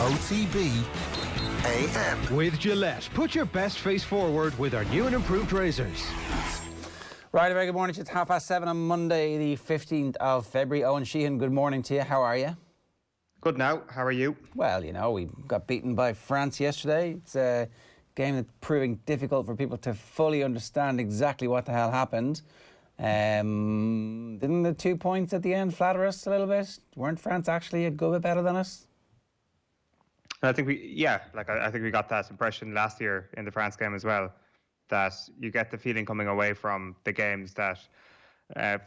OTB AM. With Gillette, put your best face forward with our new and improved razors. Right, a very good morning. It's 7:30 on Monday, the 15th of February. Eoin Sheahan, good morning to you. How are you? Good now. How are you? Well, you know, we got beaten by France yesterday. It's a game that's proving difficult for people to fully understand exactly what the hell happened. Didn't the 2 points at the end flatter us a little bit? Weren't France actually a good bit better than us? I think I think we got that impression last year in the France game as well, that you get the feeling coming away from the games that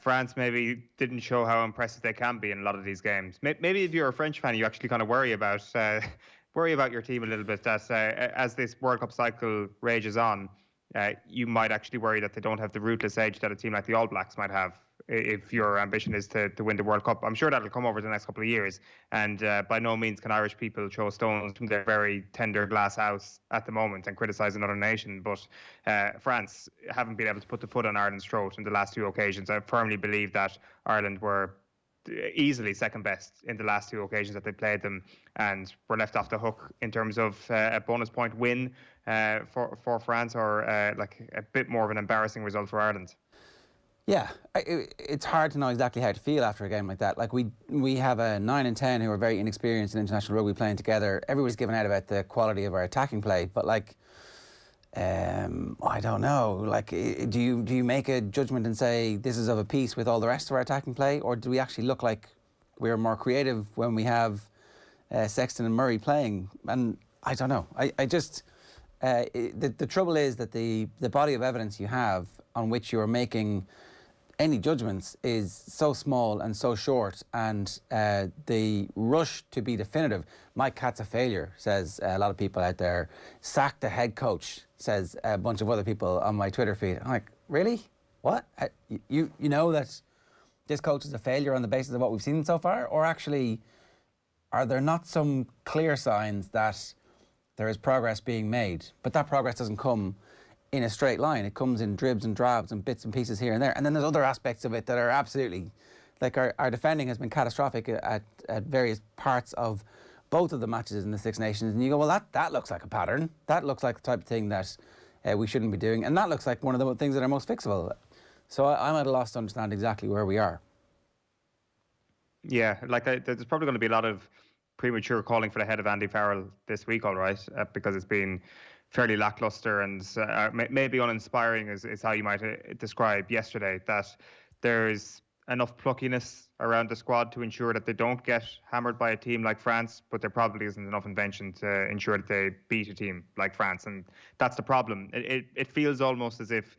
France maybe didn't show how impressive they can be in a lot of these games. Maybe if you're a French fan, you actually kind of worry about your team a little bit, that as this World Cup cycle rages on, you might actually worry that they don't have the ruthless edge that a team like the All Blacks might have if your ambition is to win the World Cup. I'm sure that'll come over the next couple of years, and by no means can Irish people throw stones from their very tender glass house at the moment and criticise another nation. But France haven't been able to put the foot on Ireland's throat in the last two occasions. I firmly believe that Ireland were easily second best in the last two occasions that they played them, and were left off the hook in terms of a bonus point win for France, or like a bit more of an embarrassing result for Ireland. Yeah, it's hard to know exactly how to feel after a game like that. Like we have a 9 and 10 who are very inexperienced in international rugby playing together. Everybody's given out about the quality of our attacking play, but like, I don't know. Like, do you make a judgment and say this is of a piece with all the rest of our attacking play, or do we actually look like we're more creative when we have Sexton and Murray playing? And I don't know. The trouble is that the body of evidence you have on which you are making any judgments is so small and so short, and the rush to be definitive. Mike Catt's a failure, says a lot of people out there. Sack the head coach, says a bunch of other people on my Twitter feed. I'm like, really? What? You know that this coach is a failure on the basis of what we've seen so far? Or actually, are there not some clear signs that there is progress being made? But that progress doesn't come in a straight line. It comes in dribs and drabs and bits and pieces here and there. And then there's other aspects of it that are absolutely, like our defending has been catastrophic at various parts of both of the matches in the Six Nations. And you go, well, that looks like a pattern. That looks like the type of thing that we shouldn't be doing. And that looks like one of the things that are most fixable. So I'm at a loss to understand exactly where we are. Yeah, like there's probably going to be a lot of premature calling for the head of Andy Farrell this week, all right, because it's been fairly lackluster and maybe uninspiring is how you might describe yesterday, that there's enough pluckiness around the squad to ensure that they don't get hammered by a team like France, but there probably isn't enough invention to ensure that they beat a team like France, and that's the problem. It feels almost as if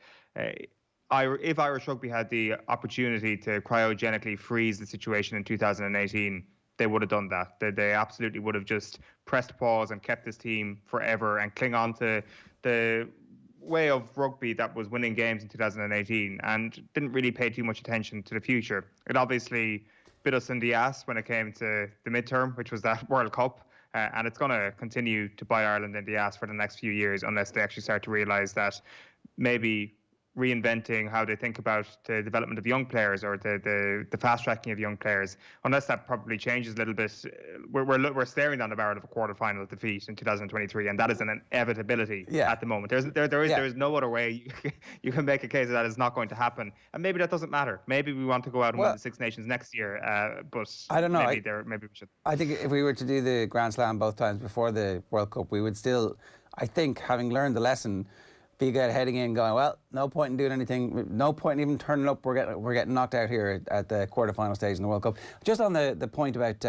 Irish Rugby had the opportunity to cryogenically freeze the situation in 2018, they would have done that. They absolutely would have just pressed pause and kept this team forever and cling on to the way of rugby that was winning games in 2018, and didn't really pay too much attention to the future. It obviously bit us in the ass when it came to the midterm, which was that World Cup, and it's going to continue to bite Ireland in the ass for the next few years unless they actually start to realise that maybe reinventing how they think about the development of young players, or the fast tracking of young players, unless that probably changes a little bit, we're staring down the barrel of a quarter-final defeat in 2023, and that is an inevitability at the moment. There is no other way you can make a case that is not going to happen, and maybe that doesn't matter. Maybe we want to go out and win the Six Nations next year, but I don't know. Maybe we should. I think if we were to do the Grand Slam both times before the World Cup, we would still, I think, having learned the lesson, be good heading in going, well, no point in doing anything, no point in even turning up, we're getting knocked out here at the quarter-final stage in the World Cup. Just on the point about,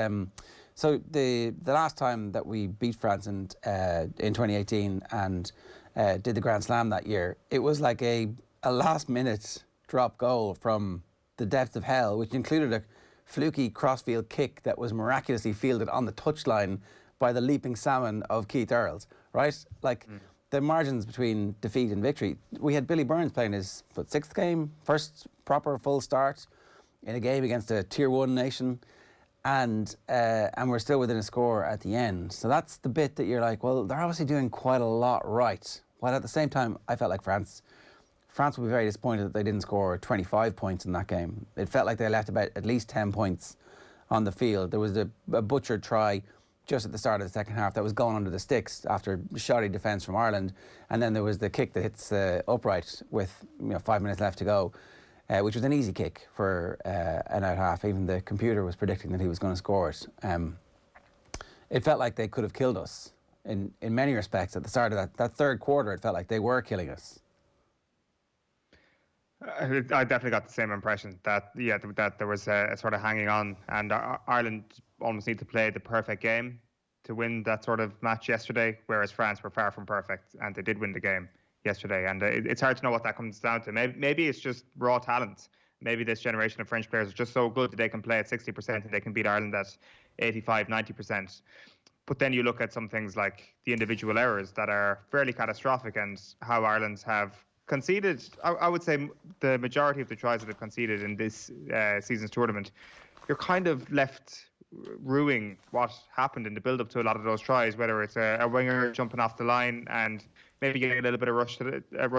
so the last time that we beat France in 2018 and did the Grand Slam that year, it was like a last-minute drop goal from the depths of hell, which included a fluky crossfield kick that was miraculously fielded on the touchline by the leaping salmon of Keith Earls, right? Like, the margins between defeat and victory. We had Billy Burns playing his sixth game, first proper full start in a game against a Tier 1 nation, and we're still within a score at the end. So that's the bit that you're like, well, they're obviously doing quite a lot right. While at the same time, I felt like France would be very disappointed that they didn't score 25 points in that game. It felt like they left about at least 10 points on the field. There was a butchered try just at the start of the second half that was going under the sticks after shoddy defence from Ireland, and then there was the kick that hits the upright with 5 minutes left to go, which was an easy kick for an out half. Even the computer was predicting that he was going to score it. It felt like they could have killed us in many respects at the start of that third quarter. It felt like they were killing us. I definitely got the same impression that there was a sort of hanging on, and Ireland almost need to play the perfect game to win that sort of match yesterday, whereas France were far from perfect, and they did win the game yesterday. And it's hard to know what that comes down to. Maybe it's just raw talent. Maybe this generation of French players are just so good that they can play at 60% and they can beat Ireland at 85, 90%. But then you look at some things like the individual errors that are fairly catastrophic, and how Ireland have conceded. I would say the majority of the tries that they've conceded in this season's tournament, you're kind of left ruining what happened in the build-up to a lot of those tries, whether it's a winger jumping off the line and maybe getting a little bit of rush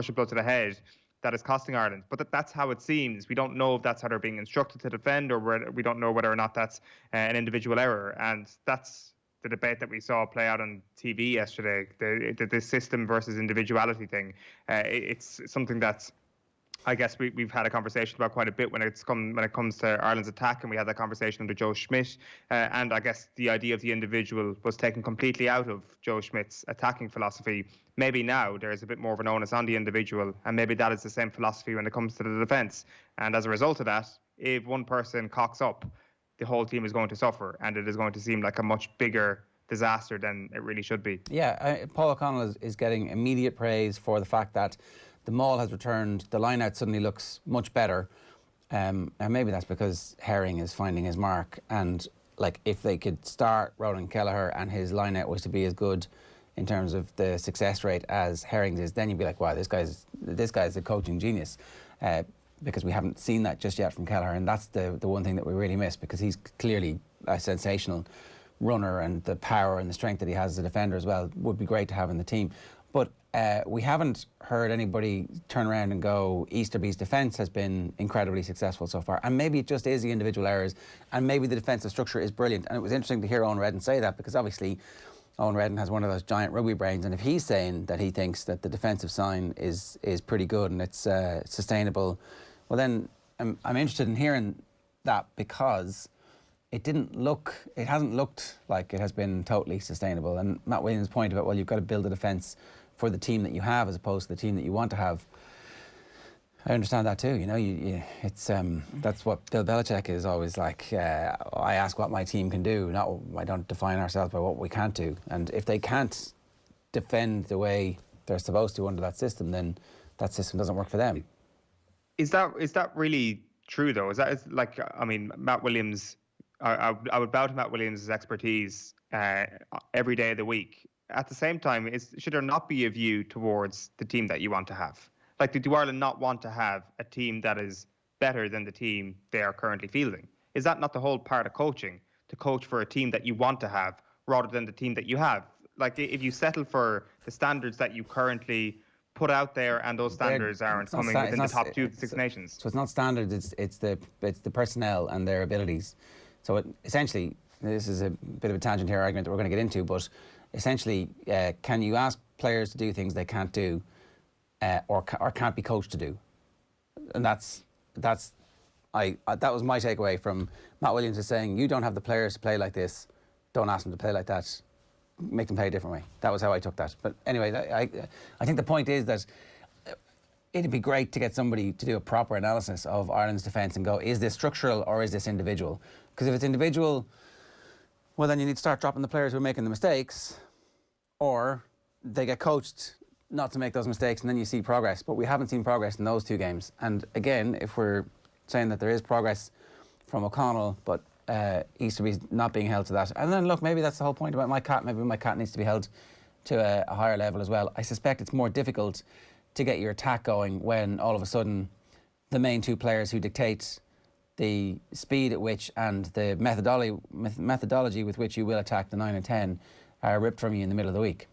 of blood to the head that is costing Ireland. But that's how it seems. We don't know if that's how they're being instructed to defend, or we don't know whether or not that's an individual error. And that's the debate that we saw play out on TV yesterday, the system versus individuality thing. It's something that's, I guess we've had a conversation about quite a bit when it comes to Ireland's attack, and we had that conversation under Joe Schmidt. And I guess the idea of the individual was taken completely out of Joe Schmidt's attacking philosophy. Maybe now there is a bit more of an onus on the individual, and maybe that is the same philosophy when it comes to the defence. And as a result of that, if one person cocks up, the whole team is going to suffer, and it is going to seem like a much bigger disaster than it really should be. Yeah, Paul O'Connell is getting immediate praise for the fact that the maul has returned, the line-out suddenly looks much better, and maybe that's because Herring is finding his mark, and like if they could start Ronan Kelleher and his line-out was to be as good in terms of the success rate as Herring's is, then you'd be like, wow, this guy's a coaching genius. Because we haven't seen that just yet from Kelleher, and that's the one thing that we really miss, because he's clearly a sensational runner, and the power and the strength that he has as a defender as well would be great to have in the team. But we haven't heard anybody turn around and go, Easterby's defence has been incredibly successful so far. And maybe it just is the individual errors, and maybe the defensive structure is brilliant. And it was interesting to hear Eoin Redden say that, because obviously Eoin Redden has one of those giant rugby brains, and if he's saying that he thinks that the defensive sign is pretty good and it's sustainable, well then I'm interested in hearing that, because it hasn't looked like it has been totally sustainable. And Matt Williams' point about, well, you've got to build a defence for the team that you have as opposed to the team that you want to have, I understand that too. It's that's what Bill Belichick is always like. I ask what my team can do, I don't define ourselves by what we can't do. And if they can't defend the way they're supposed to under that system, then that system doesn't work for them. Is that really true though? Matt Williams, I would bow to Matt Williams' expertise every day of the week. At the same time, should there not be a view towards the team that you want to have? Like, do Ireland not want to have a team that is better than the team they are currently fielding? Is that not the whole part of coaching, to coach for a team that you want to have rather than the team that you have? Like, if you settle for the standards that you currently put out there, and those standards aren't coming within the top two of the Six Nations. So it's not standards, it's the personnel and their abilities. So essentially, this is a bit of a tangent here argument that we're going to get into, but essentially, can you ask players to do things they can't do, or can't be coached to do? And that was my takeaway from Matt Williams, is saying, you don't have the players to play like this, don't ask them to play like that, make them play a different way. That was how I took that. But anyway, I think the point is that it'd be great to get somebody to do a proper analysis of Ireland's defence and go, is this structural or is this individual? Because if it's individual, well, then you need to start dropping the players who are making the mistakes, or they get coached not to make those mistakes, and then you see progress. But we haven't seen progress in those two games. And again, if we're saying that there is progress from O'Connell, but Easterby's not being held to that, and then look, maybe that's the whole point about my cat. Maybe my cat needs to be held to a higher level as well. I suspect it's more difficult to get your attack going when all of a sudden the main two players who dictate the speed at which and the methodology with which you will attack the 9 and 10 are ripped from you in the middle of the week.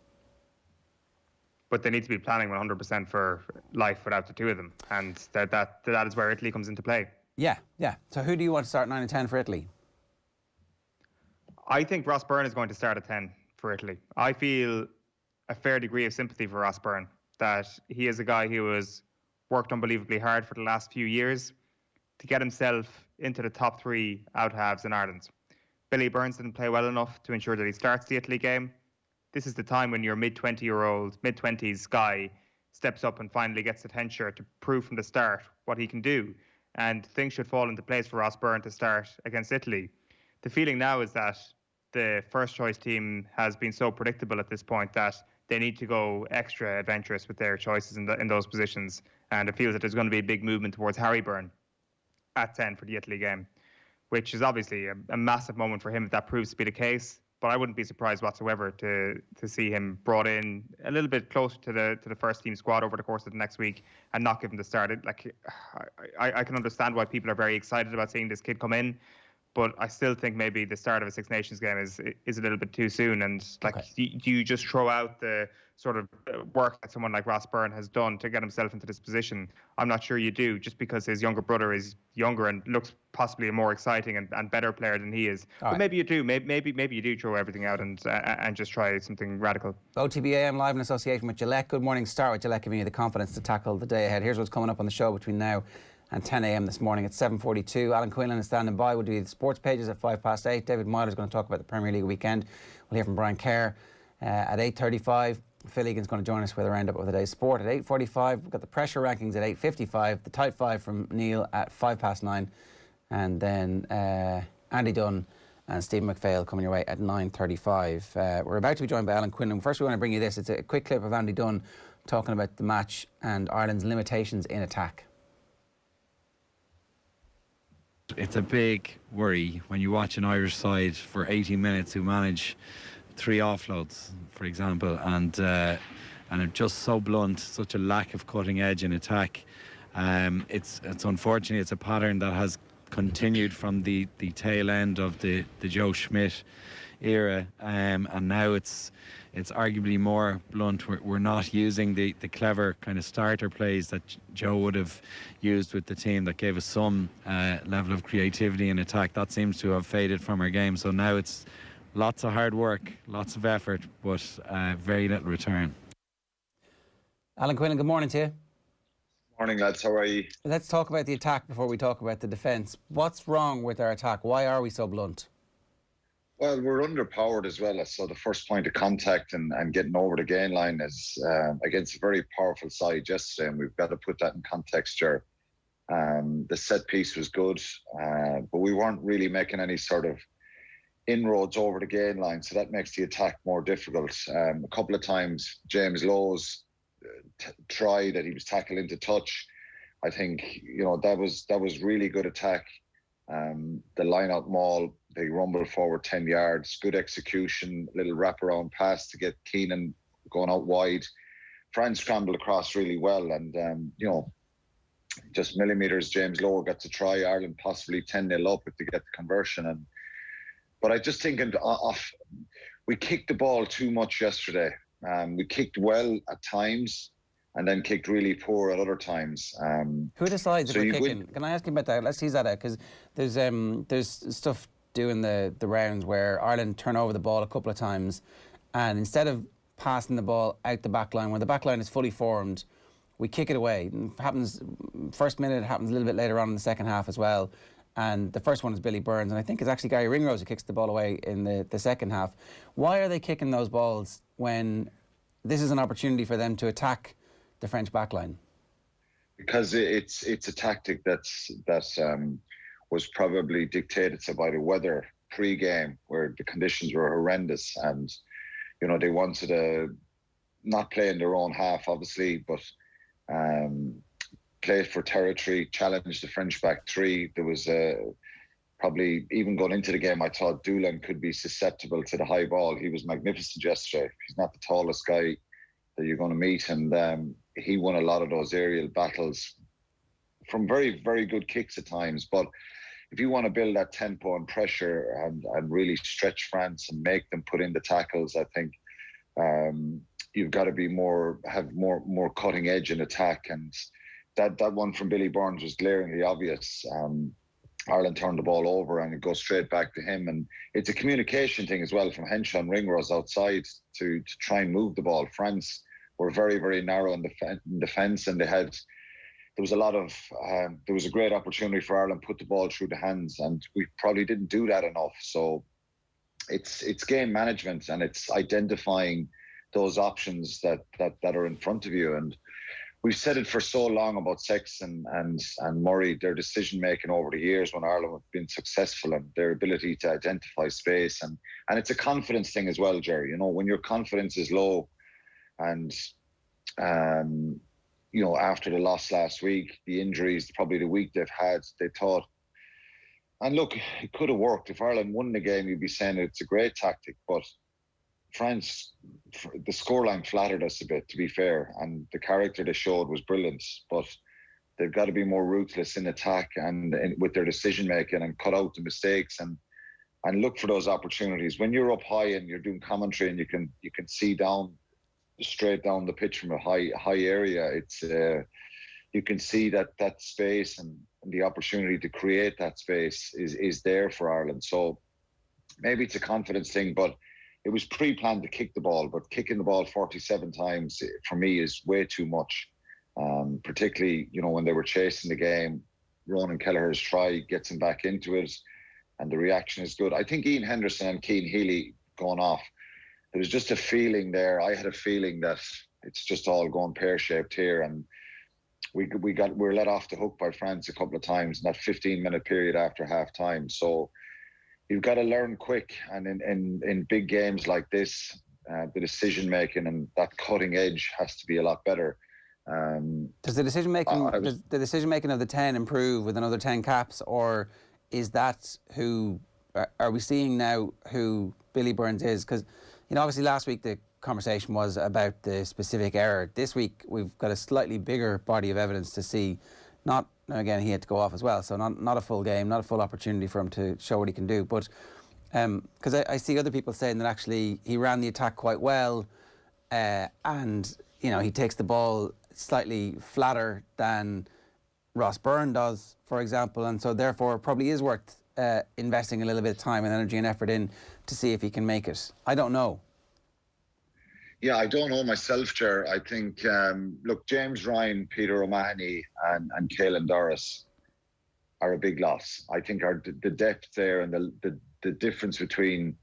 But they need to be planning 100% for life without the two of them, and that is where Italy comes into play. Yeah. So who do you want to start 9 and 10 for Italy? I think Ross Byrne is going to start at 10 for Italy. I feel a fair degree of sympathy for Ross Byrne, that he is a guy who has worked unbelievably hard for the last few years to get himself into the top 3 out halves in Ireland. Billy Burns didn't play well enough to ensure that he starts the Italy game. This is the time when your mid-20s guy steps up and finally gets the 10 shirt to prove from the start what he can do. And things should fall into place for Ross Byrne to start against Italy. The feeling now is that the first choice team has been so predictable at this point that they need to go extra adventurous with their choices in those positions. And it feels that there's going to be a big movement towards Harry Byrne at 10 for the Italy game, which is obviously a massive moment for him if that proves to be the case. But I wouldn't be surprised whatsoever to see him brought in a little bit closer to the first team squad over the course of the next week and not give him the start. I can understand why people are very excited about seeing this kid come in, but I still think maybe the start of a Six Nations game is a little bit too soon. And do you just throw out the sort of work that someone like Ross Byrne has done to get himself into this position? I'm not sure you do, just because his younger brother is younger and looks possibly a more exciting and better player than he is. But maybe you do. Maybe you do throw everything out and just try something radical. OTB AM live in association with Gillette. Good morning. Start with Gillette giving you the confidence to tackle the day ahead. Here's what's coming up on the show between now and 10 a.m. this morning at 7:42. Alan Quinlan is standing by. We'll do the sports pages at 8:05. David Meyler is going to talk about the Premier League weekend. We'll hear from Brian Kerr at 8:35. Phil Egan's going to join us with a roundup of the day's sport at 8:45. We've got the pressure rankings at 8:55. The tight five from Neil at 9:05. And then Andy Dunne and Stephen McPhail coming your way at 9:35. We're about to be joined by Alan Quinlan. First, we want to bring you this. It's a quick clip of Andy Dunne talking about the match and Ireland's limitations in attack. It's a big worry when you watch an Irish side for 80 minutes who manage 3 offloads, for example, and are just so blunt, such a lack of cutting edge in attack. It's unfortunate. It's a pattern that has continued from the tail end of the Joe Schmidt era, and now it's arguably more blunt. We're not using the clever kind of starter plays that Joe would have used with the team that gave us some level of creativity in attack. That seems to have faded from our game. So now it's lots of hard work, lots of effort, but very little return. Alan Quinlan, good morning to you. Morning, lads. How are you? Let's talk about the attack before we talk about the defence. What's wrong with our attack? Why are we so blunt? Well, we're underpowered as well. So the first point of contact and getting over the gain line is against a very powerful side yesterday, and we've got to put that in context here. The set piece was good, but we weren't really making any sort of inroads over the gain line, so that makes the attack more difficult. A couple of times, James Lowe's try that he was tackled into touch. I think that was really good attack. The line-out maul, they rumble forward 10 yards, good execution, little wraparound pass to get Keane going out wide. France scrambled across really well, and just millimetres. James Lowe got to try. Ireland possibly 10-0 up if they get the conversion. But I just think we kicked the ball too much yesterday. We kicked well at times, and then kicked really poor at other times. Who decides if we're kicking? Can I ask you about that? Let's tease that out, because there's stuff doing the rounds where Ireland turn over the ball a couple of times, and instead of passing the ball out the back line, when the back line is fully formed, we kick it away. It happens first minute, it happens a little bit later on in the second half as well. And the first one is Billy Burns, and I think it's actually Gary Ringrose who kicks the ball away in the second half. Why are they kicking those balls when this is an opportunity for them to attack the French backline? Because it's a tactic that was probably dictated by the weather pre-game, where the conditions were horrendous, and they wanted to not play in their own half, obviously, but play for territory, challenge the French back three. There was probably, even going into the game, I thought Dunne could be susceptible to the high ball. He was magnificent yesterday. He's not the tallest guy that you're going to meet, and he won a lot of those aerial battles from very, very good kicks at times. But if you want to build that tempo and pressure and really stretch France and make them put in the tackles, I think you've got to be have more cutting edge in attack. And that one from Billy Burns was glaringly obvious. Ireland turned the ball over and it goes straight back to him. And it's a communication thing as well from Henshaw and Ringrose outside to try and move the ball. France were very, very narrow in defence, and there was a great opportunity for Ireland to put the ball through the hands, and we probably didn't do that enough. So it's game management, and it's identifying those options that are in front of you. And we've said it for so long about Sexton and Murray, their decision making over the years when Ireland have been successful, and their ability to identify space, and it's a confidence thing as well, Jerry. You know, when your confidence is low, and you know, after the loss last week, the injuries, probably the week they've had, they thought, and look, it could have worked. If Ireland won the game, you'd be saying it's a great tactic, but France, the scoreline flattered us a bit, to be fair, and the character they showed was brilliant, but they've got to be more ruthless in attack and with their decision making, and cut out the mistakes and look for those opportunities. When you're up high and you're doing commentary and you can see straight down the pitch from a high area, it's you can see that space and the opportunity to create that space is there for Ireland. So maybe it's a confidence thing, but it was pre-planned to kick the ball, but kicking the ball 47 times for me is way too much. Particularly, you know, when they were chasing the game, Ronan Kelleher's try gets him back into it, and the reaction is good. I think Ian Henderson and Keane Healy going off, there was just a feeling there. I had a feeling that it's just all going pear-shaped here, and we were let off the hook by France a couple of times in that 15-minute period after half-time. So you've got to learn quick, and in big games like this, the decision making and that cutting edge has to be a lot better. Does the decision making of the 10 improve with another 10 caps, or is that who are we seeing now who Billy Burns is? Because, you know, obviously last week the conversation was about the specific error. This week we've got a slightly bigger body of evidence to see. Not, again, he had to go off as well, so not a full game, not a full opportunity for him to show what he can do. But because I see other people saying that actually he ran the attack quite well, and, you know, he takes the ball slightly flatter than Ross Byrne does, for example, and so therefore probably is worth investing a little bit of time and energy and effort in to see if he can make it. I don't know. Yeah, I don't know myself, Ger. I think, look, James Ryan, Peter O'Mahony and Caelan Doris are a big loss. I think the depth there and the difference between,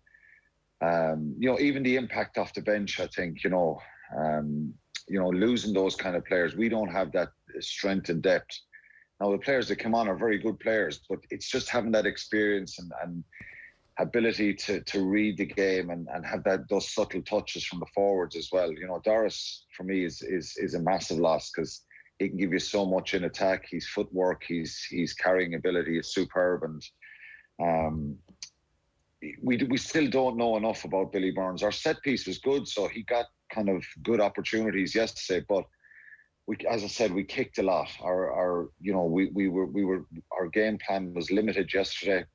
you know, even the impact off the bench, I think, you know, losing those kind of players, we don't have that strength and depth. Now, the players that come on are very good players, but it's just having that experience and ability to read the game and have those subtle touches from the forwards as well. You know, Doris for me is a massive loss because he can give you so much in attack. His footwork, his carrying ability is superb, and we still don't know enough about Billy Burns. Our set piece was good, so he got kind of good opportunities yesterday, but as I said, we kicked a lot. Our game plan was limited yesterday.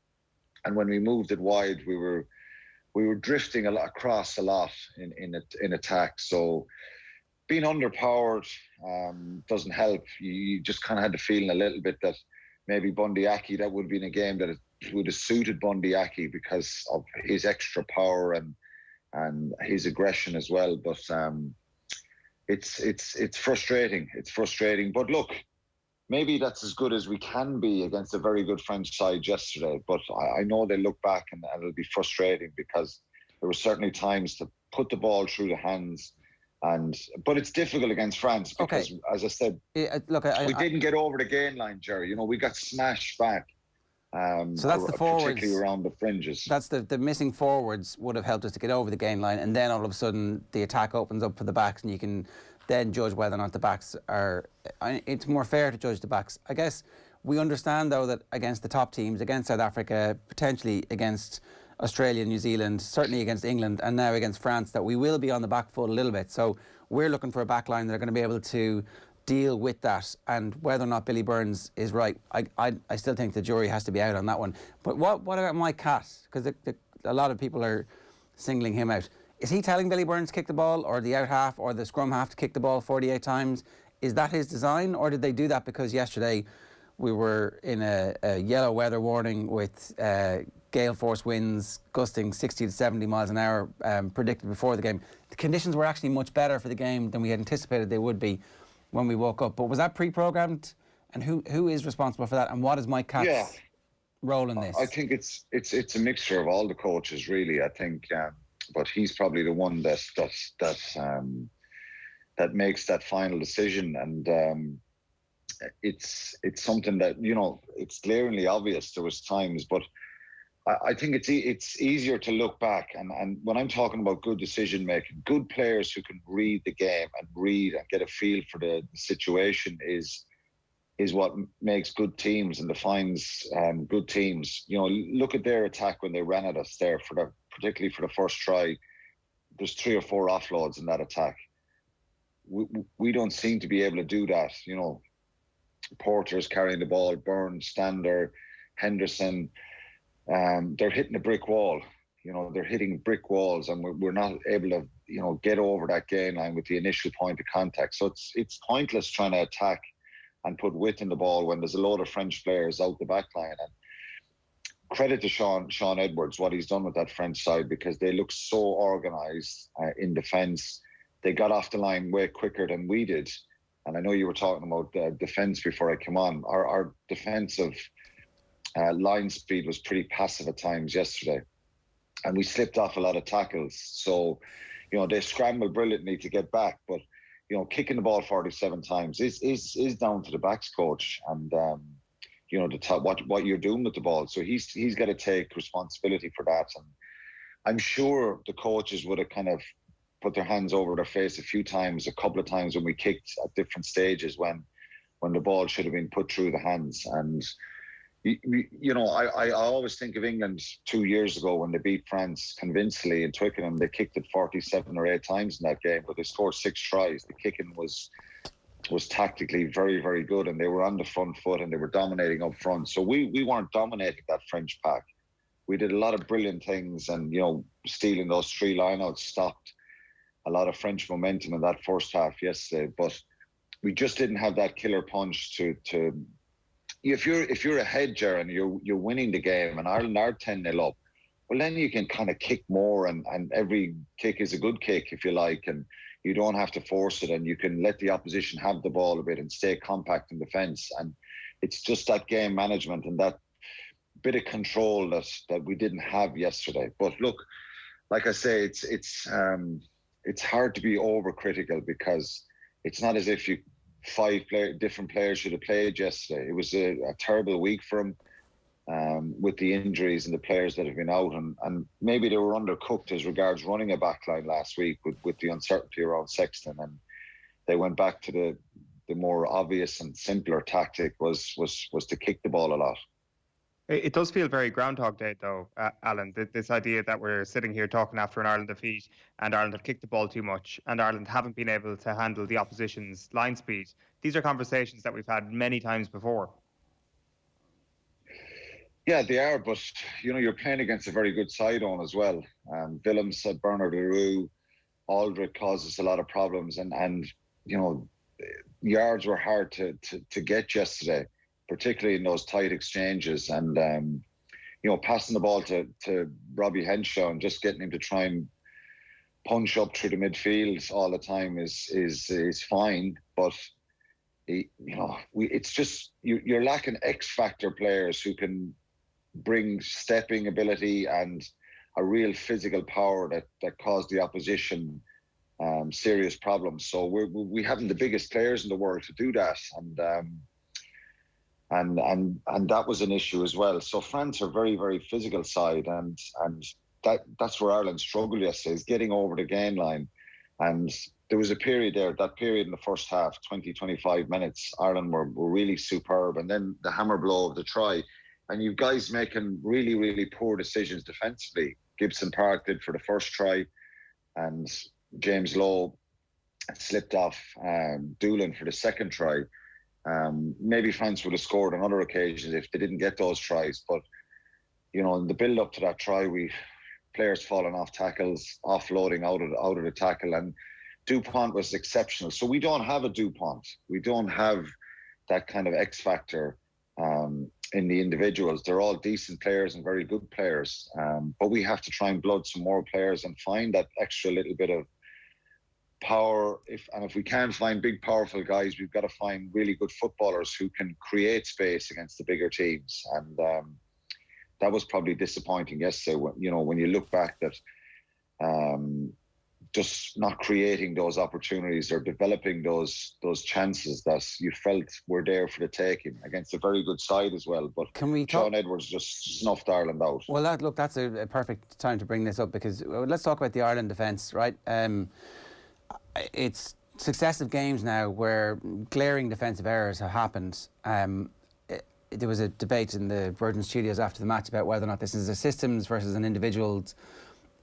And when we moved it wide, we were drifting across a lot in attack. So being underpowered doesn't help. You just kind of had the feeling a little bit that maybe Bundy Aki, that would have been a game that it would have suited Bundy Aki because of his extra power and his aggression as well. But it's frustrating. It's frustrating. But look, maybe that's as good as we can be against a very good French side yesterday. But I know they look back and it'll be frustrating because there were certainly times to put the ball through the hands. But it's difficult against France because, as I said, we didn't get over the gain line, Jerry. You know, we got smashed back. So that's the forwards, particularly around the fringes. That's the missing forwards would have helped us to get over the gain line, and then all of a sudden the attack opens up for the backs, and you can then judge whether or not the backs are. It's more fair to judge the backs. I guess we understand though that against the top teams, against South Africa, potentially against Australia, New Zealand, certainly against England, and now against France, that we will be on the back foot a little bit. So we're looking for a back line that are going to be able to deal with that, and whether or not Billy Burns is right, I still think the jury has to be out on that one. But what about Mike Catt? Because a lot of people are singling him out. Is he telling Billy Burns to kick the ball, or the out half or the scrum half to kick the ball 48 times? Is that his design, or did they do that because yesterday We were in a yellow weather warning with gale force winds gusting 60 to 70 miles an hour predicted before the game. The conditions were actually much better for the game than we had anticipated they would be when we woke up. But was that pre-programmed? And who is responsible for that? And what is Mike Catt's role in this? I think it's a mixture of all the coaches, really. I think, but he's probably the one that makes that final decision. And it's something that, you know, it's glaringly obvious. There was times, but I think it's easier to look back. And when I'm talking about good decision making, good players who can read the game and read and get a feel for the situation is what makes good teams and defines good teams. You know, look at their attack when they ran at us there, particularly for the first try. There's 3 or 4 offloads in that attack. We don't seem to be able to do that. You know, Porter's carrying the ball, Burns, Stander, Henderson. They're hitting a brick wall. You know, they're hitting brick walls, and we're not able to, you know, get over that gain line with the initial point of contact. So it's pointless trying to attack and put width in the ball when there's a load of French players out the back line. And credit to Sean Edwards, what he's done with that French side, because they look so organised in defence. They got off the line way quicker than we did. And I know you were talking about defence before I came on. Our defensive line speed was pretty passive at times yesterday. And we slipped off a lot of tackles. So, you know, they scrambled brilliantly to get back. But, you know, kicking the ball 47 times is down to the backs coach and, you know, what you're doing with the ball. So he's got to take responsibility for that. And I'm sure the coaches would have kind of put their hands over their face a couple of times when we kicked at different stages when the ball should have been put through the hands. And, you know, I always think of England 2 years ago when they beat France convincingly in Twickenham. They kicked it 47 or 8 times in that game, but they scored 6 tries. The kicking was tactically very, very good, and they were on the front foot and they were dominating up front. So we weren't dominating that French pack. We did a lot of brilliant things, and, you know, stealing those 3 lineouts stopped a lot of French momentum in that first half yesterday. But we just didn't have that killer punch to if you're ahead, Ger, and you're winning the game and Ireland are 10-0 up, well, then you can kind of kick more, and every kick is a good kick, if you like, and you don't have to force it, and you can let the opposition have the ball a bit and stay compact in defence. And it's just that game management and that bit of control that we didn't have yesterday. But look, like I say, it's hard to be overcritical, because it's not as if 5 different players should have played yesterday. It was a terrible week for them with the injuries and the players that have been out, and maybe they were undercooked as regards running a backline last week with the uncertainty around Sexton, and they went back to the more obvious and simpler tactic was to kick the ball a lot. It does feel very Groundhog Day, though, Alan, this idea that we're sitting here talking after an Ireland defeat, and Ireland have kicked the ball too much, and Ireland haven't been able to handle the opposition's line speed. These are conversations that we've had many times before. Yeah, they are, but, you know, you're playing against a very good side on as well. Willems said Bernard Leroux, Aldrich caused us a lot of problems, and you know, yards were hard to get yesterday, particularly in those tight exchanges. And, you know, passing the ball to Robbie Henshaw and just getting him to try and punch up through the midfield all the time is fine. But, you know, it's just, you're lacking X-factor players who can bring stepping ability and a real physical power that caused the opposition serious problems. So we haven't the biggest players in the world to do that. And that was an issue as well. So France are very, very physical side, and that's where Ireland struggled yesterday, is getting over the gain line. And there was a period there, that period in the first half, 20-25 minutes, Ireland were really superb. And then the hammer blow of the try, and you guys making really, really poor decisions defensively. Gibson Park did for the first try, and James Lowe slipped off Doolan for the second try. Maybe France would have scored on other occasions if they didn't get those tries. But, you know, in the build-up to that try, players falling off tackles, offloading out of the tackle, and Dupont was exceptional. So we don't have a Dupont. We don't have that kind of X factor in the individuals. They're all decent players and very good players, but we have to try and blood some more players and find that extra little bit of power. If we can't find big, powerful guys, we've got to find really good footballers who can create space against the bigger teams. And that was probably disappointing yesterday. When you look back, that just not creating those opportunities or developing those chances that you felt were there for the taking against a very good side as well. But Sean Edwards just snuffed Ireland out. Well, that's a perfect time to bring this up, because let's talk about the Ireland defence, right? It's successive games now where glaring defensive errors have happened. There was a debate in the Virgin Studios after the match about whether or not this is a systems versus an individuals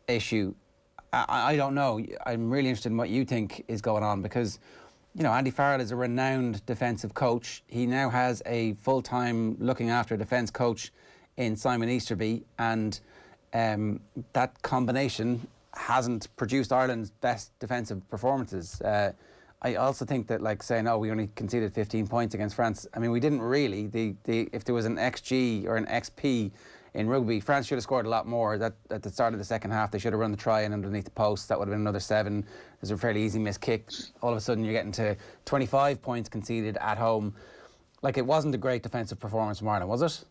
issue. I don't know. I'm really interested in what you think is going on, because, Andy Farrell is a renowned defensive coach. He now has a full-time looking after defence coach in Simon Easterby, and that combination hasn't produced Ireland's best defensive performances. I also think that, saying, we only conceded 15 points against France. I mean, we didn't really. If there was an XG or an XP in rugby, France should have scored a lot more. That at the start of the second half, they should have run the try in underneath the post. That would have been another 7. There's a fairly easy missed kick. All of a sudden, you're getting to 25 points conceded at home. It wasn't a great defensive performance from Ireland, was it?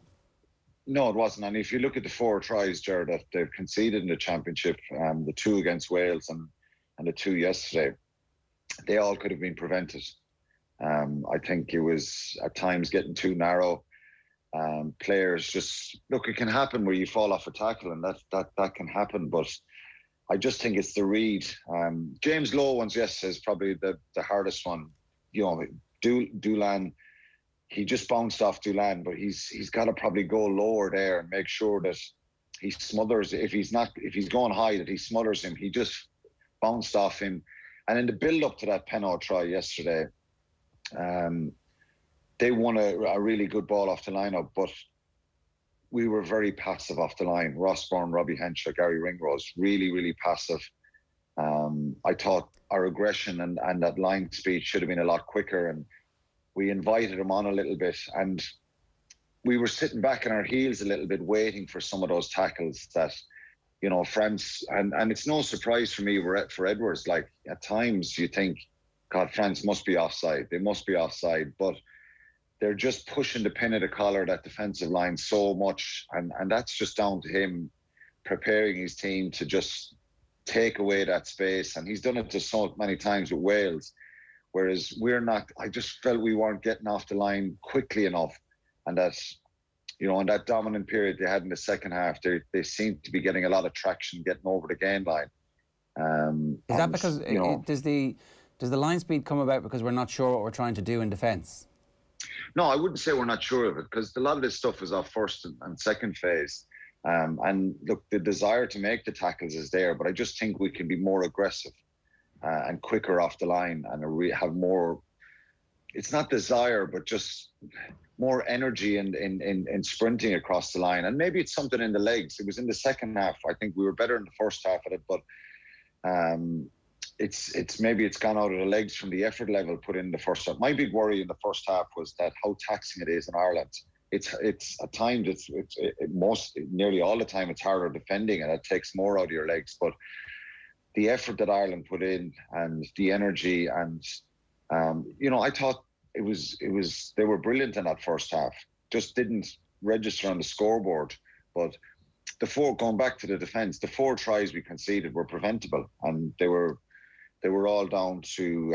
No, it wasn't. And if you look at the 4 tries, Jared, that they've conceded in the championship, the 2 against Wales and the 2 yesterday, they all could have been prevented. I think it was at times getting too narrow. Players just look. It can happen where you fall off a tackle, and that can happen. But I just think it's the read. James Lowe ones yesterday is probably the hardest one. Doolan, he just bounced off Doolan, but he's got to probably go lower there and make sure that he smothers. If he's going high, that he smothers him. He just bounced off him, and in the build up to that penalty try yesterday, they won a really good ball off the lineup, but we were very passive off the line. Ross Byrne, Robbie Henshaw, Gary Ringrose, really, really passive. I thought our aggression and that line speed should have been a lot quicker, and we invited them on a little bit, and we were sitting back on our heels a little bit, waiting for some of those tackles that, France, and it's no surprise for me for Edwards. At times you think, God, France must be offside. They must be offside, but they're just pushing the pin of the collar, that defensive line, so much. And that's just down to him preparing his team to just take away that space. And he's done it just so many times with Wales, whereas we're not. I just felt we weren't getting off the line quickly enough. And that, in that dominant period they had in the second half, they seemed to be getting a lot of traction getting over the game line. Is that because, does the line speed come about because we're not sure what we're trying to do in defence? No, I wouldn't say we're not sure of it, because a lot of this stuff is our first and second phase. And look, the desire to make the tackles is there, but I just think we can be more aggressive and quicker off the line, and have more, it's not desire, but just more energy in sprinting across the line. And maybe it's something in the legs. It was in the second half. I think we were better in the first half at it, but it's maybe it's gone out of the legs from the effort level put in the first half. My big worry in the first half was that how taxing it is in Ireland. It's at times nearly all the time it's harder defending, and it takes more out of your legs. But the effort that Ireland put in and the energy, and I thought it was they were brilliant in that first half. Just didn't register on the scoreboard, but going back to the defence, the 4 tries we conceded were preventable, and they were all down to,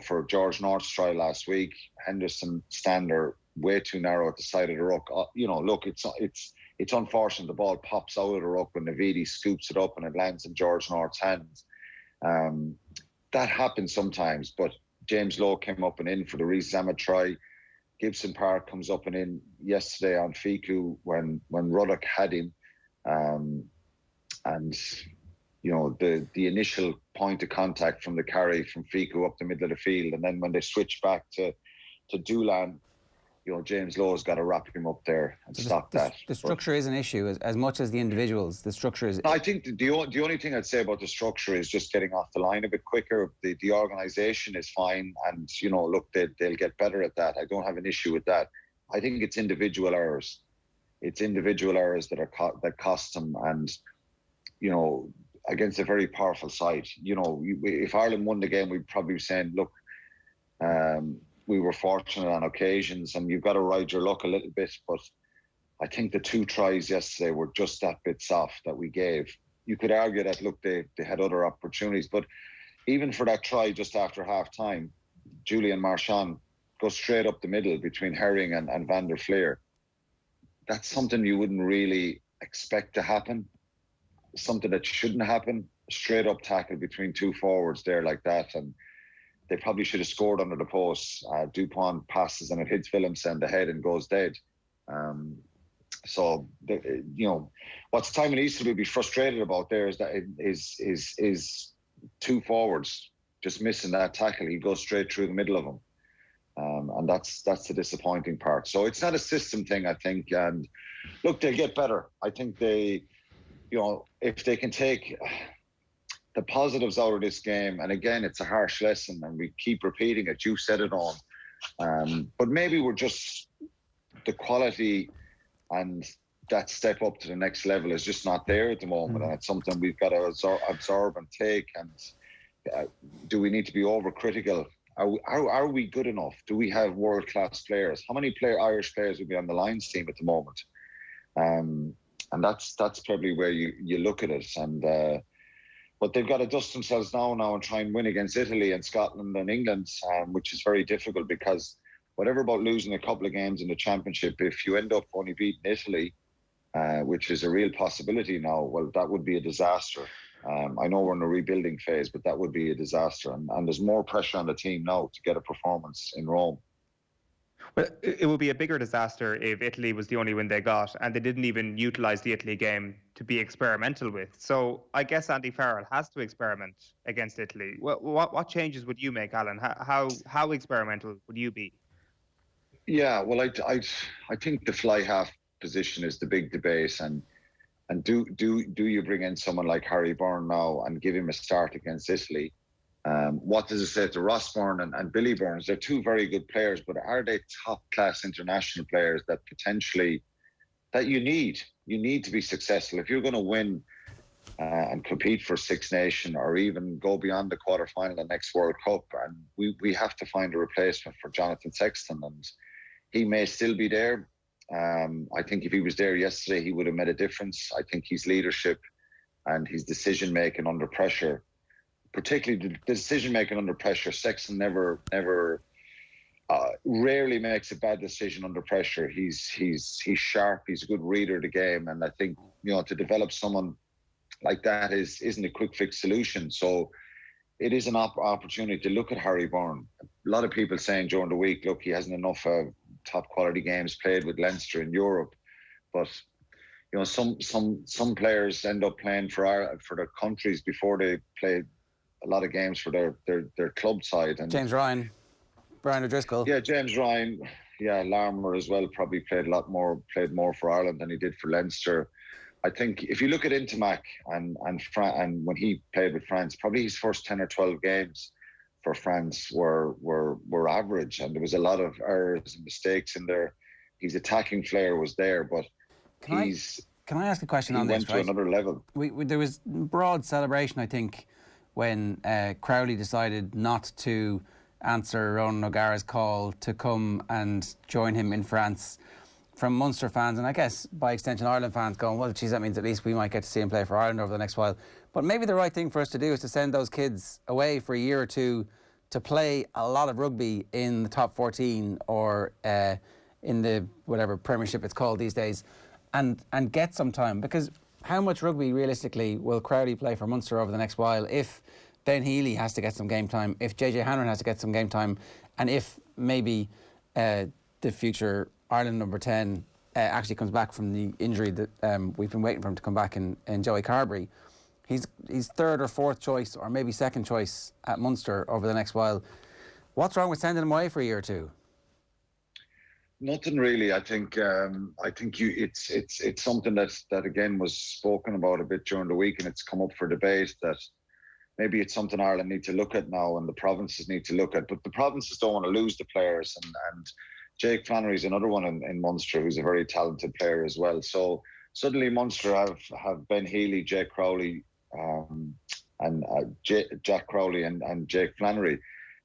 for George North's try last week, Henderson stander way too narrow at the side of the ruck. Look, it's unfortunate the ball pops out of the ruck when Navidi scoops it up and it lands in George North's hands. That happens sometimes, but James Lowe came up and in for the Reece Zammit try. Gibson Park comes up and in yesterday on Fiku when Ruddock had him. The initial point of contact from the carry from Fiku up the middle of the field, and then when they switch back to Doolan, James Lowe's got to wrap him up there and stop that. The structure is an issue as much as the individuals. The structure is. I think the only thing I'd say about the structure is just getting off the line a bit quicker. The organisation is fine, and look, they'll get better at that. I don't have an issue with that. I think it's individual errors. It's individual errors that cost them, and against a very powerful side. If Ireland won the game, we'd probably be saying, look, we were fortunate on occasions, and you've got to ride your luck a little bit. But I think the 2 tries yesterday were just that bit soft that we gave. You could argue that, look, they had other opportunities, but even for that try just after half time, Julian Marchand goes straight up the middle between Herring and Van der Fleer. That's something you wouldn't really expect to happen. Something that shouldn't happen. Straight up tackle between 2 forwards there like that. And they probably should have scored under the post. Dupont passes and it hits Willemse in the head and goes dead. What Simon Easterby would be frustrated about there is that is 2 forwards just missing that tackle. He goes straight through the middle of them. And that's the disappointing part. So it's not a system thing, I think. And look, they'll get better. I think they, if they can take the positives out of this game, and again, it's a harsh lesson and we keep repeating it. You said it on. But maybe we're just, the quality and that step up to the next level is just not there at the moment. And it's something we've got to absorb and take. And do we need to be overcritical? Are we good enough? Do we have world-class players? How many Irish players would be on the Lions team at the moment? And that's probably where you look at it. And but they've got to dust themselves now and try and win against Italy and Scotland and England, which is very difficult because whatever about losing a couple of games in the championship, if you end up only beating Italy, which is a real possibility now, well, that would be a disaster. I know we're in a rebuilding phase, but that would be a disaster. And there's more pressure on the team now to get a performance in Rome. Well, it would be a bigger disaster if Italy was the only win they got and they didn't even utilise the Italy game to be experimental with. So I guess Andy Farrell has to experiment against Italy. What changes would you make, Alan? How experimental would you be? Yeah, well, I think the fly half position is the big debate, and do you bring in someone like Harry Byrne now and give him a start against Italy? What does it say to Ross Byrne and Billy Burns? They're 2 very good players, but are they top-class international players that potentially that you need? You need to be successful if you're going to win and compete for Six Nations or even go beyond the quarterfinal of the next World Cup. And we have to find a replacement for Jonathan Sexton, and he may still be there. I think if he was there yesterday, he would have made a difference. I think his leadership and his decision-making under pressure, particularly the decision-making under pressure, Sexton rarely makes a bad decision under pressure. He's sharp. He's a good reader of the game. And I think, to develop someone like that isn't a quick fix solution. So it is an opportunity to look at Harry Byrne. A lot of people saying during the week, look, he hasn't enough top quality games played with Leinster in Europe. But some players end up playing for their countries before they play a lot of games for their club side. And James Ryan, Brian O'Driscoll. Yeah, James Ryan. Yeah, Larmour as well probably played more for Ireland than he did for Leinster. I think if you look at Intimac and when he played with France, probably his first 10 or 12 games for France were average, and there was a lot of errors and mistakes in there. His attacking flair was there, but can I ask a question on this? He went to another level. There was broad celebration, I think, when Crowley decided not to answer Ronan O'Gara's call to come and join him in France, from Munster fans, and I guess by extension Ireland fans going, well, geez, that means at least we might get to see him play for Ireland over the next while. But maybe the right thing for us to do is to send those kids away for a year or two to play a lot of rugby in the top 14 or in the whatever Premiership it's called these days, and get some time. Because how much rugby realistically will Crowley play for Munster over the next while if Ben Healy has to get some game time, if JJ Hanrahan has to get some game time, and if maybe the future Ireland number 10 actually comes back from the injury that we've been waiting for him to come back in Joey Carberry. He's third or fourth choice or maybe second choice at Munster over the next while. What's wrong with sending him away for a year or two? Nothing really. I think it's something that again was spoken about a bit during the week, and it's come up for debate that maybe it's something Ireland need to look at now and the provinces need to look at. But the provinces don't want to lose the players, and Jake Flannery's another one in Munster who's a very talented player as well. So suddenly Munster have Ben Healy, Jake Crowley, and Jack Crowley and Jake Flannery,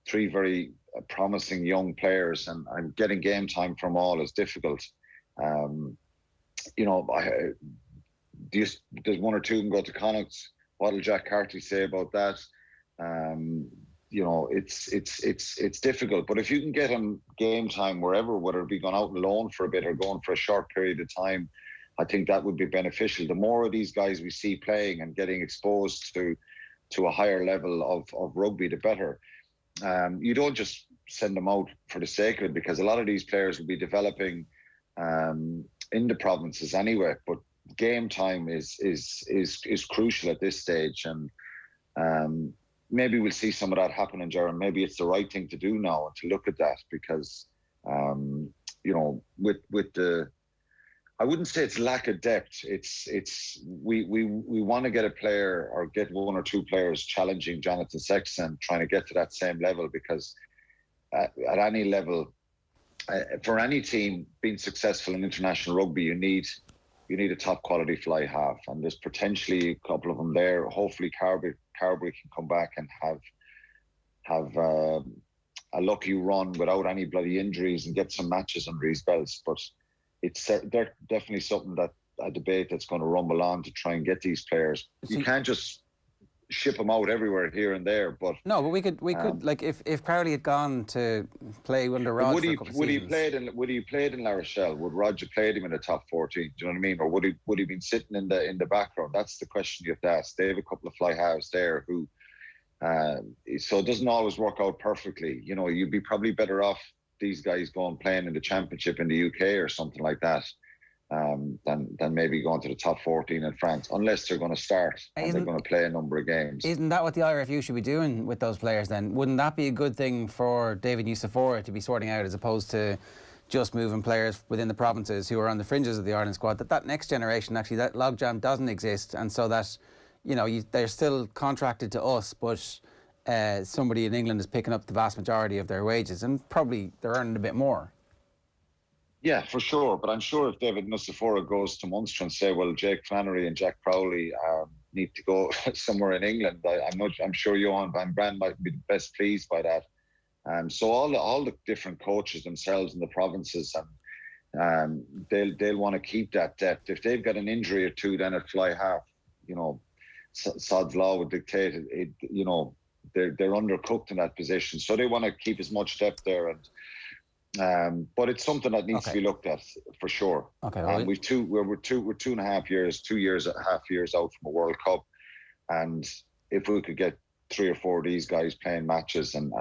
3 very promising young players, and getting game time from all is difficult. You know, does 1 or 2 of them go to Connacht? What will Jack Carty say about that? You know, it's difficult. But if you can get him game time wherever, whether it be going out on loan for a bit or going for a short period of time, I think that would be beneficial. The more of these guys we see playing and getting exposed to a higher level of rugby, the better. You don't just send them out for the sake of it, because a lot of these players will be developing in the provinces anyway. But game time is crucial at this stage, and maybe we'll see some of that happen in Germany. Maybe it's the right thing to do now to look at that, because you know, with the, I wouldn't say it's lack of depth. We want to get a player or get 1 or 2 players challenging Jonathan Sexton, trying to get to that same level, because at any level, for any team being successful in international rugby, you need a top quality fly half, and there's potentially a couple of them there. Hopefully Carberry can come back and have a lucky run without any bloody injuries and get some matches under his belts. But it's definitely something that a debate that's going to rumble on to try and get these players. You can't just ship them out everywhere here and there. But no, but we could like if Crowley had gone to play under Rog for a couple of seasons. Would he played in La Rochelle? Would Roger played him in the top 14? Do you know what I mean? Or would he been sitting in the background? That's the question you have to ask. They have a couple of fly halves there who, so it doesn't always work out perfectly. You know, you'd be probably better off these guys going playing in the championship in the UK or something like that, than maybe going to the top 14 in France, unless they're going to start and they're going to play a number of games. Isn't that what the IRFU should be doing with those players then? Wouldn't that be a good thing for David Nusafora to be sorting out, as opposed to just moving players within the provinces who are on the fringes of the Ireland squad, that next generation, actually, that logjam doesn't exist, and so that, you know, they're still contracted to us, but somebody in England is picking up the vast majority of their wages, and probably they're earning a bit more. Yeah, for sure. But I'm sure if David Nusafora goes to Munster and say, well, Jake Flannery and Jack Crowley need to go somewhere in England, I'm sure Eoin Van Brand might be best pleased by that. So all the different coaches themselves in the provinces, and they'll want to keep that depth. If they've got an injury or two, then at fly half, you know, Sod's law would dictate it. You know, they're undercooked in that position, so they want to keep as much depth there. And but it's something that needs to be looked at for sure. Okay, well, we're 2.5 years, 2 years, half years out from a World Cup, and if we could get 3 or 4 of these guys playing matches and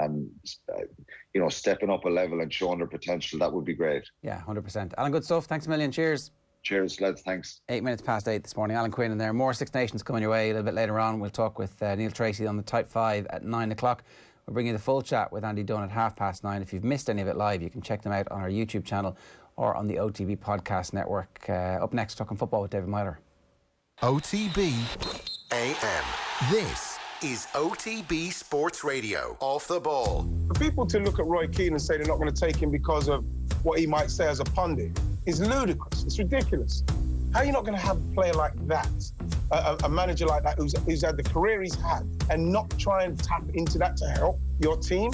you know, stepping up a level and showing their potential, that would be great. Yeah, 100%. Alan, good stuff. Thanks a million. Cheers. Cheers, lads. Thanks. 8 minutes past 8 this morning. Alan Quinlan there. More Six Nations coming your way a little bit later on. We'll talk with Neil Tracy on the Type 5 at 9 o'clock. We'll bring you the full chat with Andy Dunne at 9:30. If you've missed any of it live, you can check them out on our YouTube channel or on the OTB Podcast Network. Up next, talking football with David Meyler. OTB AM. This is OTB Sports Radio. Off the ball. For people to look at Roy Keane and say they're not going to take him because of what he might say as a pundit is ludicrous. It's ridiculous. How are you not going to have a player like that, a manager like that who's had the career he's had, and not try and tap into that to help your team?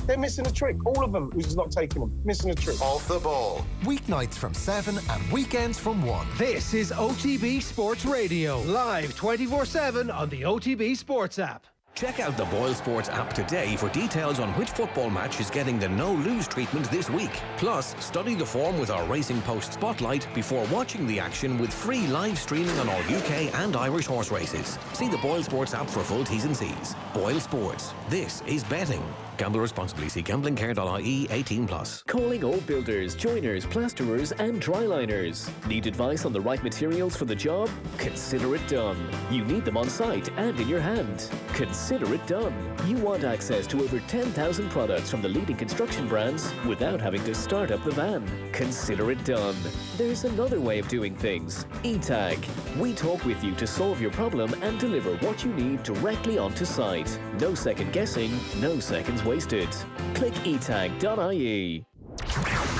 They're missing a trick. All of them who's not taking them, missing a trick. Off the ball. Weeknights from 7 and weekends from 1. This is OTB Sports Radio. Live 24/7 on the OTB Sports app. Check out the Boyle Sports app today for details on which football match is getting the no-lose treatment this week. Plus, study the form with our Racing Post Spotlight before watching the action with free live streaming on all UK and Irish horse races. See the Boyle Sports app for full T's and C's. Boyle Sports. This is betting. Gamble responsibly. See gamblingcare.ie. 18+. Calling all builders, joiners, plasterers and dryliners. Need advice on the right materials for the job? Consider it done. You need them on site and in your hand. Consider it done. You want access to over 10,000 products from the leading construction brands without having to start up the van. Consider it done. There's another way of doing things. E-Tag. We talk with you to solve your problem and deliver what you need directly onto site. No second guessing, no seconds wasted. Click etag.ie.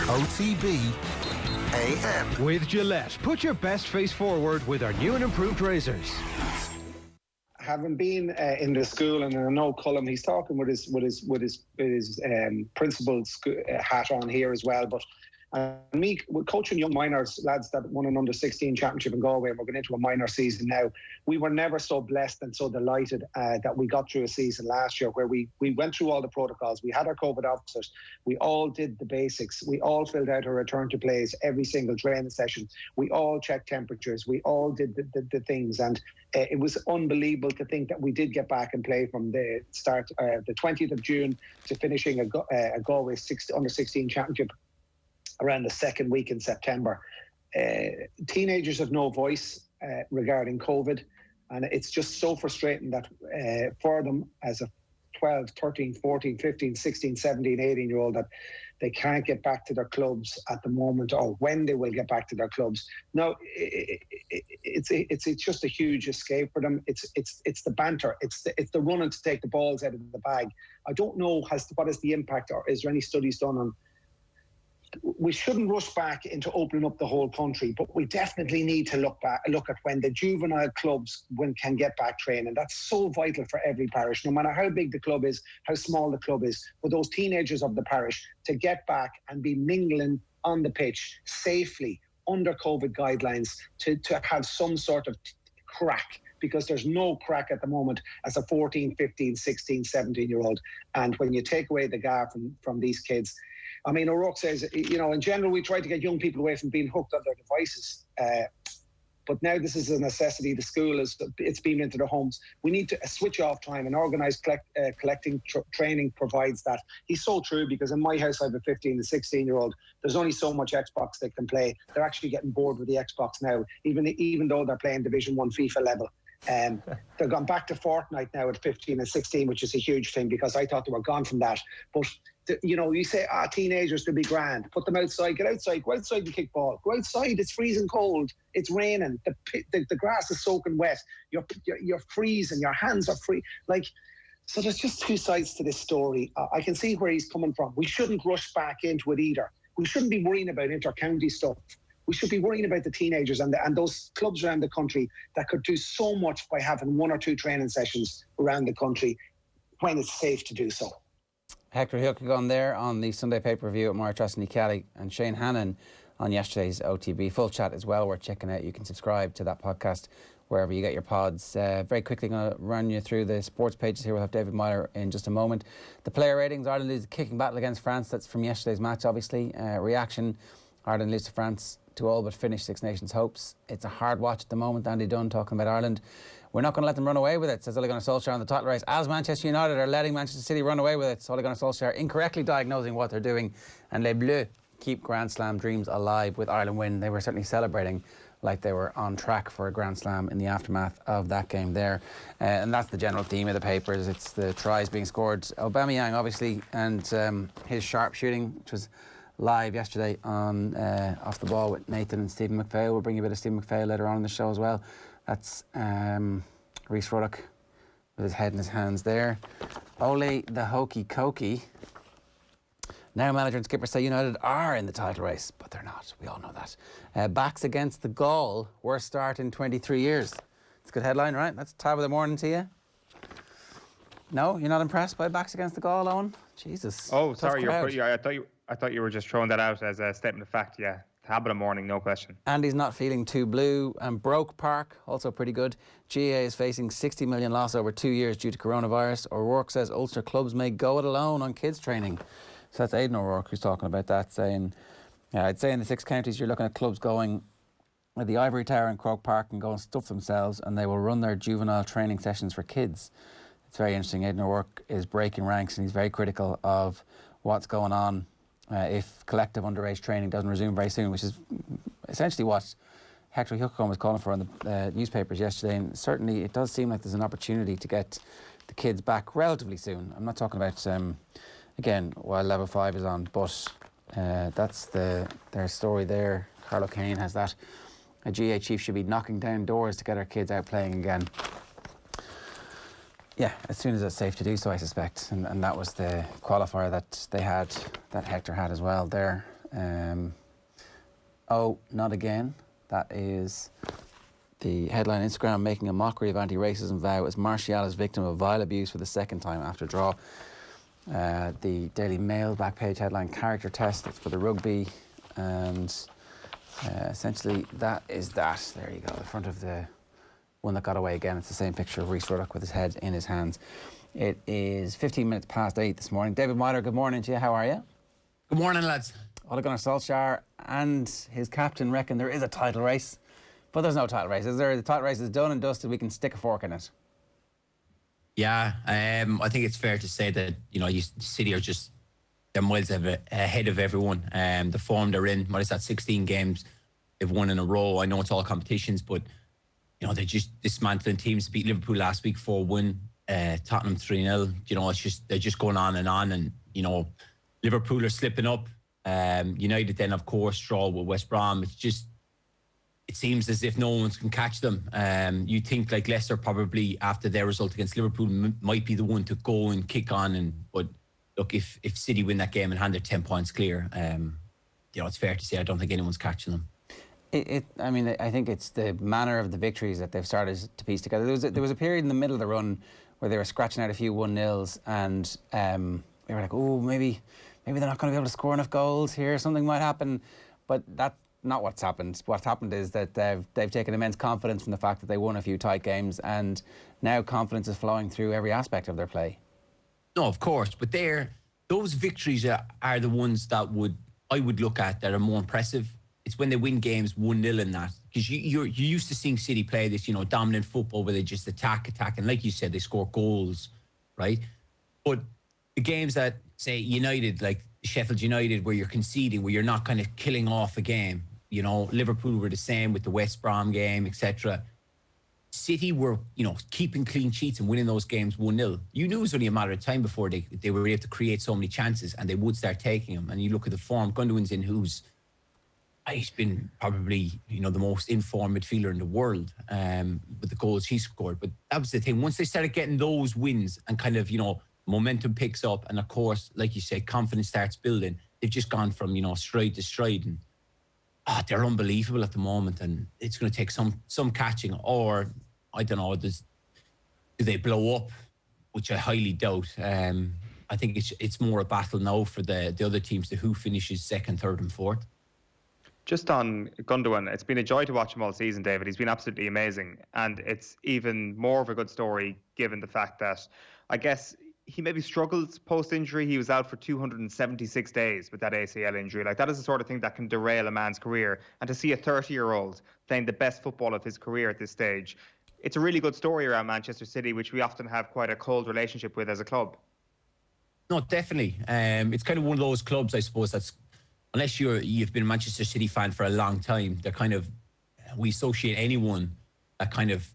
OTB AM. With Gillette, put your best face forward with our new and improved razors. Having been in the school, and I know Cullum, he's talking with his principal hat on here as well. But me coaching young minors, lads that won an under-16 championship in Galway, and we're going into a minor season now. We were never so blessed and so delighted that we got through a season last year where we went through all the protocols. We had our COVID officers. We all did the basics. We all filled out our return to plays every single training session. We all checked temperatures. We all did the things. And it was unbelievable to think that we did get back and play from the start, the 20th of June to finishing a Galway under-16 championship around the second week in September. Teenagers have no voice regarding COVID, and it's just so frustrating that for them as a 12, 13, 14, 15, 16, 17, 18-year-old that they can't get back to their clubs at the moment, or when they will get back to their clubs. No, it's just a huge escape for them. It's the banter. It's the running to take the balls out of the bag. I don't know what is the impact, or is there any studies done on. We shouldn't rush back into opening up the whole country, but we definitely need to look at when the juvenile clubs can get back training. That's so vital for every parish, no matter how big the club is, how small the club is, for those teenagers of the parish to get back and be mingling on the pitch safely under COVID guidelines to have some sort of crack, because there's no crack at the moment as a 14, 15, 16, 17-year-old. And when you take away the gap from these kids, I mean, O'Rourke says, in general, we try to get young people away from being hooked on their devices. But now this is a necessity. The school it's beamed into their homes. We need to switch off time, and organised collecting training provides that. He's so true, because in my house I have a 15 and 16-year-old. There's only so much Xbox they can play. They're actually getting bored with the Xbox now, even though they're playing Division 1 FIFA level. They've gone back to Fortnite now at 15 and 16, which is a huge thing, because I thought they were gone from that. But you say, teenagers, they'll be grand. Put them outside. Get outside. Go outside and kick ball. Go outside. It's freezing cold. It's raining. The grass is soaking wet. You're freezing. Your hands are free. So there's just two sides to this story. I can see where he's coming from. We shouldn't rush back into it either. We shouldn't be worrying about inter-county stuff. We should be worrying about the teenagers and those clubs around the country that could do so much by having 1 or 2 training sessions around the country when it's safe to do so. Hector Hiock on there on the Sunday pay-per-view at Martrasny Kelly, and Shane Hannon on yesterday's OTB. Full chat as well, worth checking out. You can subscribe to that podcast wherever you get your pods. Very quickly, going to run you through the sports pages here. We'll have David Meyler in just a moment. The player ratings: Ireland loses a kicking battle against France. That's from yesterday's match, obviously. Reaction: Ireland lose to France to all but finish Six Nations hopes. It's a hard watch at the moment. Andy Dunne talking about Ireland. We're not going to let them run away with it, says Ole Gunnar Solskjaer on the title race, as Manchester United are letting Manchester City run away with it. So Ole Gunnar Solskjaer incorrectly diagnosing what they're doing, and Les Bleus keep Grand Slam dreams alive with Ireland win. They were certainly celebrating like they were on track for a Grand Slam in the aftermath of that game there. And that's the general theme of the papers. It's the tries being scored. Aubameyang, obviously, and his sharp shooting, which was live yesterday on Off the Ball with Nathan and Stephen McPhail. We'll bring you a bit of Stephen McPhail later on in the show as well. That's Rhys Ruddock with his head in his hands there. Ole the Hokey Cokey. Now manager and skipper say United are in the title race, but they're not. We all know that. Backs against the Gaul. Worst start in 23 years. It's a good headline, right? That's top of the morning to you. No, you're not impressed by backs against the Gaul, Owen? Jesus. Oh, sorry. I thought you were just throwing that out as a statement of fact. Yeah, habit of morning, no question. Andy's not feeling too blue. And Broke Park, also pretty good. GAA is facing 60 million loss over 2 years due to coronavirus. O'Rourke says Ulster clubs may go it alone on kids training. So that's Aidan O'Rourke who's talking about that, saying, I'd say in the 6 counties you're looking at clubs going at the Ivory Tower in Croke Park and go and stuff themselves, and they will run their juvenile training sessions for kids. It's very interesting. Aidan O'Rourke is breaking ranks, and he's very critical of what's going on if collective underage training doesn't resume very soon, which is essentially what Hector Hiock was calling for in the newspapers yesterday. And certainly it does seem like there's an opportunity to get the kids back relatively soon. I'm not talking about, again, while Level 5 is on, but that's their story there. Carlo Keane has that. A GA chief should be knocking down doors to get our kids out playing again. Yeah, as soon as it's safe to do so, I suspect. And that was the qualifier that they had, that Hector had as well there. Oh, not again. That is the headline. Instagram making a mockery of anti-racism vow as Martial is victim of vile abuse for the second time after draw. The Daily Mail back page headline, character test. That's for the rugby. And essentially that is that. There you go, the front of the one that got away again. It's the same picture of Rhys Ruddock with his head in his hands. It is 15 minutes past 8 this morning. David Meyler, good morning to you. How are you? Good morning, lads. Ole Gunnar Solskjaer and his captain reckon there is a title race, but there's no title race, is there? The title race is done and dusted. We can stick a fork in it. Yeah, I think it's fair to say that, City are just, they're miles ahead of everyone. The form they're in, what is that, 16 games they've won in a row. I know it's all competitions, but, they're just dismantling teams. Beat Liverpool last week 4-1, Tottenham 3-0. It's just, they're just going on. And, Liverpool are slipping up. United then, of course, draw with West Brom. It seems as if no one can catch them. You think like Leicester probably, after their result against Liverpool, might be the one to go and kick on. But look, if City win that game and hand their 10 points clear, it's fair to say I don't think anyone's catching them. I think it's the manner of the victories that they've started to piece together. There was a period in the middle of the run where they were scratching out a few 1-0s and we were like, oh, maybe they're not going to be able to score enough goals here. Something might happen. But that's not what's happened. What's happened is that they've taken immense confidence from the fact that they won a few tight games, and now confidence is flowing through every aspect of their play. No, of course. But those victories are the ones that I would look at that are more impressive. It's when they win games 1-0 in that. Because you're used to seeing City play this, dominant football where they just attack. And like you said, they score goals, right? But the games that, say, United, like Sheffield United, where you're conceding, where you're not kind of killing off a game. Liverpool were the same with the West Brom game, etc. City were, keeping clean sheets and winning those games 1-0. You knew it was only a matter of time before they were able to create so many chances and they would start taking them. And you look at the form, Gundogan's in, he's been probably, the most informed midfielder in the world with the goals he scored. But that was the thing. Once they started getting those wins and kind of, momentum picks up, and of course, like you say, confidence starts building. They've just gone from, stride to stride, and they're unbelievable at the moment. And it's going to take some catching, or I don't know, do they blow up, which I highly doubt. I think it's more a battle now for the other teams to who finishes second, third, and fourth. Just on Gundogan, it's been a joy to watch him all season, David. He's been absolutely amazing, and it's even more of a good story given the fact that, I guess, he maybe struggled post-injury. He was out for 276 days with that ACL injury. Like, that is the sort of thing that can derail a man's career. And to see a 30-year-old playing the best football of his career at this stage, it's a really good story around Manchester City, which we often have quite a cold relationship with as a club. No, definitely. It's kind of one of those clubs, I suppose, that's, unless you've been a Manchester City fan for a long time, they're kind of, we associate anyone that kind of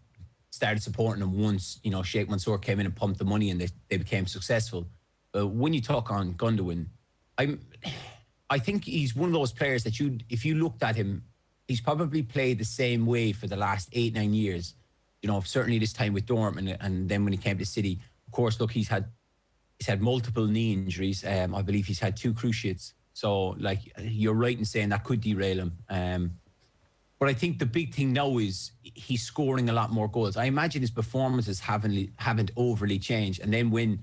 started supporting them once, Sheikh Mansour came in and pumped the money and they became successful. But when you talk on Gundogan, I think he's one of those players that if you looked at him, he's probably played the same way for the last 8-9 years. Certainly this time with Dortmund, and then when he came to City, of course, look, he's had multiple knee injuries. I believe he's had 2 cruciates. So, like, you're right in saying that could derail him. But I think the big thing now is he's scoring a lot more goals. I imagine his performances haven't overly changed. And then when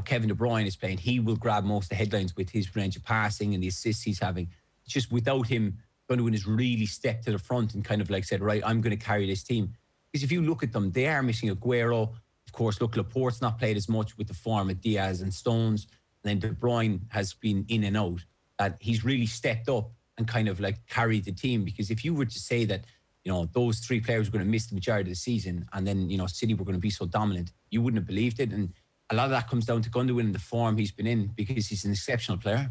Kevin De Bruyne is playing, he will grab most of the headlines with his range of passing and the assists he's having. It's just without him, Gundogan has really stepped to the front and kind of like said, right, I'm going to carry this team. Because if you look at them, they are missing Aguero. Of course, look, Laporte's not played as much with the form of Diaz and Stones. And then De Bruyne has been in and out. That he's really stepped up and kind of like carried the team. Because if you were to say that, those 3 players were going to miss the majority of the season and then, City were going to be so dominant, you wouldn't have believed it. And a lot of that comes down to Gundogan and the form he's been in, because he's an exceptional player.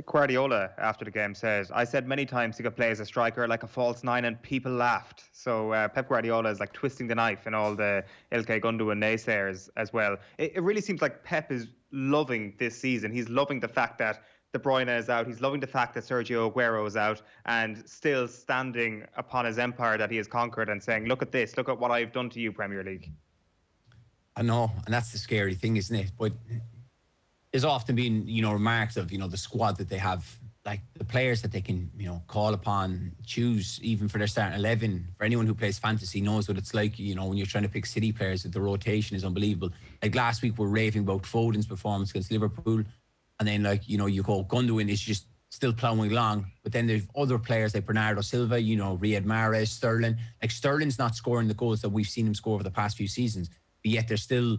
Guardiola, after the game, said, I said many times he could play as a striker like a false 9 and people laughed. So Pep Guardiola is like twisting the knife in all the Ilkay Gundogan naysayers as well. It really seems like Pep is loving this season. He's loving the fact that De Bruyne is out. He's loving the fact that Sergio Aguero is out, and still standing upon his empire that he has conquered and saying, look at this, look at what I've done to you, Premier League. I know, and that's the scary thing, isn't it? But there's often been, remarks of, the squad that they have like the players that they can, call upon, choose even for their starting 11. For anyone who plays fantasy knows what it's like, when you're trying to pick City players, the rotation is unbelievable. Like last week, we're raving about Foden's performance against Liverpool. And then, you go, Gundogan is just still ploughing along. But then there's other players like Bernardo Silva, Riyad Mahrez, Sterling. Like Sterling's not scoring the goals that we've seen him score over the past few seasons. But yet they're still,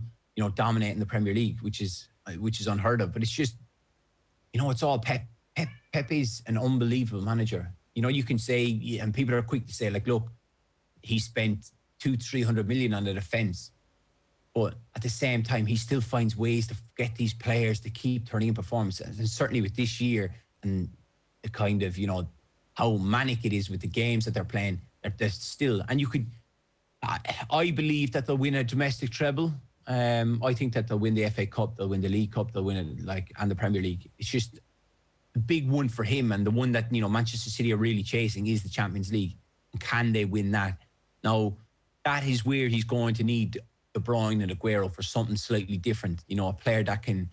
dominating the Premier League, which is unheard of. But it's just, it's all Pep. Pepe's an unbelievable manager. You can say, and people are quick to say, like, look, he spent 200-300 million on the defence. But at the same time, he still finds ways to get these players to keep turning in performance. And certainly with this year and the kind of, how manic it is with the games that they're playing, they're still, and you could, I believe that they'll win a domestic treble. I think that they'll win the FA Cup, they'll win the League Cup, they'll win it, and the Premier League. It's just a big one for him, and the one that, Manchester City are really chasing is the Champions League. And can they win that? Now, that is where he's going to need De Bruyne and Aguero for something slightly different. A player that can,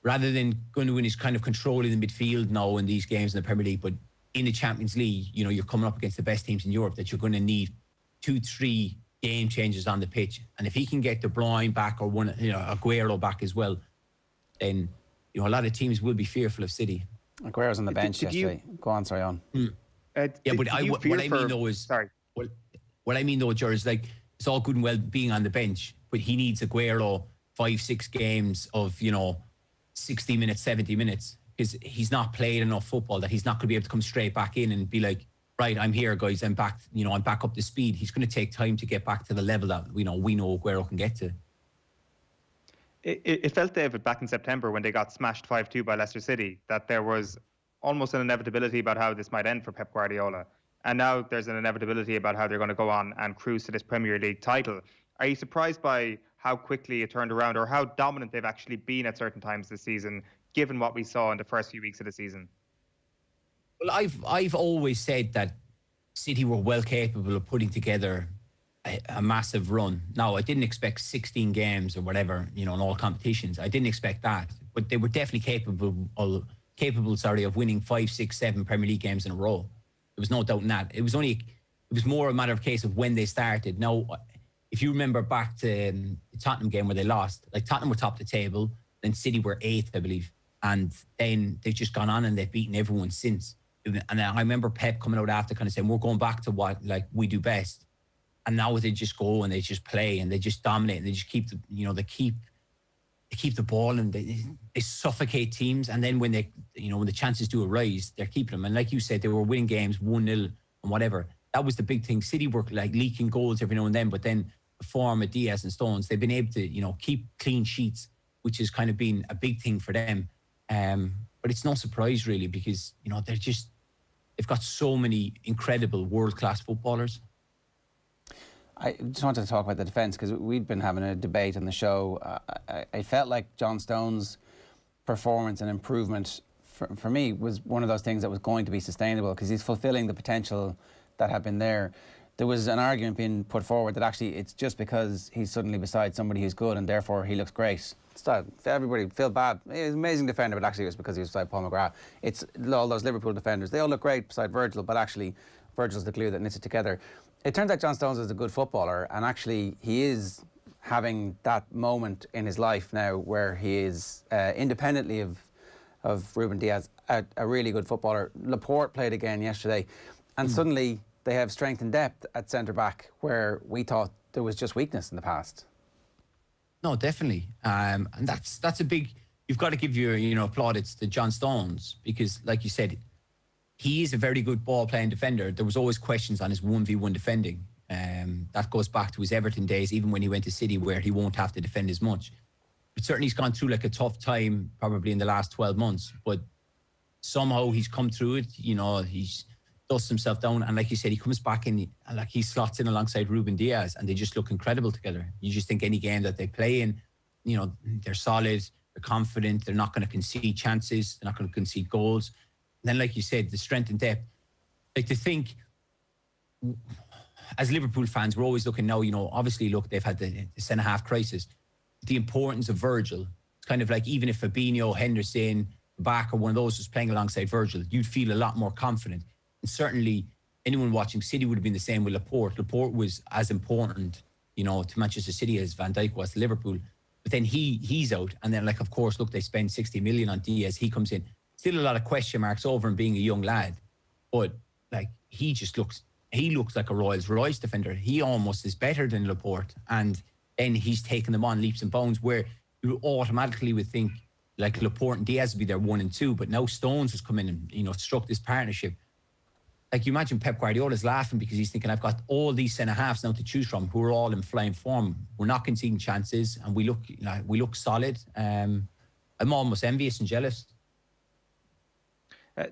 rather than going to win, is kind of controlling the midfield now in these games in the Premier League, but in the Champions League, you're coming up against the best teams in Europe, that you're going to need 2-3 game changes on the pitch. And if he can get De Bruyne back, or one, Aguero back as well, then a lot of teams will be fearful of City. Aguero's on the bench yesterday. Go on, sorry, on. What I mean though, George, is like, it's all good and well being on the bench, but he needs Aguero 5-6 games of 60 minutes, 70 minutes, because he's not played enough football that he's not going to be able to come straight back in and be like, right, I'm here, guys, I'm back. I'm back up to speed. He's going to take time to get back to the level that we know Aguero can get to. It felt, David, back in September when they got smashed 5-2 by Leicester City, that there was almost an inevitability about how this might end for Pep Guardiola. And now there's an inevitability about how they're going to go on and cruise to this Premier League title. Are you surprised by how quickly it turned around, or how dominant they've actually been at certain times this season, given what we saw in the first few weeks of the season? Well, I've always said that City were well capable of putting together a massive run. Now, I didn't expect 16 games or whatever, in all competitions. I didn't expect that, but they were definitely capable of winning 5, 6, 7 Premier League games in a row. There was no doubt in that. It was more a matter of case of when they started. Now, if you remember back to the Tottenham game where they lost, like Tottenham were top of the table, then City were 8th, I believe. And then they've just gone on and they've beaten everyone since. And I remember Pep coming out after kind of saying, we're going back to what we do best. And now they just go and they just play and they just dominate and they just keep they keep the ball and they suffocate teams. And then when when the chances do arise, they're keeping them. And like you said, they were winning games 1-0 and whatever. That was the big thing. City were leaking goals every now and then, but then the form of Diaz and Stones, they've been able to keep clean sheets, which has kind of been a big thing for them. But it's no surprise really, because they've got so many incredible world-class footballers. I just wanted to talk about the defence, because we'd been having a debate on the show. I felt like John Stones' performance and improvement for me was one of those things that was going to be sustainable, because he's fulfilling the potential that had been there. There was an argument being put forward that actually it's just because he's suddenly beside somebody who's good and therefore he looks great. Everybody feel bad. He's an amazing defender, but actually it was because he was beside Paul McGrath. It's all those Liverpool defenders. They all look great beside Virgil, but actually Virgil's the glue that knits it together. It turns out John Stones is a good footballer, and actually he is having that moment in his life now where he is, independently of Ruben Diaz, a really good footballer. Laporte played again yesterday, and suddenly they have strength and depth at centre-back where we thought there was just weakness in the past. No, definitely. And that's a big... You've got to give your plaudits to John Stones, because, like you said, he is a very good ball-playing defender. There was always questions on his 1v1 defending. That goes back to his Everton days, even when he went to City, where he won't have to defend as much. But certainly he's gone through a tough time probably in the last 12 months. But somehow he's come through it. He's dusted himself down. And like you said, he comes back and he slots in alongside Ruben Diaz, and they just look incredible together. You just think any game that they play in, they're solid, they're confident, they're not going to concede chances, they're not going to concede goals. And then, like you said, the strength and depth. To think, as Liverpool fans, we're always looking now, obviously, look, they've had the centre-half crisis. The importance of Virgil. It's kind of like, even if Fabinho, Henderson, back or one of those was playing alongside Virgil, you'd feel a lot more confident. And certainly anyone watching City would have been the same with Laporte. Laporte was as important, to Manchester City as Van Dijk was to Liverpool. But then he's out. And then, of course, look, they spend 60 million on Diaz. He comes in. Still a lot of question marks over him being a young lad. But, he looks like a Rolls-Royce defender. He almost is better than Laporte. And then he's taken them on leaps and bounds where you automatically would think, Laporte and Diaz would be their 1 and 2. But now Stones has come in and, struck this partnership. You imagine Pep Guardiola's laughing because he's thinking, I've got all these centre-halves now to choose from who are all in flying form. We're not conceding chances and we look solid. I'm almost envious and jealous.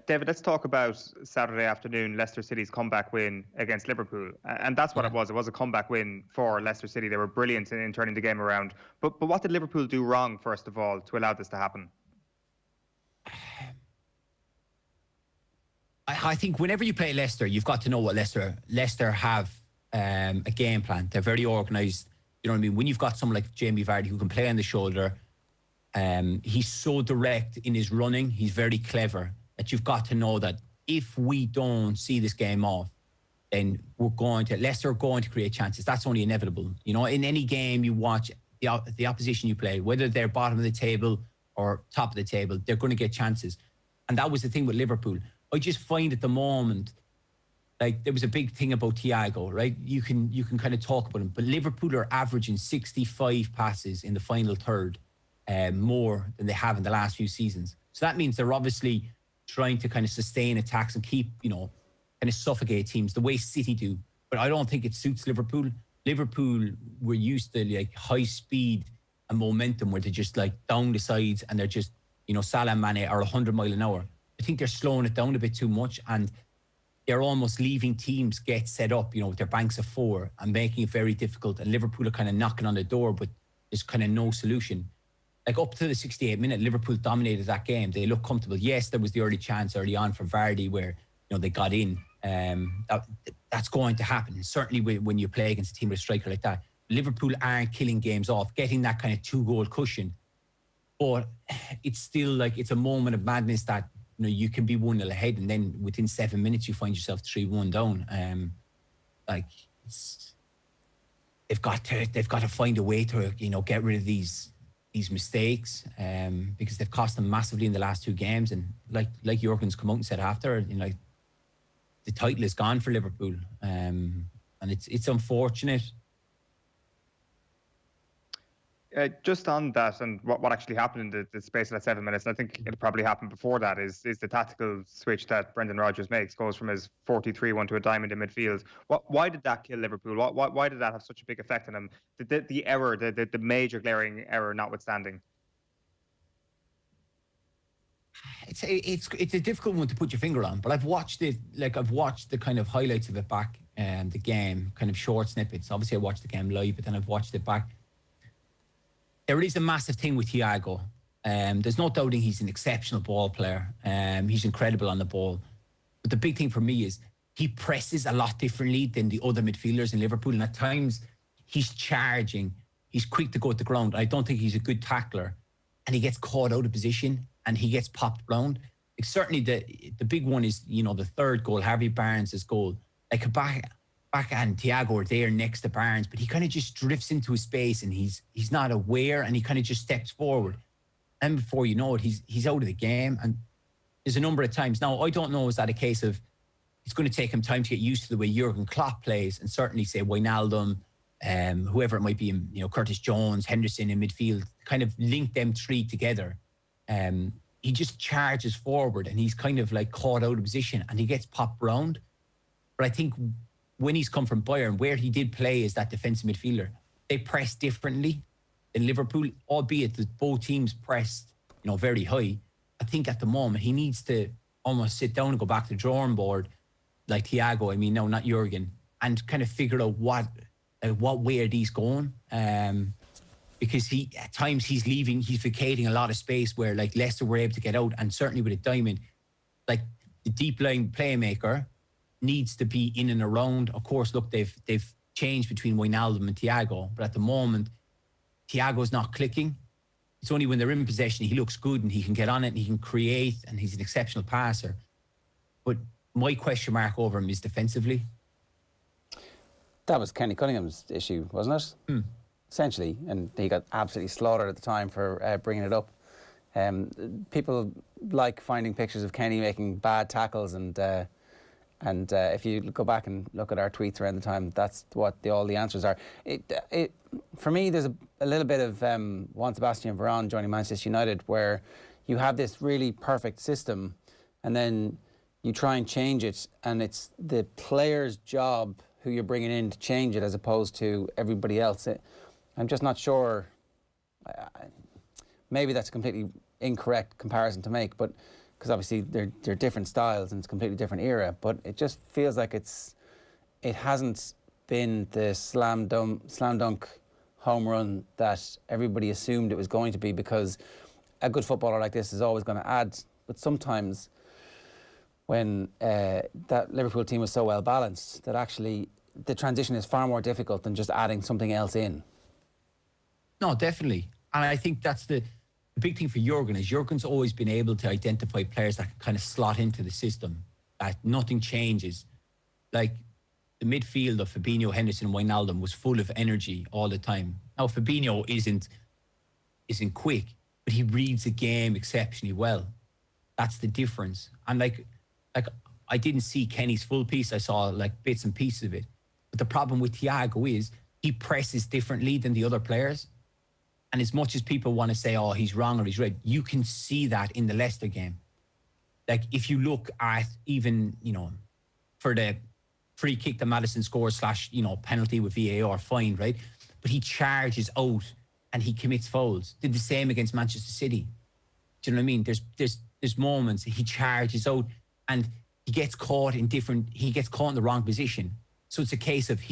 David, let's talk about Saturday afternoon, Leicester City's comeback win against Liverpool. And that's what it was. It was a comeback win for Leicester City. They were brilliant in turning the game around. But what did Liverpool do wrong, first of all, to allow this to happen? I think whenever you play Leicester, you've got to know what Leicester have a game plan. They're very organised. You know what I mean? When you've got someone like Jamie Vardy who can play on the shoulder, he's so direct in his running. He's very clever that you've got to know that if we don't see this game off, then Leicester are going to create chances. That's only inevitable. In any game you watch, the opposition you play, whether they're bottom of the table or top of the table, they're going to get chances. And that was the thing with Liverpool. I just find at the moment, there was a big thing about Thiago, right? You can kind of talk about him, but Liverpool are averaging 65 passes in the final third, more than they have in the last few seasons. So that means they're obviously trying to kind of sustain attacks and keep, kind of suffocate teams the way City do. But I don't think it suits Liverpool. Liverpool were used to high speed and momentum where they're just down the sides and they're just, Salah and Mane are 100 mile an hour. I think they're slowing it down a bit too much and they're almost leaving teams get set up, with their banks of 4 and making it very difficult. And Liverpool are kind of knocking on the door, but there's kind of no solution. Up to the 68th minute, Liverpool dominated that game. They looked comfortable. Yes, there was the early chance early on for Vardy where, they got in. That's going to happen. Certainly when you play against a team with a striker like that. Liverpool aren't killing games off, getting that kind of 2-goal cushion. But it's still it's a moment of madness that, you can be 1-0 ahead and then within 7 minutes you find yourself 3-1 down. They've got to find a way to get rid of these mistakes because they've cost them massively in the last 2 games. And like Jurgen's come out and said after, the title is gone for Liverpool, and it's unfortunate. Just on that and what actually happened in the space of that 7 minutes, and I think it probably happened before that, is the tactical switch that Brendan Rodgers makes, goes from his 4-3-1 to a diamond in midfield. Why did that kill Liverpool? Why did that have such a big effect on him? The error, the major glaring error notwithstanding. It's a difficult one to put your finger on, but I've watched it. I've watched the kind of highlights of it back, the game, kind of short snippets. Obviously, I watched the game live, but then I've watched it back. There is a massive thing with Thiago. There's no doubting he's an exceptional ball player. He's incredible on the ball. But the big thing for me is he presses a lot differently than the other midfielders in Liverpool. And at times, he's charging. He's quick to go to the ground. I don't think he's a good tackler. And he gets caught out of position and he gets popped round. Certainly, the big one is, the third goal, Harvey Barnes' goal. Back and Thiago are there next to Barnes, but he kind of just drifts into his space and he's not aware and he kind of just steps forward. And before you know it, he's out of the game. And there's a number of times. Now, I don't know, is that a case of it's going to take him time to get used to the way Jurgen Klopp plays, and certainly say Wijnaldum, whoever it might be, Curtis Jones, Henderson in midfield, kind of link them 3 together. He just charges forward and he's kind of caught out of position and he gets popped round. But I think when he's come from Bayern, where he did play as that defensive midfielder, they press differently in Liverpool, albeit that both teams pressed, very high. I think at the moment he needs to almost sit down and go back to the drawing board, like Thiago, no, not Jurgen, and kind of figure out what way are these going. Because at times he's vacating a lot of space where Leicester were able to get out, and certainly with a diamond, the deep line playmaker needs to be in and around. Of course, look, they've changed between Wijnaldum and Thiago, but at the moment, Thiago's not clicking. It's only when they're in possession he looks good and he can get on it and he can create and he's an exceptional passer. But my question mark over him is defensively. That was Kenny Cunningham's issue, wasn't it? Essentially, and he got absolutely slaughtered at the time for bringing it up. People like finding pictures of Kenny making bad tackles, and if you go back and look at our tweets around the time, that's what all the answers are. For me, there's a little bit of Juan Sebastian Veron joining Manchester United, where you have this really perfect system, and then you try and change it, and it's the player's job who you're bringing in to change it, as opposed to everybody else. I'm just not sure. Maybe that's a completely incorrect comparison to make, but because obviously they're different styles and it's a completely different era. But it just feels like it hasn't been the slam dunk home run that everybody assumed it was going to be, because a good footballer like this is always going to add. But sometimes, when that Liverpool team was so well balanced, that actually the transition is far more difficult than just adding something else in. No, definitely. And I think that's the big thing for Jurgen, is Jurgen's always been able to identify players that can kind of slot into the system, that nothing changes. Like the midfield of Fabinho, Henderson, Wijnaldum was full of energy all the time. Now Fabinho isn't quick, but he reads the game exceptionally well. That's the difference. And like I didn't see Kenny's full piece. I saw like bits and pieces of it. But the problem with Thiago is he presses differently than the other players. And as much as people want to say, oh, he's wrong or he's right, you can see that in the Leicester game. Like if you look at even, for the free kick that Maddison scores / penalty with VAR, fine, right? But he charges out and he commits fouls. Did the same against Manchester City. Do you know what I mean? There's moments he charges out and he gets caught in the wrong position. So it's a case of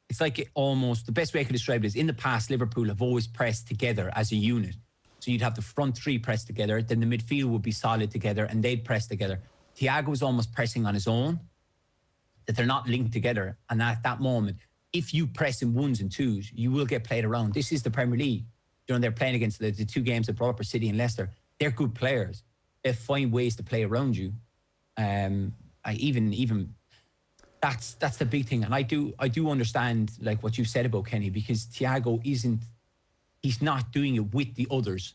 it's like almost, the best way I could describe it is, in the past, Liverpool have always pressed together as a unit. So you'd have the front three press together, then the midfield would be solid together and they'd press together. Thiago was almost pressing on his own, that they're not linked together. And at that moment, if you press in ones and twos, you will get played around. This is the Premier League. They're playing against the two games that brought up for City and Leicester. They're good players. They find ways to play around you. That's the big thing. And I do understand like what you said about Kenny, because Thiago he's not doing it with the others.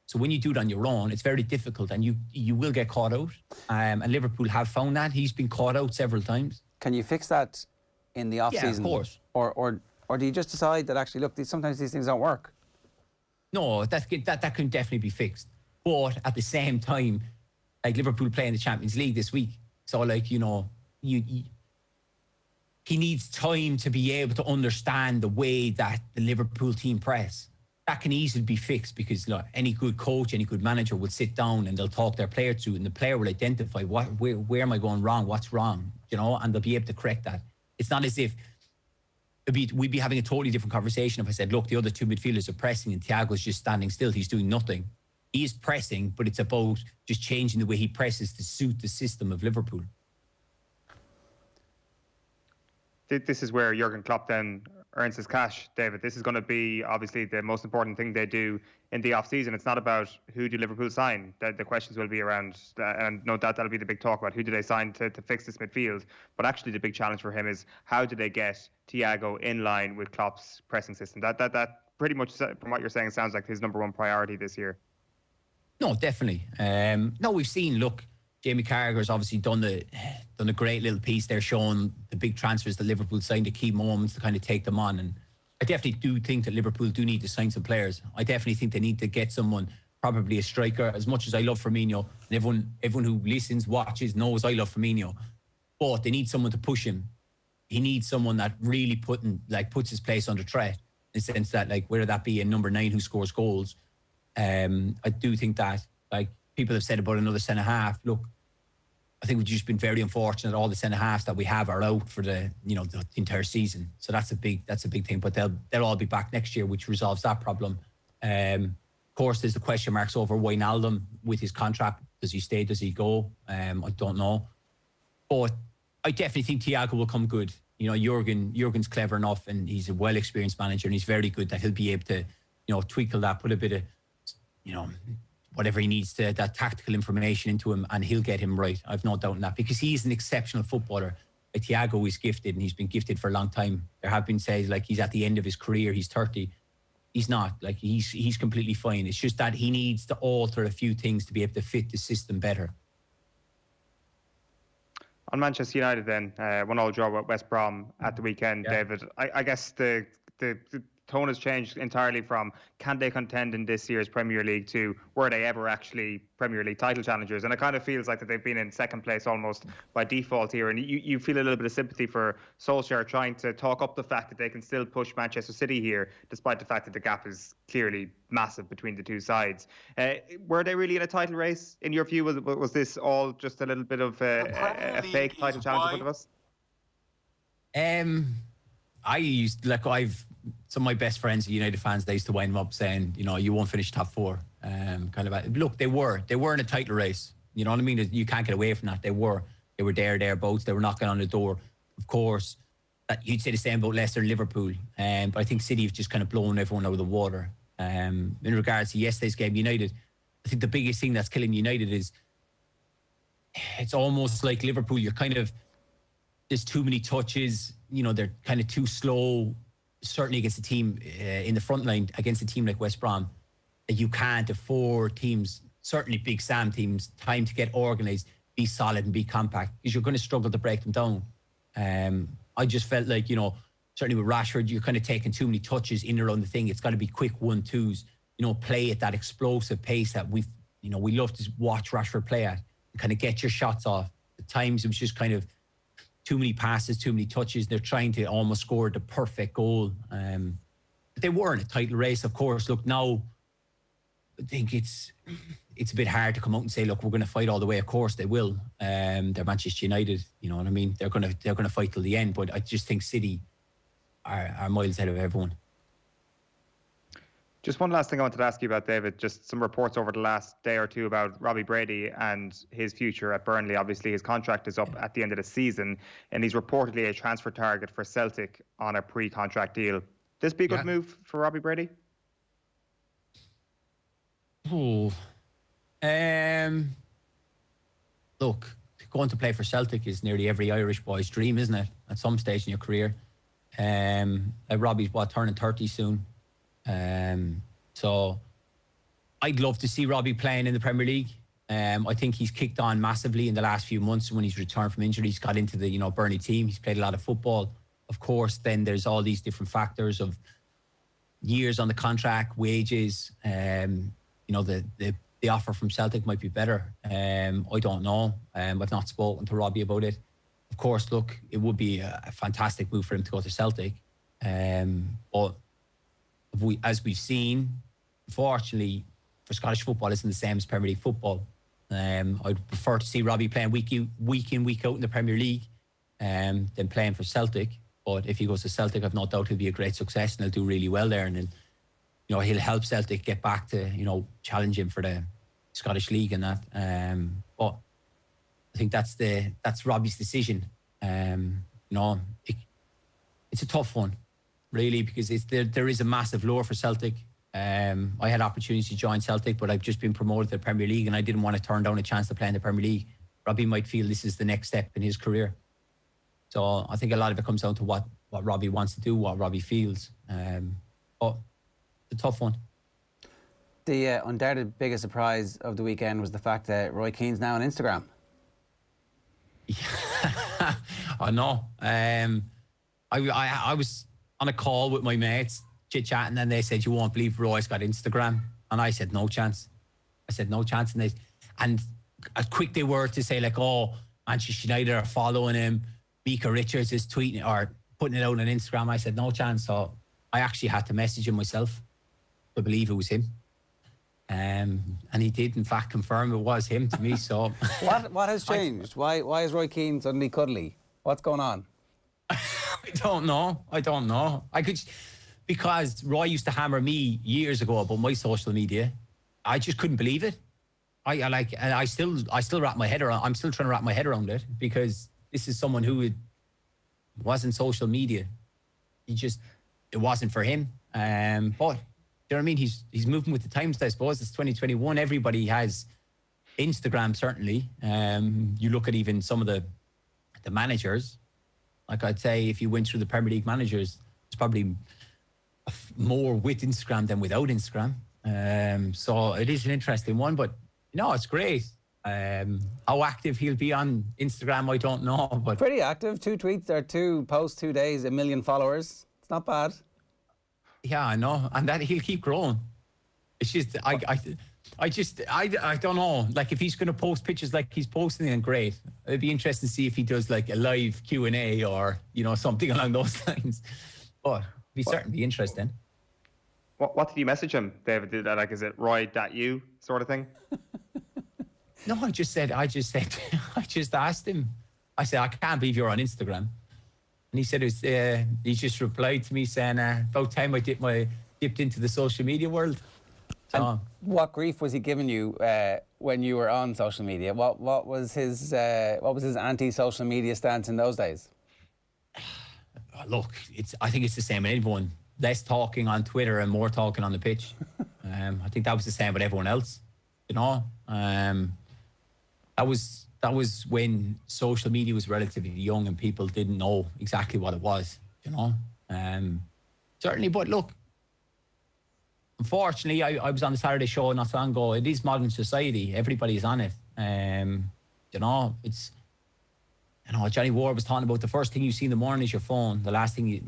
So when you do it on your own, it's very difficult and you will get caught out. And Liverpool have found that. He's been caught out several times. Can you fix that in the off-season? Yeah, of course. Or do you just decide that actually, look, sometimes these things don't work? No, that can definitely be fixed. But at the same time, like Liverpool playing the Champions League this week. So like, he needs time to be able to understand the way that the Liverpool team press. That can easily be fixed, because look, any good coach, any good manager would sit down and they'll talk their player to, and the player will identify where am I going wrong, what's wrong, and they'll be able to correct that. It's not as if we'd be having a totally different conversation if I said, look, the other two midfielders are pressing and Thiago's just standing still. He's doing nothing. He is pressing, but it's about just changing the way he presses to suit the system of Liverpool. This is where Jurgen Klopp then earns his cash, David. This is going to be obviously the most important thing they do in the off-season. It's not about who do Liverpool sign. The questions will be around, and no doubt that'll be the big talk about who do they sign to fix this midfield. But actually the big challenge for him is how do they get Thiago in line with Klopp's pressing system. That pretty much, from what you're saying, sounds like his number one priority this year. No, definitely. No, we've seen, look, Jamie Carragher's obviously done a great little piece there showing the big transfers that Liverpool signed, the key moments to kind of take them on. And I definitely do think that Liverpool do need to sign some players. I definitely think they need to get someone, probably a striker, as much as I love Firmino. And everyone who listens, watches, knows I love Firmino. But they need someone to push him. He needs someone that really puts his place under threat, in the sense that, like, whether that be a number 9 who scores goals. I do think that, like, people have said about another centre-half. Look, I think we've just been very unfortunate. All the centre-halves that we have are out for the entire season. So that's a big thing. But they'll all be back next year, which resolves that problem. Of course, there's the question marks over Wijnaldum with his contract. Does he stay? Does he go? I don't know. But I definitely think Thiago will come good. Jurgen's clever enough, and he's a well-experienced manager, and he's very good that he'll be able to, tweak that, put a bit whatever he needs to, that tactical information into him, and he'll get him right. I've no doubt in that, because he's an exceptional footballer. Like Thiago is gifted, and he's been gifted for a long time. There have been says like he's at the end of his career, he's 30. He's not. Like he's completely fine. It's just that he needs to alter a few things to be able to fit the system better. On Manchester United then, 1-1 draw with West Brom at the weekend, David. I guess the tone has changed entirely from can they contend in this year's Premier League to were they ever actually Premier League title challengers? And it kind of feels like that they've been in second place almost by default here. And you feel a little bit of sympathy for Solskjaer trying to talk up the fact that they can still push Manchester City here, despite the fact that the gap is clearly massive between the two sides. Were they really in a title race? In your view, was this all just a little bit of a fake title challenge in front of us? Some of my best friends are United fans. They used to wind them up saying, you won't finish top four. Look, they were in a title race. You know what I mean? You can't get away from that. They were thereabouts. They were knocking on the door. Of course, you'd say the same about Leicester and Liverpool. But I think City have just kind of blown everyone out of the water. In regards to yesterday's game, United, I think the biggest thing that's killing United is it's almost like Liverpool. There's too many touches. They're kind of too slow. Certainly against a team in the front line, against a team like West Brom, that you can't afford teams, certainly Big Sam teams, time to get organised, be solid and be compact, because you're going to struggle to break them down. I just felt like, certainly with Rashford, you're kind of taking too many touches in around the thing. It's got to be quick 1-2s, play at that explosive pace that we love to watch Rashford play at, and kind of get your shots off. At times it was just kind of too many passes, too many touches. They're trying to almost score the perfect goal. But they were in a title race, of course. Look, now I think it's a bit hard to come out and say, look, we're going to fight all the way. Of course they will. They're Manchester United, you know what I mean? They're going to fight till the end. But I just think City are miles ahead of everyone. Just one last thing I wanted to ask you about, David. Just some reports over the last day or two about Robbie Brady and his future at Burnley. Obviously, his contract is up at the end of the season, and he's reportedly a transfer target for Celtic on a pre-contract deal. This be a good move for Robbie Brady? Look, going to play for Celtic is nearly every Irish boy's dream, isn't it? At some stage in your career. Robbie's turning 30 soon. So I'd love to see Robbie playing in the Premier League. I think he's kicked on massively in the last few months when he's returned from injury. He's got into the Burnley team. He's played a lot of football. Of course, then there's all these different factors of years on the contract, wages. The offer from Celtic might be better. I don't know. I've not spoken to Robbie about it. Of course, look, it would be a fantastic move for him to go to Celtic. But as we've seen, unfortunately, for Scottish football, isn't the same as Premier League football. I'd prefer to see Robbie playing week in, week out in the Premier League than playing for Celtic. But if he goes to Celtic, I've no doubt he'll be a great success and he'll do really well there. And he'll help Celtic get back to challenge him for the Scottish League and that. But I think that's Robbie's decision. It's a tough one, really, because there is a massive lure for Celtic. I had opportunities to join Celtic, but I've just been promoted to the Premier League and I didn't want to turn down a chance to play in the Premier League. Robbie might feel this is the next step in his career. So I think a lot of it comes down to what Robbie wants to do, what Robbie feels. But it's a tough one. The undoubted biggest surprise of the weekend was the fact that Roy Keane's now on Instagram. I know. I was on a call with my mates, chit-chatting, and they said, you won't believe Roy's got Instagram. And I said, no chance. And as quick they were to say, Manchester United are following him. Mika Richards is tweeting or putting it out on Instagram. I said, no chance. So I actually had to message him myself to believe it was him. And he did, in fact, confirm it was him to me. So What has changed? Why is Roy Keane suddenly cuddly? What's going on? I don't know. Because Roy used to hammer me years ago about my social media. I just couldn't believe it. I still wrap my head around. I'm still trying to wrap my head around it, because this is someone who wasn't social media. It wasn't for him. But you know what I mean? He's moving with the times, I suppose. It's 2021. Everybody has Instagram, certainly. You look at even some of the managers. Like I'd say, if you went through the Premier League managers, it's probably more with Instagram than without Instagram. So it is an interesting one, but it's great. How active he'll be on Instagram, I don't know. But pretty active. 2 tweets or 2 posts, 2 days, 1 million followers. It's not bad. Yeah, I know, and that he'll keep growing. It's just I don't know. Like, if he's going to post pictures like he's posting, then great. It'd be interesting to see if he does like a live Q&A or something along those lines. But it'd be certainly interesting. What did you message him, David? Is it Roy.you sort of thing? No, I just asked him. I said, I can't believe you're on Instagram. And he said, he just replied to me saying, about time I dipped into the social media world. So, and what grief was he giving you when you were on social media? What was his anti-social media stance in those days? Look, I think it's the same with everyone. Less talking on Twitter and more talking on the pitch. I think that was the same with everyone else. That was when social media was relatively young and people didn't know exactly what it was. Certainly, but look. Unfortunately, I was on the Saturday show not so long ago. It is modern society. Everybody's on it. It's Johnny Ward was talking about the first thing you see in the morning is your phone. The last thing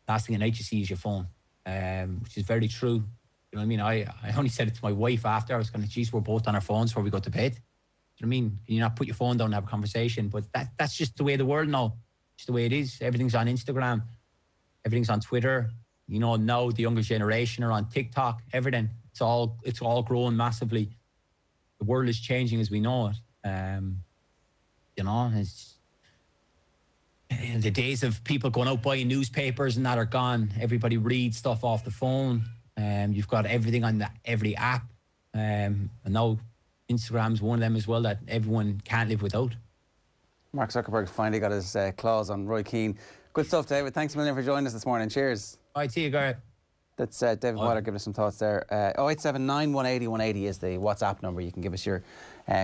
last thing at night you see is your phone, which is very true. You know what I mean? I only said it to my wife after. I was going, geez, we're both on our phones before we go to bed. You know what I mean? Can you not put your phone down and have a conversation? But that's just the way of the world now. It's the way it is. Everything's on Instagram. Everything's on Twitter. Now the younger generation are on TikTok, everything. It's all growing massively. The world is changing as we know it. It's the days of people going out buying newspapers and that are gone. Everybody reads stuff off the phone. You've got everything on every app. And now Instagram's one of them as well that everyone can't live without. Mark Zuckerberg finally got his claws on Roy Keane. Good stuff, David. Thanks a million for joining us this morning. Cheers. Right, see you, Garrett. That's David Meyler giving us some thoughts there. 0879 180 180 is the WhatsApp number. You can give us your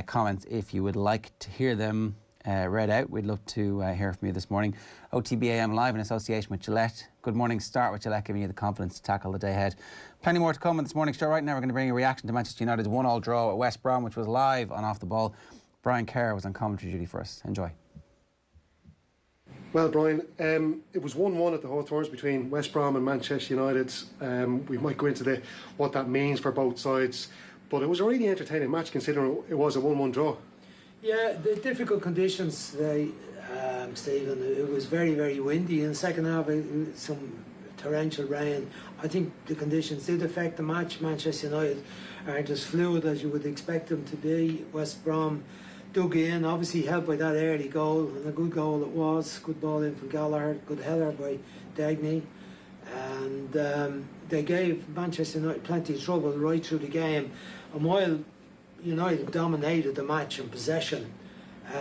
comments if you would like to hear them read out. We'd love to hear from you this morning. OTB AM live in association with Gillette. Good morning. Start with Gillette, giving you the confidence to tackle the day ahead. Plenty more to come on this morning's show. Right now, we're going to bring a reaction to Manchester United's 1-1 draw at West Brom, which was live on Off the Ball. Brian Kerr was on commentary duty for us. Enjoy. Well, Brian, it was 1-1 at the Hawthorns between West Brom and Manchester United. We might go into what that means for both sides, but it was a really entertaining match considering it was a 1-1 draw. Yeah, the difficult conditions today, Stephen. It was very, very windy in the second half. Some torrential rain. I think the conditions did affect the match. Manchester United aren't as fluid as you would expect them to be. West Brom dug in, obviously helped by that early goal, and a good goal it was. Good ball in from Gallagher, good header by Dagny, and they gave Manchester United plenty of trouble right through the game. And while United dominated the match in possession,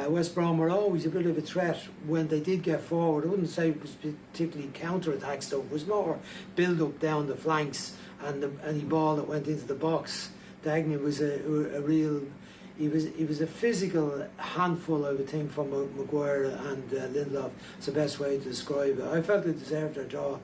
West Brom were always a bit of a threat when they did get forward. I wouldn't say it was particularly counter-attack stuff. It was more build-up down the flanks and any ball that went into the box. Dagny was a real... He was a physical handful, I would think, from Maguire and Lindelof. It's the best way to describe it. I felt they deserved their draw.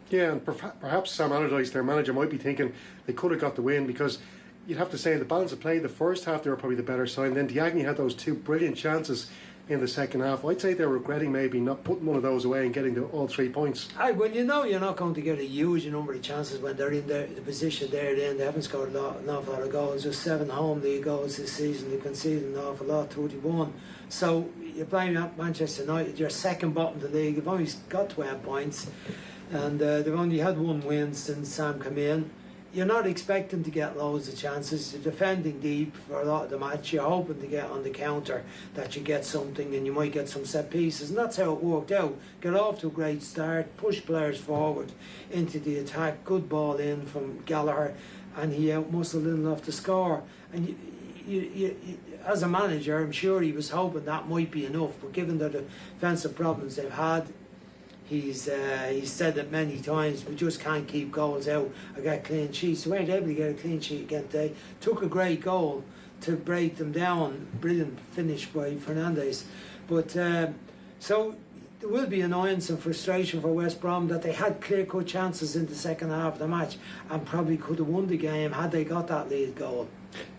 Yeah, and perhaps Sam Allardyce, their manager, might be thinking they could have got the win, because you'd have to say the balance of play, the first half they were probably the better side. Then Diagne had those 2 brilliant chances in the second half. I'd say they're regretting maybe not putting one of those away and getting all 3 points. Well, you're not going to get a huge number of chances when they're in the position they're in. They haven't scored an awful lot of goals. Just 7 home league goals this season. They conceded an awful lot, 31. So you're playing at Manchester United. You're second bottom of the league. They've only got 12 points, and they've only had 1 win since Sam came in. You're not expecting to get loads of chances. You're defending deep for a lot of the match. You're hoping to get on the counter, that you get something and you might get some set pieces. And that's how it worked out. Get off to a great start, push players forward into the attack. Good ball in from Gallagher, and he out-muscled Lindelof to score. And you, as a manager, I'm sure he was hoping that might be enough. But given the defensive problems they've had, He's said it many times. We just can't keep goals out or get clean sheets. We weren't able to get a clean sheet again today. Took a great goal to break them down. Brilliant finish by Fernandes. But so there will be annoyance and frustration for West Brom that they had clear-cut chances in the second half of the match and probably could have won the game had they got that lead goal.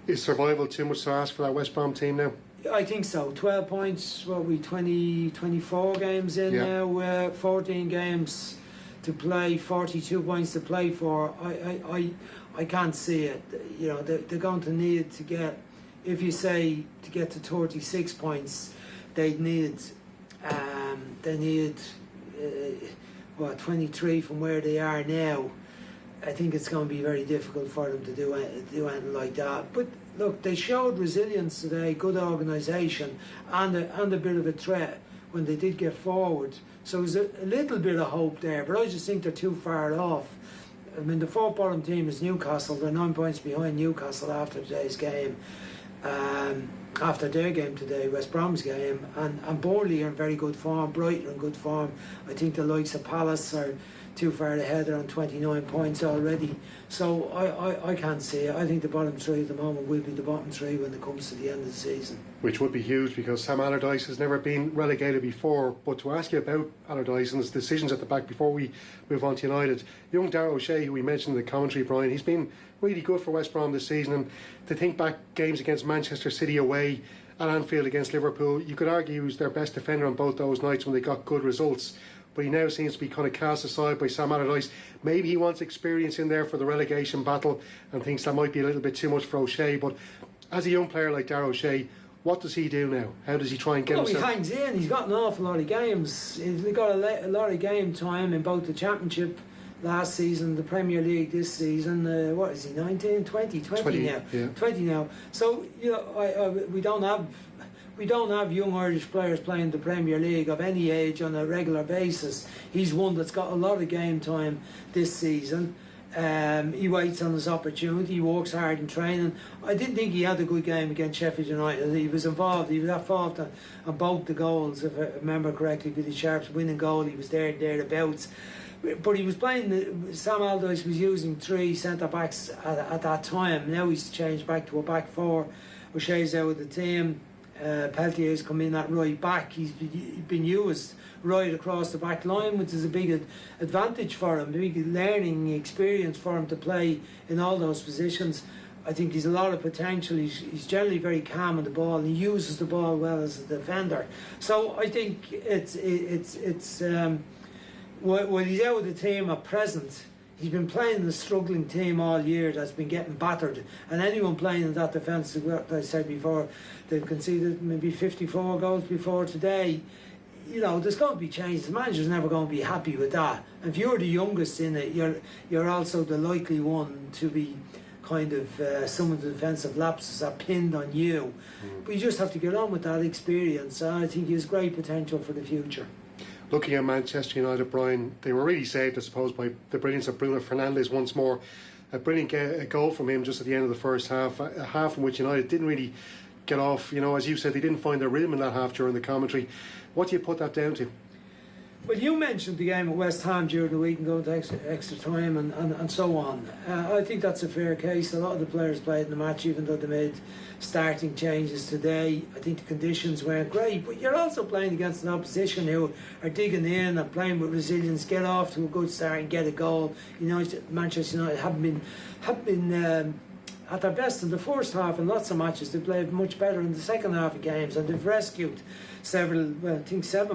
Is survival too much to ask for that West Brom team now? I think so. 12 points, 24 games in now, 14 games to play, 42 points to play for. I can't see it. You know, they're going to need to get, if you say to get to 36 points, they need 23 from where they are now. I think it's going to be very difficult for them to do anything like that. But look, they showed resilience today, good organisation, and a bit of a threat when they did get forward. So there's a little bit of hope there, but I just think they're too far off. I mean, the fourth bottom team is Newcastle. They're 9 points behind Newcastle after today's game. After their game today, West Brom's game, and Burnley are in very good form, Brighton are in good form. I think the likes of Palace are too far ahead. They're on 29 points already. So I can't see it. I think the bottom three at the moment will be the bottom three when it comes to the end of the season. Which would be huge because Sam Allardyce has never been relegated before. But to ask you about Allardyce and his decisions at the back before we move on to United, young Darragh O'Shea, who we mentioned in the commentary, Brian, he's been really good for West Brom this season. And to think back games against Manchester City away, at Anfield against Liverpool, you could argue he was their best defender on both those nights when they got good results. But he now seems to be kind of cast aside by Sam Allardyce. Maybe he wants experience in there for the relegation battle and thinks that might be a little bit too much for O'Shea. But as a young player like Darragh O'Shea, what does he do now? How does he try and get himself? He hangs in. He's got an awful lot of games. He's got a lot of game time in both the Championship last season, the Premier League this season. What is he, 19, 20 now? Yeah. 20 now. So, you know, we don't have young Irish players playing the Premier League of any age on a regular basis. He's one that's got a lot of game time this season. He waits on his opportunity. He works hard in training. I didn't think he had a good game against Sheffield United. He was involved. He was involved on both the goals, if I remember correctly. Billy Sharp's winning goal, he was thereabouts. But he was playing, Sam Allardyce was using 3 centre-backs at that time. Now he's changed back to a back 4. O'Shea's out of the team. Peltier's come in at right back. He's been used right across the back line, which is a big advantage for him, a big learning experience for him to play in all those positions. I think he's a lot of potential. He's generally very calm on the ball, and he uses the ball well as a defender. So I think it's when he's out of the team at present, he's been playing in a struggling team all year that's been getting battered. And anyone playing in that defence, as I said before, they've conceded maybe 54 goals before today. You know, there's going to be changes. The manager's never going to be happy with that. If you're the youngest in it, you're also the likely one to be kind of some of the defensive lapses are pinned on you. But you just have to get on with that experience. I think he has great potential for the future. Looking at Manchester United, Brian, they were really saved, I suppose, by the brilliance of Bruno Fernandes once more. A brilliant goal from him just at the end of the first half, a half in which United didn't really get off. You know, as you said, they didn't find their rhythm in that half during the commentary. What do you put that down to? Well, you mentioned the game at West Ham during the week and going to extra time and so on. I think that's a fair case. A lot of the players played in the match, even though they made starting changes today. I think the conditions weren't great, but you're also playing against an opposition who are digging in and playing with resilience, get off to a good start and get a goal. You know, Manchester United have been at their best in the first half in lots of matches. They played much better in the second half of games, and they've rescued seven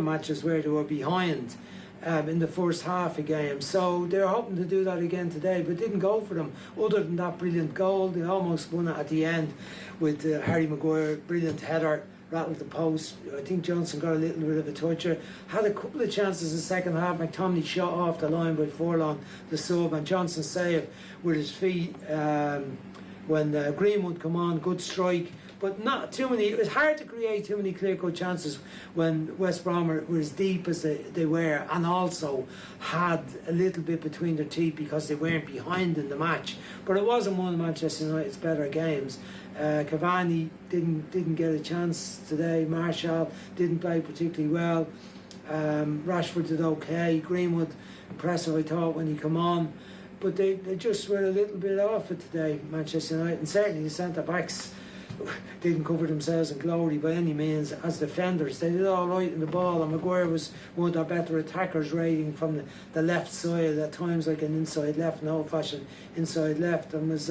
matches where they were behind in the first half of games. So they're hoping to do that again today, but didn't go for them. Other than that brilliant goal, they almost won it at the end with Harry Maguire, brilliant header, rattled the post. I think Johnson got a little bit of a toucher. Had a couple of chances in the second half. McTominay shot off the line by Furlong, the sub, and Johnson saved with his feet when Greenwood come on, good strike. But not too many. It was hard to create too many clear-cut chances when West Brom were as deep as they were, and also had a little bit between their teeth because they weren't behind in the match. But it wasn't one of Manchester United's better games. Cavani didn't get a chance today. Marshall didn't play particularly well. Rashford did okay. Greenwood, impressive I thought when he come on. But they just were a little bit off it today, Manchester United. And certainly the centre-backs didn't cover themselves in glory by any means as defenders. They did all right in the ball, and Maguire was one of their better attackers, raiding from the left side at times like an inside left, an old-fashioned inside left, and was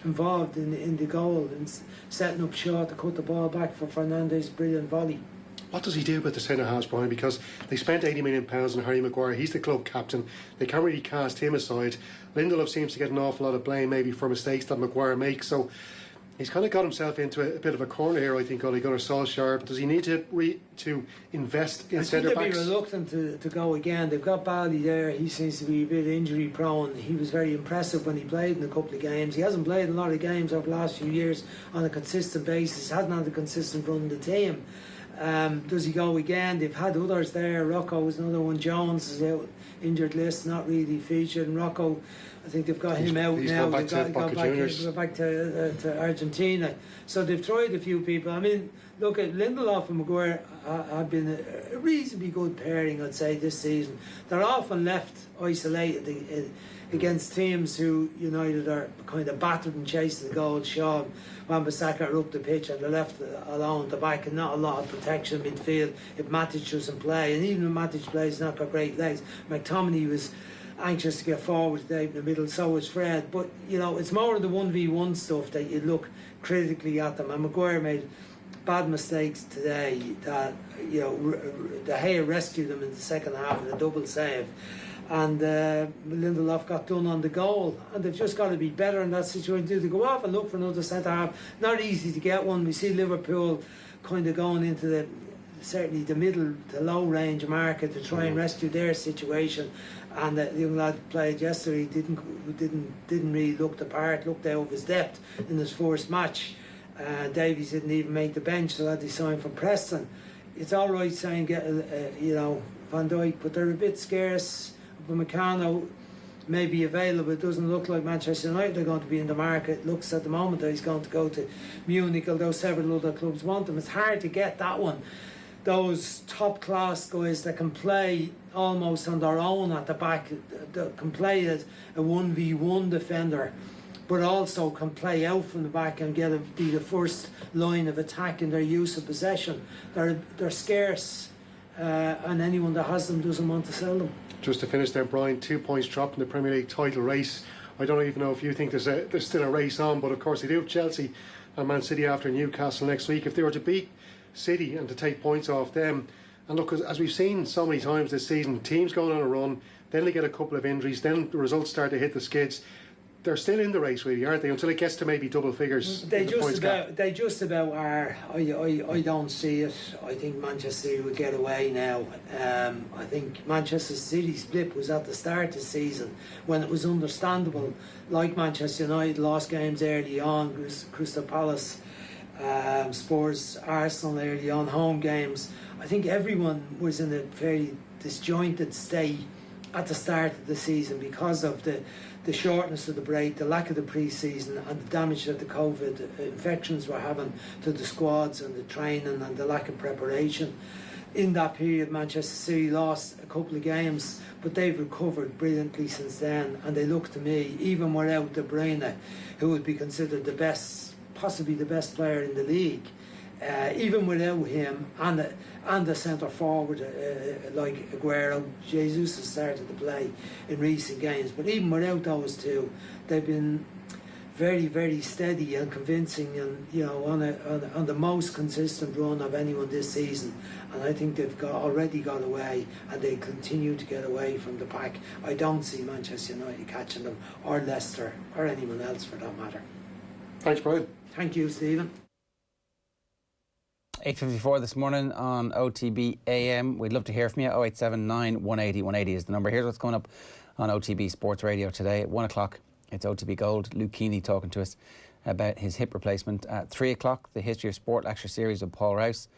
involved in the goal and setting up shot to cut the ball back for Fernandes' brilliant volley. What does he do with the centre halves, Brian? Because they spent £80 million on Harry Maguire. He's the club captain. They can't really cast him aside. Lindelof seems to get an awful lot of blame maybe for mistakes that Maguire makes. So he's kind of got himself into a bit of a corner here, I think, Ole Gunnar Solskjaer. Does he need to invest in centre backs? They'll be reluctant to go again. They've got Bally there. He seems to be a bit injury prone. He was very impressive when he played in a couple of games. He hasn't played a lot of games over the last few years on a consistent basis. Hasn't had a consistent run in the team. Does he go again? They've had others there. Rocco was another one. Jones is out, injured list, not really featured. And Rocco, I think they've got him out now. They've go back to Argentina. So they've tried a few people. I mean, look at Lindelof and Maguire have been a reasonably good pairing, I'd say, this season. They're often left isolated against teams who United are kind of battered and chasing the goal. Shaw and Wan-Bissaka are up the pitch and they're left alone at the back, and not a lot of protection midfield if Matic doesn't play. And even when Matic plays, he's not got great legs. McTominay was anxious to get forward today in the middle, so was Fred. But it's more of the 1v1 stuff that you look critically at them. And Maguire made bad mistakes today that De Gea rescued them in the second half with a double save. And Lindelof got done on the goal, and they've just got to be better in that situation. To go off and look for another centre half, not easy to get one. We see Liverpool kind of going into certainly the middle to low range market to try and rescue their situation. And the young lad played yesterday didn't really look the part, looked out of his depth in his first match. Davies didn't even make the bench, so had to sign from Preston. It's all right saying get Van Dijk, but they're a bit scarce. But Meccano may be available. It doesn't look like Manchester United are going to be in the market. It looks at the moment that he's going to go to Munich, although several other clubs want him. It's hard to get that one. Those top class guys that can play almost on their own at the back, that can play as a 1v1 defender, but also can play out from the back and be the first line of attack in their use of possession. They're scarce, and anyone that has them doesn't want to sell them. Just to finish there, Brian, 2 points dropped in the Premier League title race. I don't even know if you think there's still a race on, but of course they do have Chelsea and Man City after Newcastle next week. If they were to beat City and to take points off them, and look, as we've seen so many times this season, teams going on a run, then they get a couple of injuries, then the results start to hit the skids. They're still in the race, really, aren't they? Until it gets to maybe double figures. They just about are. I don't see it. I think Manchester City would get away now. I think Manchester City's blip was at the start of the season when it was understandable. Like Manchester United lost games early on, Crystal Palace, Spurs, Arsenal early on, home games. I think everyone was in a very disjointed state at the start of the season because of the shortness of the break, the lack of the pre-season, and the damage that the COVID infections were having to the squads and the training and the lack of preparation. In that period, Manchester City lost a couple of games, but they've recovered brilliantly since then, and they look to me, even without De Bruyne, who would be considered the best, possibly the best player in the league, even without him and the centre forward like Aguero, Jesus has started to play in recent games, but even without those two, they've been very, very steady and convincing, and on the most consistent run of anyone this season. And I think they've already got away, and they continue to get away from the pack. I don't see Manchester United catching them, or Leicester, or anyone else for that matter. Thanks, Brian. Thank you, Stephen. 8:54 this morning on OTB AM. We'd love to hear from you. 0879 180 180 is the number. Here's what's coming up on OTB Sports Radio today. At 1 o'clock, it's OTB Gold. Luke Keane talking to us about his hip replacement. At 3 o'clock, the History of Sport lecture series with Paul Rouse.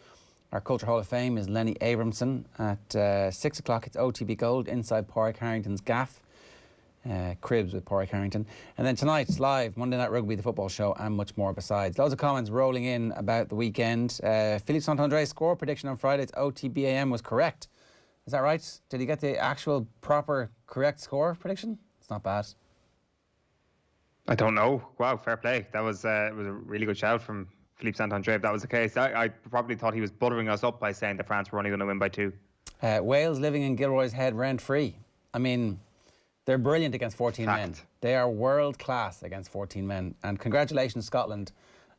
Our Culture Hall of Fame is Lenny Abramson. At 6 o'clock, it's OTB Gold inside Pádraig Harrington's gaff. Cribs with Pádraig Harrington. And then tonight, live, Monday Night Rugby, the football show, and much more besides. Loads of comments rolling in about the weekend. Philippe Saint-André's score prediction on Friday, it's OTB AM, was correct. Is that right? Did he get the actual proper correct score prediction? It's not bad. I don't know. Wow, fair play. That was it was a really good shout from Philippe Saint-André if that was the case. I probably thought he was buttering us up by saying that France were only going to win by 2. Wales living in Gilroy's head rent-free. I mean, they're brilliant against 14 men. They are world-class against 14 men. And congratulations, Scotland,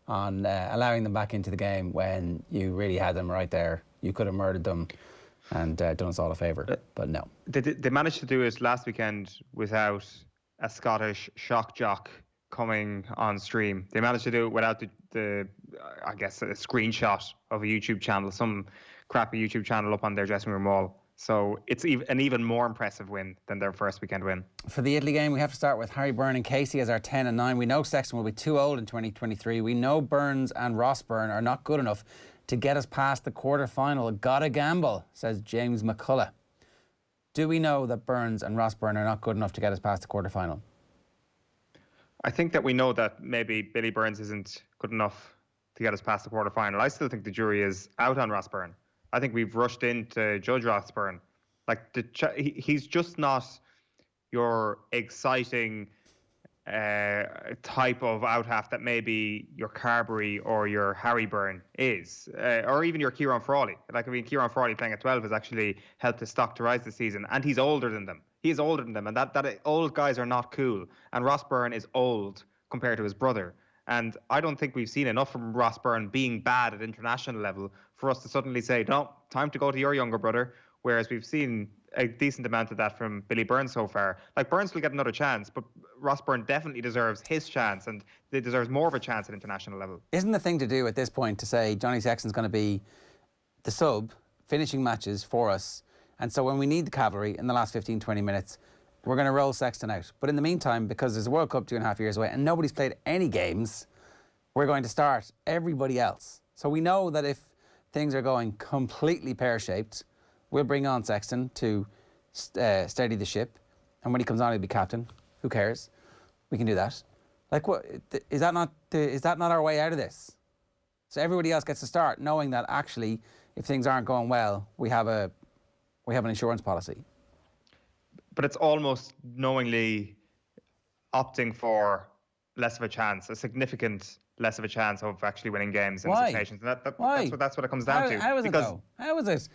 on allowing them back into the game when you really had them right there. You could have murdered them and done us all a favour, but no. They managed to do it last weekend without a Scottish shock jock coming on stream. They managed to do it without the I guess, a screenshot of a YouTube channel, some crappy YouTube channel up on their dressing room wall. So it's an even more impressive win than their first weekend win. For the Italy game, we have to start with Harry Byrne and Casey as our 10 and 9. We know Sexton will be too old in 2023. We know Burns and Ross Byrne are not good enough to get us past the quarter-final. Gotta gamble, says James McCullough. Do we know that Burns and Ross Byrne are not good enough to get us past the quarter-final? I think that we know that maybe Billy Burns isn't good enough to get us past the quarter-final. I still think the jury is out on Ross Byrne. I think we've rushed in to judge Ross Byrne. Like, he's just not your exciting type of out-half that maybe your Carberry or your Harry Byrne is, or even your Kieran Frawley. Like, I mean, Kieran Frawley playing at 12 has actually helped his stock to rise this season, and he's older than them. He is older than them, and that old guys are not cool. And Ross Byrne is old compared to his brother. And I don't think we've seen enough from Ross Byrne being bad at international level for us to suddenly say, no, time to go to your younger brother. Whereas we've seen a decent amount of that from Billy Burns so far. Like, Burns will get another chance, but Ross Byrne definitely deserves his chance, and he deserves more of a chance at international level. Isn't the thing to do at this point to say Johnny Sexton's going to be the sub, finishing matches for us, and so when we need the cavalry in the last 15, 20 minutes, we're going to roll Sexton out. But in the meantime, because there's a World Cup 2.5 years away and nobody's played any games, we're going to start everybody else. So we know that if things are going completely pear-shaped, we'll bring on Sexton to steady the ship, and when he comes on, he'll be captain. Who cares? We can do that. Like, what is that not our way out of this? So everybody else gets to start, knowing that actually, if things aren't going well, we have an insurance policy. But it's almost knowingly opting for less of a chance, a significant less of a chance of actually winning games in SixNations. Why? That's what it comes down to. How is it though? How is it?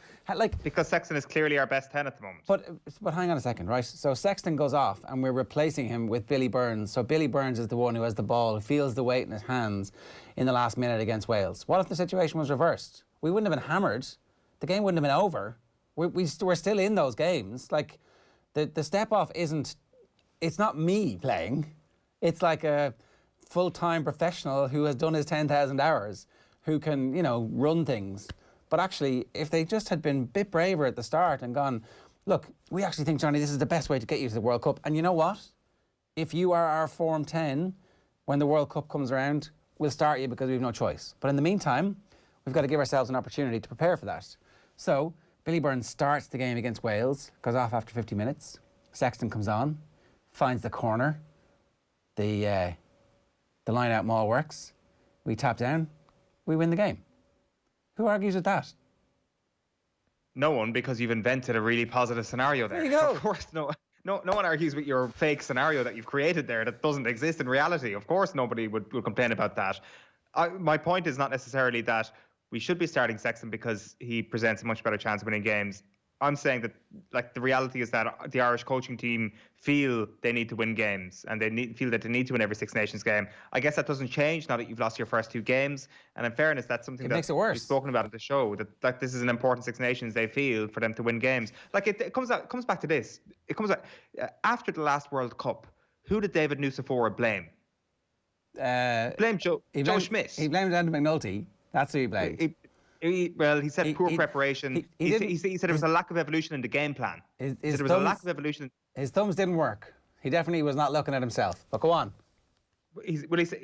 Because Sexton is clearly our best 10 at the moment. But hang on a second, right? So Sexton goes off and we're replacing him with Billy Burns. So Billy Burns is the one who has the ball, feels the weight in his hands in the last minute against Wales. What if the situation was reversed? We wouldn't have been hammered. The game wouldn't have been over. We're still in those games. Like, the step off isn't, it's not me playing. It's like a full-time professional who has done his 10,000 hours, who can, run things. But actually, if they just had been a bit braver at the start and gone, look, we actually think, Johnny, this is the best way to get you to the World Cup. And you know what? If you are our Form 10, when the World Cup comes around, we'll start you because we have no choice. But in the meantime, we've got to give ourselves an opportunity to prepare for that. So Billy Burns starts the game against Wales, goes off after 50 minutes. Sexton comes on, finds the corner. The line-out maul works. We tap down. We win the game. Who argues with that? No one, because you've invented a really positive scenario there. There you go. Of course, no one argues with your fake scenario that you've created there that doesn't exist in reality. Of course, nobody would complain about that. My point is not necessarily that we should be starting Sexton because he presents a much better chance of winning games. I'm saying that, like, the reality is that the Irish coaching team feel they need to win games and feel that they need to win every Six Nations game. I guess that doesn't change now that you've lost your first 2 games. And in fairness, that's something that makes it worse. We've spoken about at the show, that this is an important Six Nations they feel for them to win games. Like, it comes back to this. It comes back after the last World Cup. Who did David Nucifora blame? Blame Joe Schmidt. He blamed Andy McNulty. That's who he blamed. He said poor preparation. He said there was a lack of evolution in the game plan. There was a lack of evolution. His thumbs didn't work. He definitely was not looking at himself. But go on.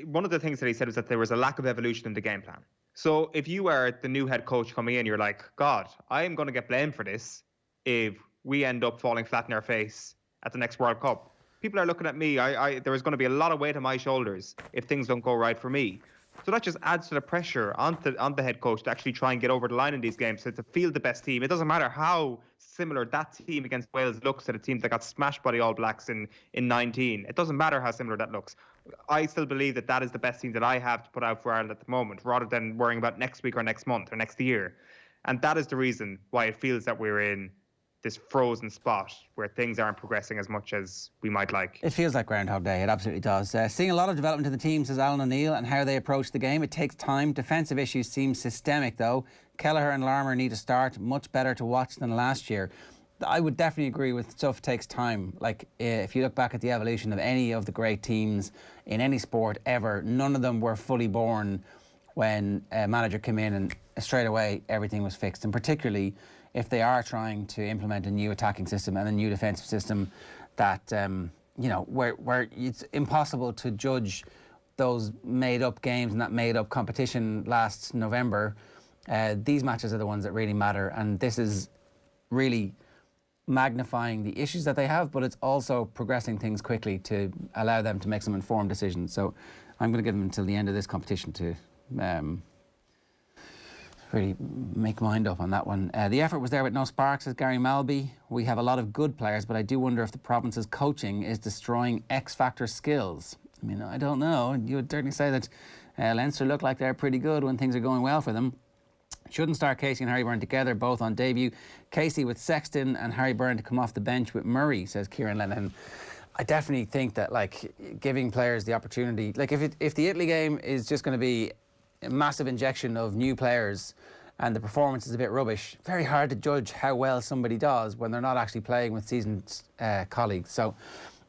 One of the things that he said was that there was a lack of evolution in the game plan. So if you are the new head coach coming in, you're like, God, I am going to get blamed for this if we end up falling flat in our face at the next World Cup. People are looking at me. There is going to be a lot of weight on my shoulders if things don't go right for me. So that just adds to the pressure on the head coach to actually try and get over the line in these games, to field the best team. It doesn't matter how similar that team against Wales looks to the team that got smashed by the All Blacks in 19. It doesn't matter how similar that looks. I still believe that is the best team that I have to put out for Ireland at the moment, rather than worrying about next week or next month or next year. And that is the reason why it feels that we're in this frozen spot where things aren't progressing as much as we might like. It feels like Groundhog Day. It absolutely does. Seeing a lot of development in the team, says Alan O'Neill, and how they approach the game. It takes time. Defensive issues seem systemic, though. Kelleher and Larmour need to start. Much better to watch than last year. I would definitely agree with stuff takes time. Like, if you look back at the evolution of any of the great teams in any sport ever, none of them were fully born when a manager came in and straight away everything was fixed. And particularly if they are trying to implement a new attacking system and a new defensive system that, where it's impossible to judge those made-up games and that made-up competition last November. These matches are the ones that really matter, and this is really magnifying the issues that they have, but it's also progressing things quickly to allow them to make some informed decisions. So I'm going to give them until the end of this competition to really make mind up on that one. The effort was there with no spark, says Gary Malby. We have a lot of good players, but I do wonder if the province's coaching is destroying X-factor skills. I mean, I don't know. You would certainly say that Leinster look like they're pretty good when things are going well for them. Shouldn't start Casey and Harry Byrne together, both on debut. Casey with Sexton and Harry Byrne to come off the bench with Murray, says Kieran Lennon. I definitely think that, like, giving players the opportunity, like if the Italy game is just going to be a massive injection of new players and the performance is a bit rubbish, very hard to judge how well somebody does when they're not actually playing with seasoned colleagues. So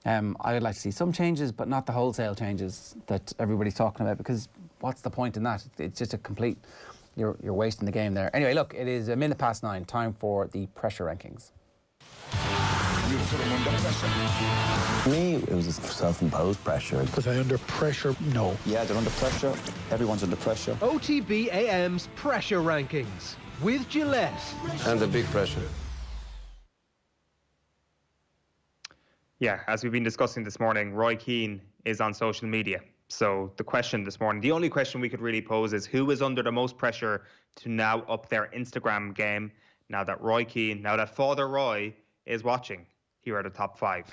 I would like to see some changes, but not the wholesale changes that everybody's talking about, because what's the point in that? It's just a complete... You're wasting the game there. Anyway, look, it is 9:01, time for the pressure rankings. For me, it was a self-imposed pressure. Was I under pressure? No. Yeah, they're under pressure. Everyone's under pressure. OTB AM's pressure rankings with Gillette. And the big pressure. Yeah, as we've been discussing this morning, Roy Keane is on social media. So the question this morning, the only question we could really pose is who is under the most pressure to now up their Instagram game now that Roy Keane, now that Father Roy is watching? Here are the top 5.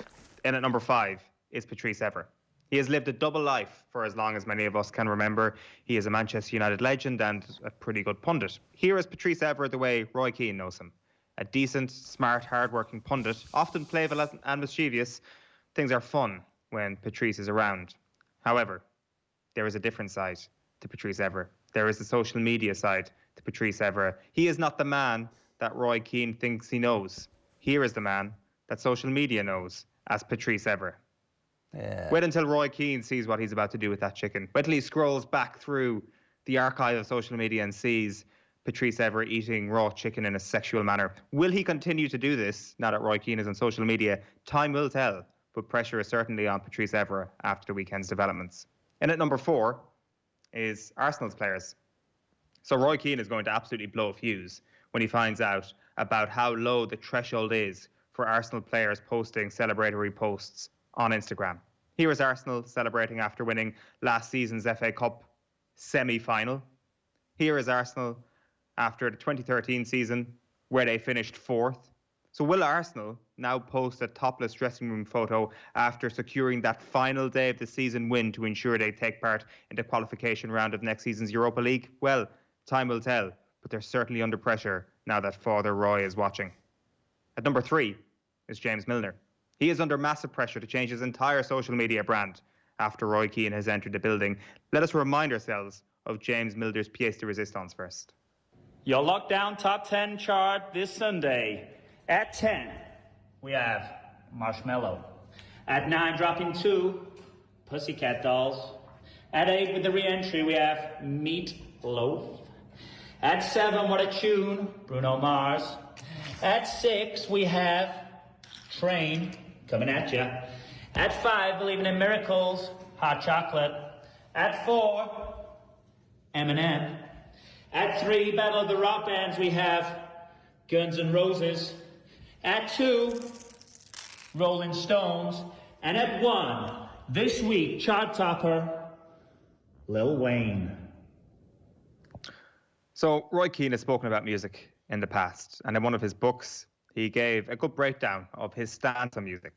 And at number 5 is Patrice Evra. He has lived a double life for as long as many of us can remember. He is a Manchester United legend and a pretty good pundit. Here is Patrice Evra the way Roy Keane knows him. A decent, smart, hard-working pundit, often playful and mischievous. Things are fun when Patrice is around. However, there is a different side to Patrice Evra. There is a social media side to Patrice Evra. He is not the man that Roy Keane thinks he knows. Here is the man that social media knows as Patrice Evra. Wait until Roy Keane sees what he's about to do with that chicken. Wait till he scrolls back through the archive of social media and sees Patrice Evra eating raw chicken in a sexual manner. Will he continue to do this now that Roy Keane is on social media? Time will tell. But pressure is certainly on Patrice Evra after the weekend's developments. And at number 4 is Arsenal's players. So Roy Keane is going to absolutely blow a fuse when he finds out about how low the threshold is for Arsenal players posting celebratory posts on Instagram. Here is Arsenal celebrating after winning last season's FA Cup semi-final. Here is Arsenal after the 2013 season where they finished 4th. So will Arsenal now post a topless dressing room photo after securing that final day of the season win to ensure they take part in the qualification round of next season's Europa League? Well, time will tell, but they're certainly under pressure now that Father Roy is watching. At number 3 is James Milner. He is under massive pressure to change his entire social media brand after Roy Keane has entered the building. Let us remind ourselves of James Milner's pièce de résistance first. Your lockdown top 10 chart this Sunday. At 10, we have Marshmallow. At 9, dropping 2, Pussycat Dolls. At 8, with the re-entry, we have Meat Loaf. At 7, what a tune, Bruno Mars. At 6, we have Train, coming at ya. At 5, Believing in Miracles, Hot Chocolate. At 4, Eminem. At 3, Battle of the Rock Bands, we have Guns N' Roses. At 2, Rolling Stones. And at 1, this week, chart topper, Lil Wayne. So Roy Keane has spoken about music in the past, and in one of his books, he gave a good breakdown of his stance on music.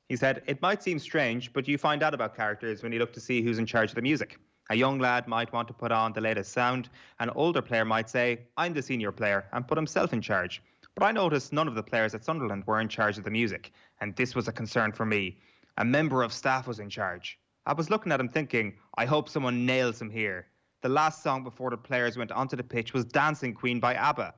He said, "It might seem strange, but you find out about characters when you look to see who's in charge of the music. A young lad might want to put on the latest sound. An older player might say, I'm the senior player, and put himself in charge. But I noticed none of the players at Sunderland were in charge of the music, and this was a concern for me. A member of staff was in charge. I was looking at him thinking, I hope someone nails him here. The last song before the players went onto the pitch was Dancing Queen by ABBA.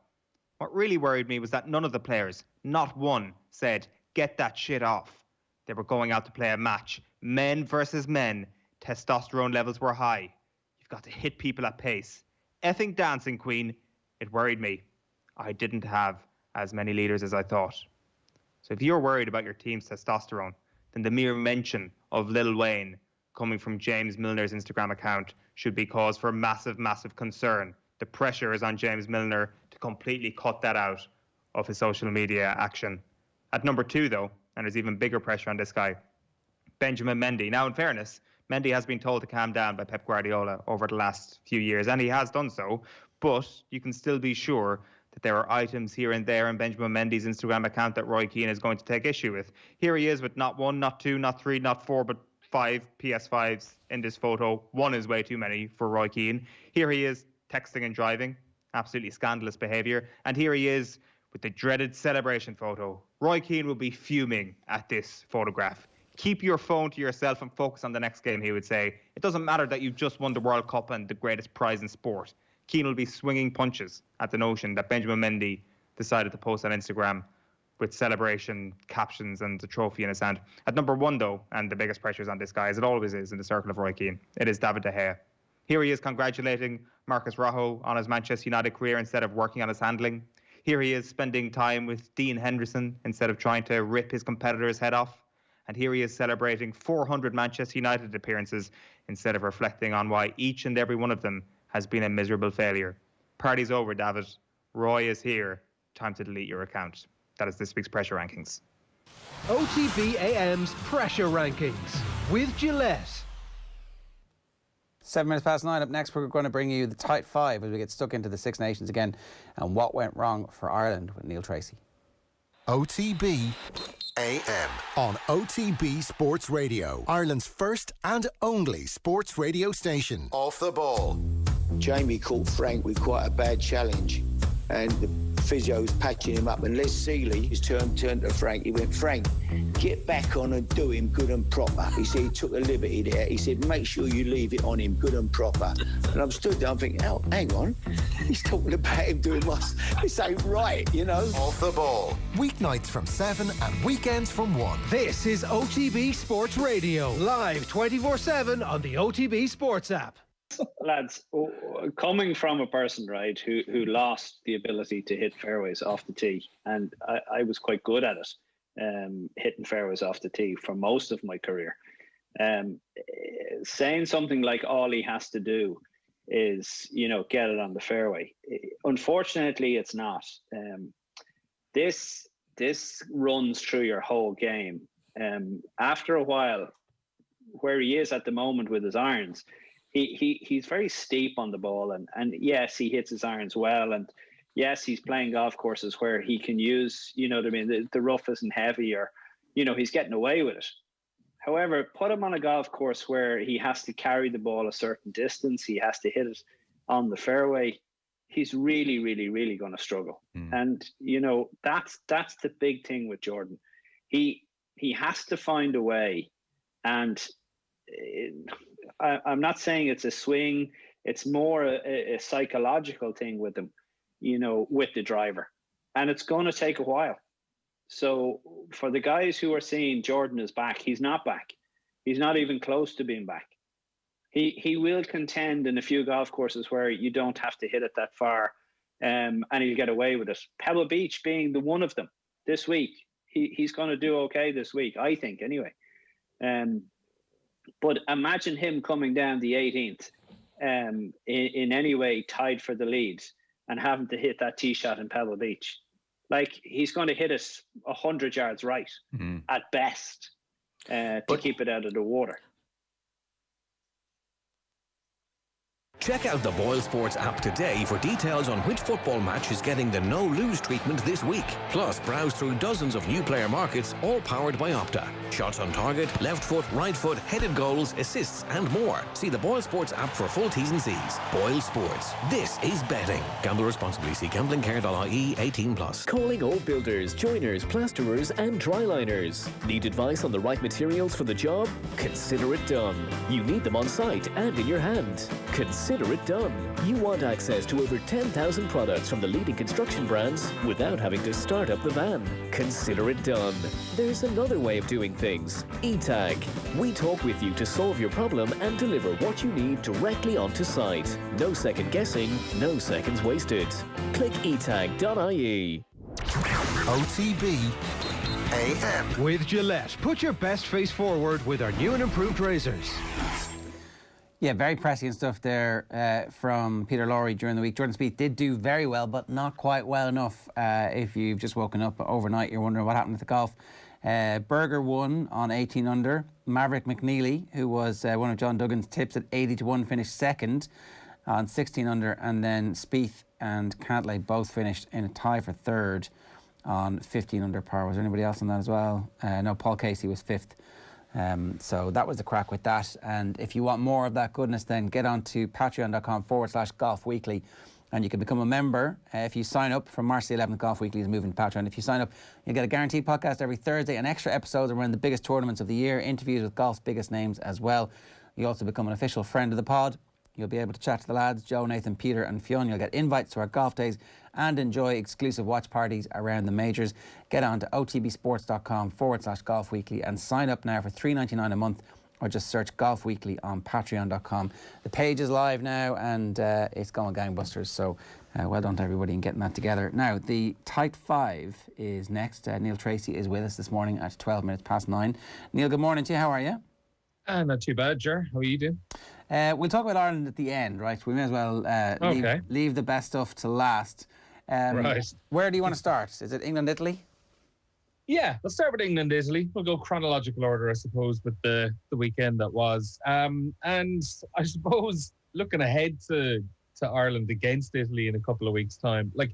What really worried me was that none of the players, not one, said, get that shit off. They were going out to play a match. Men versus men. Testosterone levels were high. You've got to hit people at pace. Effing Dancing Queen. It worried me. I didn't have as many leaders as I thought." So if you're worried about your team's testosterone, then the mere mention of Lil Wayne coming from James Milner's Instagram account should be cause for massive, massive concern. The pressure is on James Milner to completely cut that out of his social media action. At number 2, though, and there's even bigger pressure on this guy, Benjamin Mendy. Now, in fairness, Mendy has been told to calm down by Pep Guardiola over the last few years, and he has done so, but you can still be sure that there are items here and there in Benjamin Mendy's Instagram account that Roy Keane is going to take issue with. Here he is with not 1, not 2, not 3, not 4, but 5 PS5s in this photo. 1 is way too many for Roy Keane. Here he is texting and driving. Absolutely scandalous behaviour. And here he is with the dreaded celebration photo. Roy Keane will be fuming at this photograph. Keep your phone to yourself and focus on the next game, he would say. It doesn't matter that you've just won the World Cup and the greatest prize in sport. Keane will be swinging punches at the notion that Benjamin Mendy decided to post on Instagram with celebration captions and the trophy in his hand. At number 1, though, and the biggest pressure is on this guy, as it always is in the circle of Roy Keane, it is David De Gea. Here he is congratulating Marcus Rojo on his Manchester United career instead of working on his handling. Here he is spending time with Dean Henderson instead of trying to rip his competitor's head off. And here he is celebrating 400 Manchester United appearances instead of reflecting on why each and every one of them has been a miserable failure. Party's over, David. Roy is here. Time to delete your account. That is this week's Pressure Rankings. OTB AM's Pressure Rankings with Gillette. 7 minutes past 9. Up next, we're going to bring you the tight 5 as we get stuck into the Six Nations again and what went wrong for Ireland with Neil Tracy. OTB AM on OTB Sports Radio, Ireland's first and only sports radio station. Off the ball. Jamie caught Frank with quite a bad challenge, and the physio's patching him up, and Les Seeley, his turned to Frank. He went, Frank, get back on and do him good and proper. He said he took a liberty there. He said, make sure you leave it on him good and proper. And I'm stood there, I'm thinking, oh, hang on. He's talking about him doing this ain't right, you know. Off the ball. Weeknights from 7 and weekends from 1. This is OTB Sports Radio, live 24/7 on the OTB Sports app. Lads, coming from a person, right, who lost the ability to hit fairways off the tee, and I was quite good at it, hitting fairways off the tee for most of my career. Saying something like all he has to do is, get it on the fairway. Unfortunately, it's not. This runs through your whole game. After a while, where he is at the moment with his irons, he's very steep on the ball, and yes, he hits his irons well, and yes, he's playing golf courses where he can use, the rough isn't heavy, or, he's getting away with it. However, put him on a golf course where he has to carry the ball a certain distance, he has to hit it on the fairway, he's really, really, really going to struggle. And, that's the big thing with Jordan. He has to find a way, and I'm not saying it's a swing. It's more a psychological thing with him, with the driver. And it's going to take a while. So for the guys who are saying Jordan is back, he's not back. He's not even close to being back. He will contend in a few golf courses where you don't have to hit it that far, and he'll get away with it. Pebble Beach being the one of them this week. He's going to do okay this week, I think, anyway. But imagine him coming down the 18th in any way tied for the lead and having to hit that tee shot in Pebble Beach. Like, he's going to hit us 100 yards right at best to keep it out of the water. Check out the Boyle Sports app today for details on which football match is getting the no-lose treatment this week. Plus, browse through dozens of new player markets, all powered by Opta. Shots on target, left foot, right foot, headed goals, assists and more. See the Boyle Sports app for full T's and C's. Boyle Sports. This is betting. Gamble responsibly. See gamblingcare.ie 18+. Calling all builders, joiners, plasterers and dryliners. Need advice on the right materials for the job? Consider it done. You need them on site and in your hand. Consider it done. You want access to over 10,000 products from the leading construction brands without having to start up the van. Consider it done. There's another way of doing things. eTag. We talk with you to solve your problem and deliver what you need directly onto site. No second guessing, no seconds wasted. Click etag.ie. OTB AM. With Gillette, put your best face forward with our new and improved razors. Yeah, very prescient stuff there from Peter Lowry during the week. Jordan Spieth did do very well, but not quite well enough. If you've just woken up overnight, you're wondering what happened to the golf. Berger won on 18 under. Maverick McNeely, who was one of John Duggan's tips at 80-1, finished second on 16 under. And then Spieth and Cantlay both finished in a tie for third on 15 under par. Was there anybody else on that as well? No, Paul Casey was fifth. So that was the crack with that. And if you want more of that goodness, then get on to patreon.com/Golf Weekly and you can become a member. If you sign up from March the 11th, Golf Weekly is moving to Patreon. If you sign up, you get a guaranteed podcast every Thursday and extra episodes around the biggest tournaments of the year, interviews with golf's biggest names as well. You also become an official friend of the pod. You'll be able to chat to the lads, Joe, Nathan, Peter and Fionn. You'll get invites to our golf days and enjoy exclusive watch parties around the majors. Get on to otbsports.com/Golf Weekly and sign up now for $3.99 a month, or just search Golf Weekly on patreon.com. The page is live now and it's going gangbusters, so well done to everybody in getting that together. Now, the Tight 5 is next. Neil Tracy is with us this morning at 9:12. Neil, good morning to you. How are you? Not too bad, Ger. How are you doing? We'll talk about Ireland at the end, right? We may as well leave the best stuff to last. Right. Where do you want to start? Is it England, Italy? Yeah, let's start with England, Italy. We'll go chronological order, I suppose, with the weekend that was. And I suppose looking ahead to Ireland against Italy in a couple of weeks' time, like,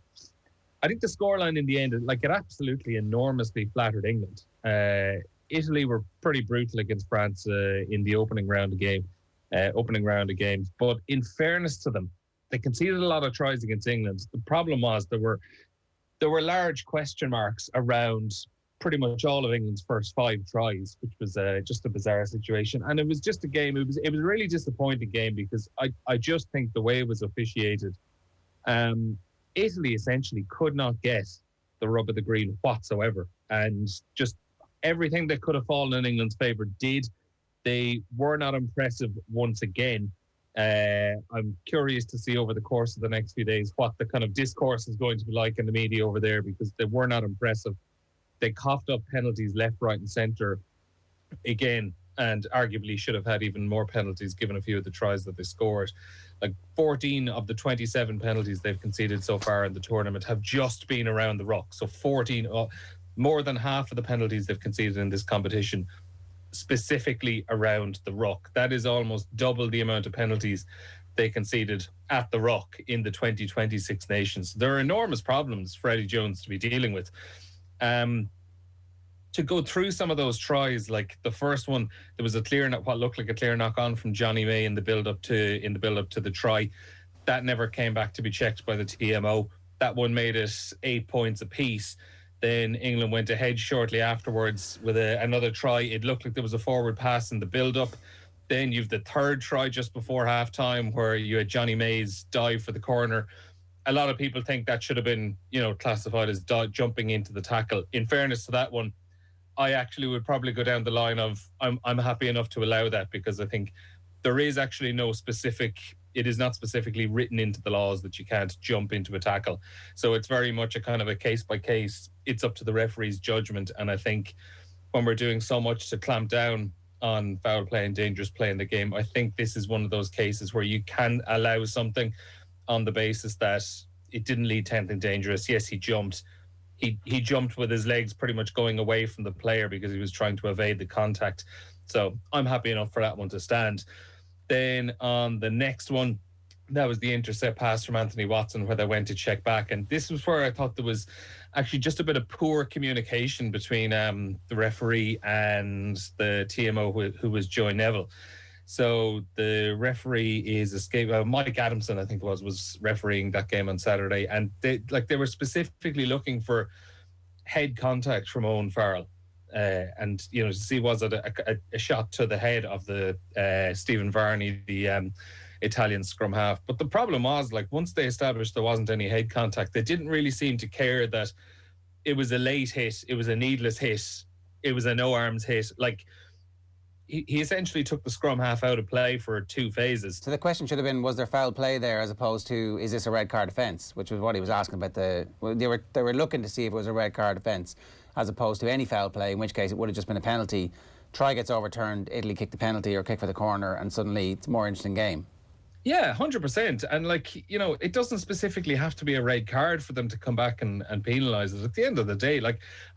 I think the scoreline in the end, like, it absolutely enormously flattered England. Italy were pretty brutal against France in the opening round of games. But in fairness to them, they conceded a lot of tries against England. The problem was there were large question marks around pretty much all of England's first 5 tries, which was just a bizarre situation. And it was just a game. It was a really disappointing game because I just think the way it was officiated, Italy essentially could not get the rub of the green whatsoever, and just everything that could have fallen in England's favour did. They were not impressive once again. I'm curious to see over the course of the next few days what the kind of discourse is going to be like in the media over there, because they were not impressive. They coughed up penalties left, right and centre again, and arguably should have had even more penalties given a few of the tries that they scored. Like 14 of the 27 penalties they've conceded so far in the tournament have just been around the ruck. So 14, more than half of the penalties they've conceded in this competition specifically around the ruck. That is almost double the amount of penalties they conceded at the ruck in the 2020 Six Nations. There are enormous problems for Eddie Jones to be dealing with. To go through some of those tries, like the first one, there was what looked like a clear knock on from Johnny May in the build up to the try. That never came back to be checked by the TMO. That one made it 8 points apiece. Then England went ahead shortly afterwards with another try. It looked like there was a forward pass in the build-up. Then you've the third try just before half-time where you had Johnny May's dive for the corner. A lot of people think that should have been, classified as jumping into the tackle. In fairness to that one, I actually would probably go down the line of I'm happy enough to allow that, because I think there is actually it is not specifically written into the laws that you can't jump into a tackle. So it's very much a kind of a case by case. It's up to the referee's judgment. And I think when we're doing so much to clamp down on foul play and dangerous play in the game, I think this is one of those cases where you can allow something on the basis that it didn't lead to anything dangerous. Yes, he jumped. He jumped with his legs pretty much going away from the player because he was trying to evade the contact. So I'm happy enough for that one to stand. Then on the next one, That was the intercept pass from Anthony Watson where they went to check back. And this was where I thought there was actually just a bit of poor communication between the referee and the TMO who was Joy Neville. So the referee is Mike Adamson, I think it was refereeing that game on Saturday. And they were specifically looking for head contact from Eoin Farrell. And, to see was it a shot to the head of the Stephen Varney, the Italian scrum half. But the problem was, once they established there wasn't any head contact, they didn't really seem to care that it was a late hit, it was a needless hit, it was a no arms hit. He essentially took the scrum half out of play for 2 phases. So the question should have been, was there foul play there, as opposed to, is this a red card offence? Which was what he was asking about. They were looking to see if it was a red card offence, as opposed to any foul play, in which case it would have just been a penalty. Try gets overturned, Italy kick the penalty or kick for the corner, and suddenly it's a more interesting game. Yeah, 100%. And it doesn't specifically have to be a red card for them to come back and penalise it. At the end of the day,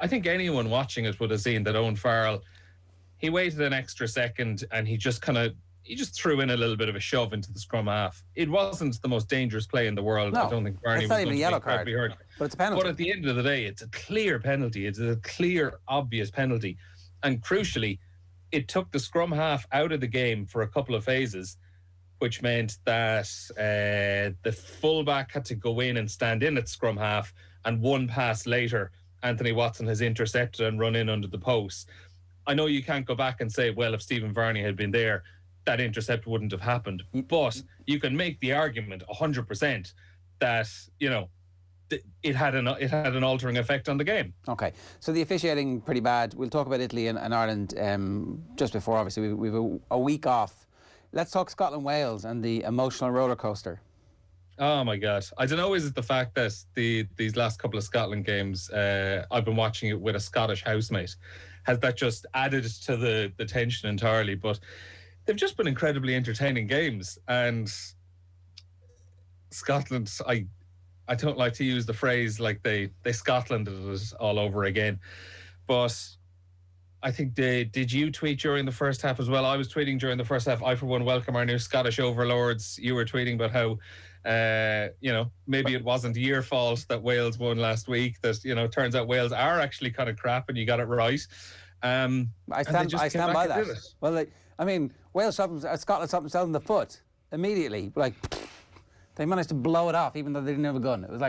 I think anyone watching it would have seen that Eoin Farrell, he waited an extra second and he just threw in a little bit of a shove into the scrum half. It wasn't the most dangerous play in the world. No, I don't think Barney it's was not even a yellow card, but it's a penalty. But at the end of the day, it's a clear penalty. It's a clear, obvious penalty. And crucially, it took the scrum half out of the game for a couple of phases, which meant that the fullback had to go in and stand in at scrum half, and one pass later, Anthony Watson has intercepted and run in under the post. I know you can't go back and say, well, if Stephen Varney had been there, that intercept wouldn't have happened. But you can make the argument 100% that, it had an altering effect on the game. Okay, so the officiating pretty bad. We'll talk about Italy and Ireland just before, obviously, we've a week off. Let's talk Scotland-Wales and the emotional roller coaster. Oh my God. I don't know, is it the fact that these last couple of Scotland games, I've been watching it with a Scottish housemate. Has that just added to the tension entirely? But they've just been incredibly entertaining games. And Scotland, I don't like to use the phrase they Scotlanded it all over again. But I think did you tweet during the first half as well? I was tweeting during the first half. I, for one, welcome our new Scottish overlords. You were tweeting about how, maybe it wasn't your fault that Wales won last week. That, turns out Wales are actually kind of crap and you got it right. I stand by that. Well, Wales Scotland shot themselves in the foot immediately. They managed to blow it off even though they didn't have a gun. It was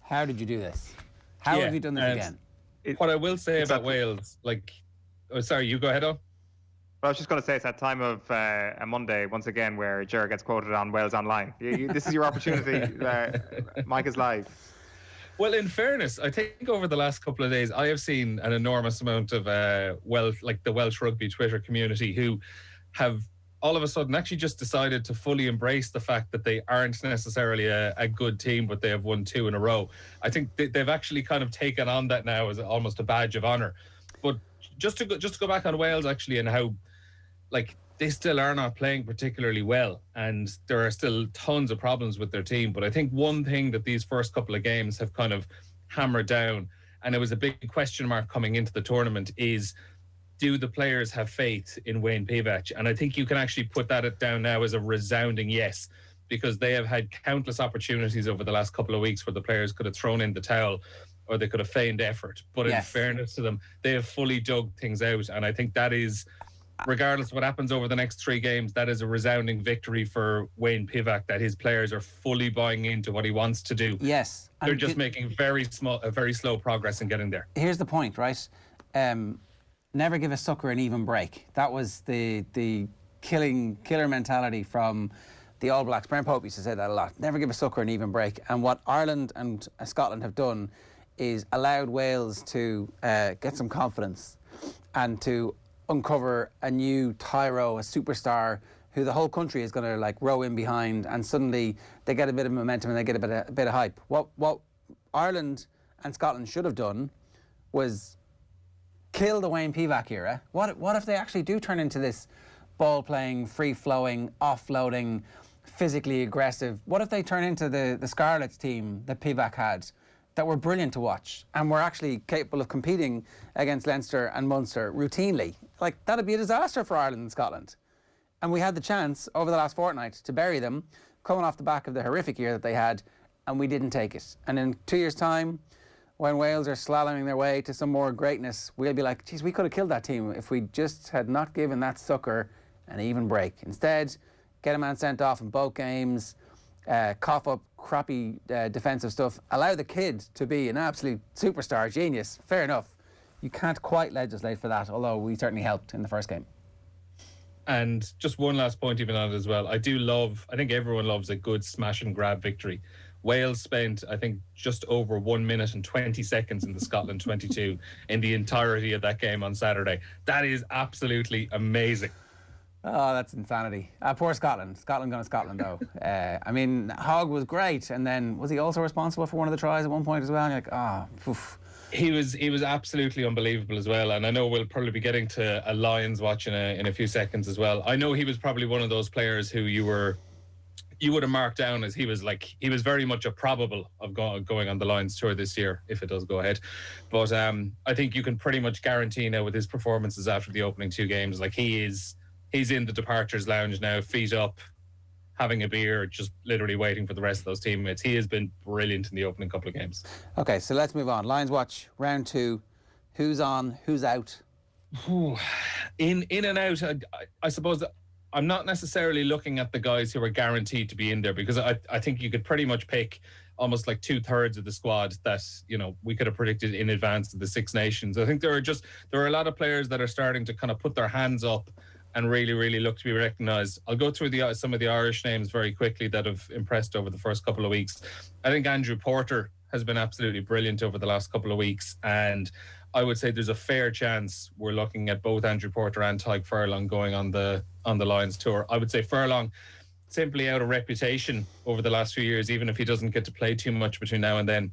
how did you do this? How have you done this again? What I will say about Wales, sorry, you go ahead, on. Well, I was just going to say it's that time of a Monday, once again, where Ger gets quoted on Wales Online. This is your opportunity. Mike is live. Well, in fairness, I think over the last couple of days, I have seen an enormous amount of the Welsh rugby Twitter community who have all of a sudden actually just decided to fully embrace the fact that they aren't necessarily a good team, but they have won 2 in a row. I think they've actually kind of taken on that now as almost a badge of honour. But just to go back on Wales, actually, and how, they still are not playing particularly well, and there are still tons of problems with their team. But I think one thing that these first couple of games have kind of hammered down, and it was a big question mark coming into the tournament, is, do the players have faith in Wayne Pivac? And I think you can actually put that down now as a resounding yes, because they have had countless opportunities over the last couple of weeks where the players could have thrown in the towel or they could have feigned effort. But in fairness to them, they have fully dug things out. And I think that is, regardless of what happens over the next 3 games, that is a resounding victory for Wayne Pivac, that his players are fully buying into what he wants to do. Yes. They're just making very slow progress in getting there. Here's the point, right? Never give a sucker an even break. That was the killer mentality from the All Blacks. Brian Pope used to say that a lot. Never give a sucker an even break. And what Ireland and Scotland have done is allowed Wales to get some confidence and to uncover a new tyro, a superstar who the whole country is going to row in behind, and suddenly they get a bit of momentum and they get a bit of hype. What Ireland and Scotland should have done was kill the Wayne Pivac era. What if they actually do turn into this ball-playing, free-flowing, offloading, physically aggressive? What if they turn into the Scarlets team that Pivac had, that were brilliant to watch and were actually capable of competing against Leinster and Munster routinely? That'd be a disaster for Ireland and Scotland. And we had the chance over the last fortnight to bury them. coming off the back of the horrific year that they had, and we didn't take it. And in 2 years' time, when Wales are slaloming their way to some more greatness, we'll be like, geez, we could have killed that team if we just had not given that sucker an even break. Instead, get a man sent off in both games, cough up crappy defensive stuff, allow the kid to be an absolute superstar, genius. Fair enough. You can't quite legislate for that, although we certainly helped in the first game. And just one last point even on it as well. I think everyone loves a good smash and grab victory. Wales spent, I think, just over 1 minute and 20 seconds in the Scotland 22 in the entirety of that game on Saturday. That is absolutely amazing. Oh, that's insanity. Poor Scotland. Scotland going to Scotland, though. I mean, Hogg was great, and then was he also responsible for one of the tries at one point as well? And you're like, poof. He was absolutely unbelievable as well, and I know we'll probably be getting to a Lions watch in a few seconds as well. I know he was probably one of those players who you would have marked down as he was very much a probable of going on the Lions tour this year if it does go ahead. But I think you can pretty much guarantee now with his performances after the opening 2 games, like he's in the departures lounge now, feet up, having a beer, just literally waiting for the rest of those teammates. He has been brilliant in the opening couple of games. Okay, so let's move on. Lions watch, round 2. Who's on, who's out? In and out, I suppose that I'm not necessarily looking at the guys who are guaranteed to be in there, because I think you could pretty much pick almost like 2/3 of the squad that, you know, we could have predicted in advance of the Six Nations. I think there are a lot of players that are starting to kind of put their hands up and really, really look to be recognised. I'll go through some of the Irish names very quickly that have impressed over the first couple of weeks. I think Andrew Porter has been absolutely brilliant over the last couple of weeks, and I would say there's a fair chance we're looking at both Andrew Porter and Tadhg Furlong going on the Lions tour. I would say Furlong, simply out of reputation over the last few years, even if he doesn't get to play too much between now and then,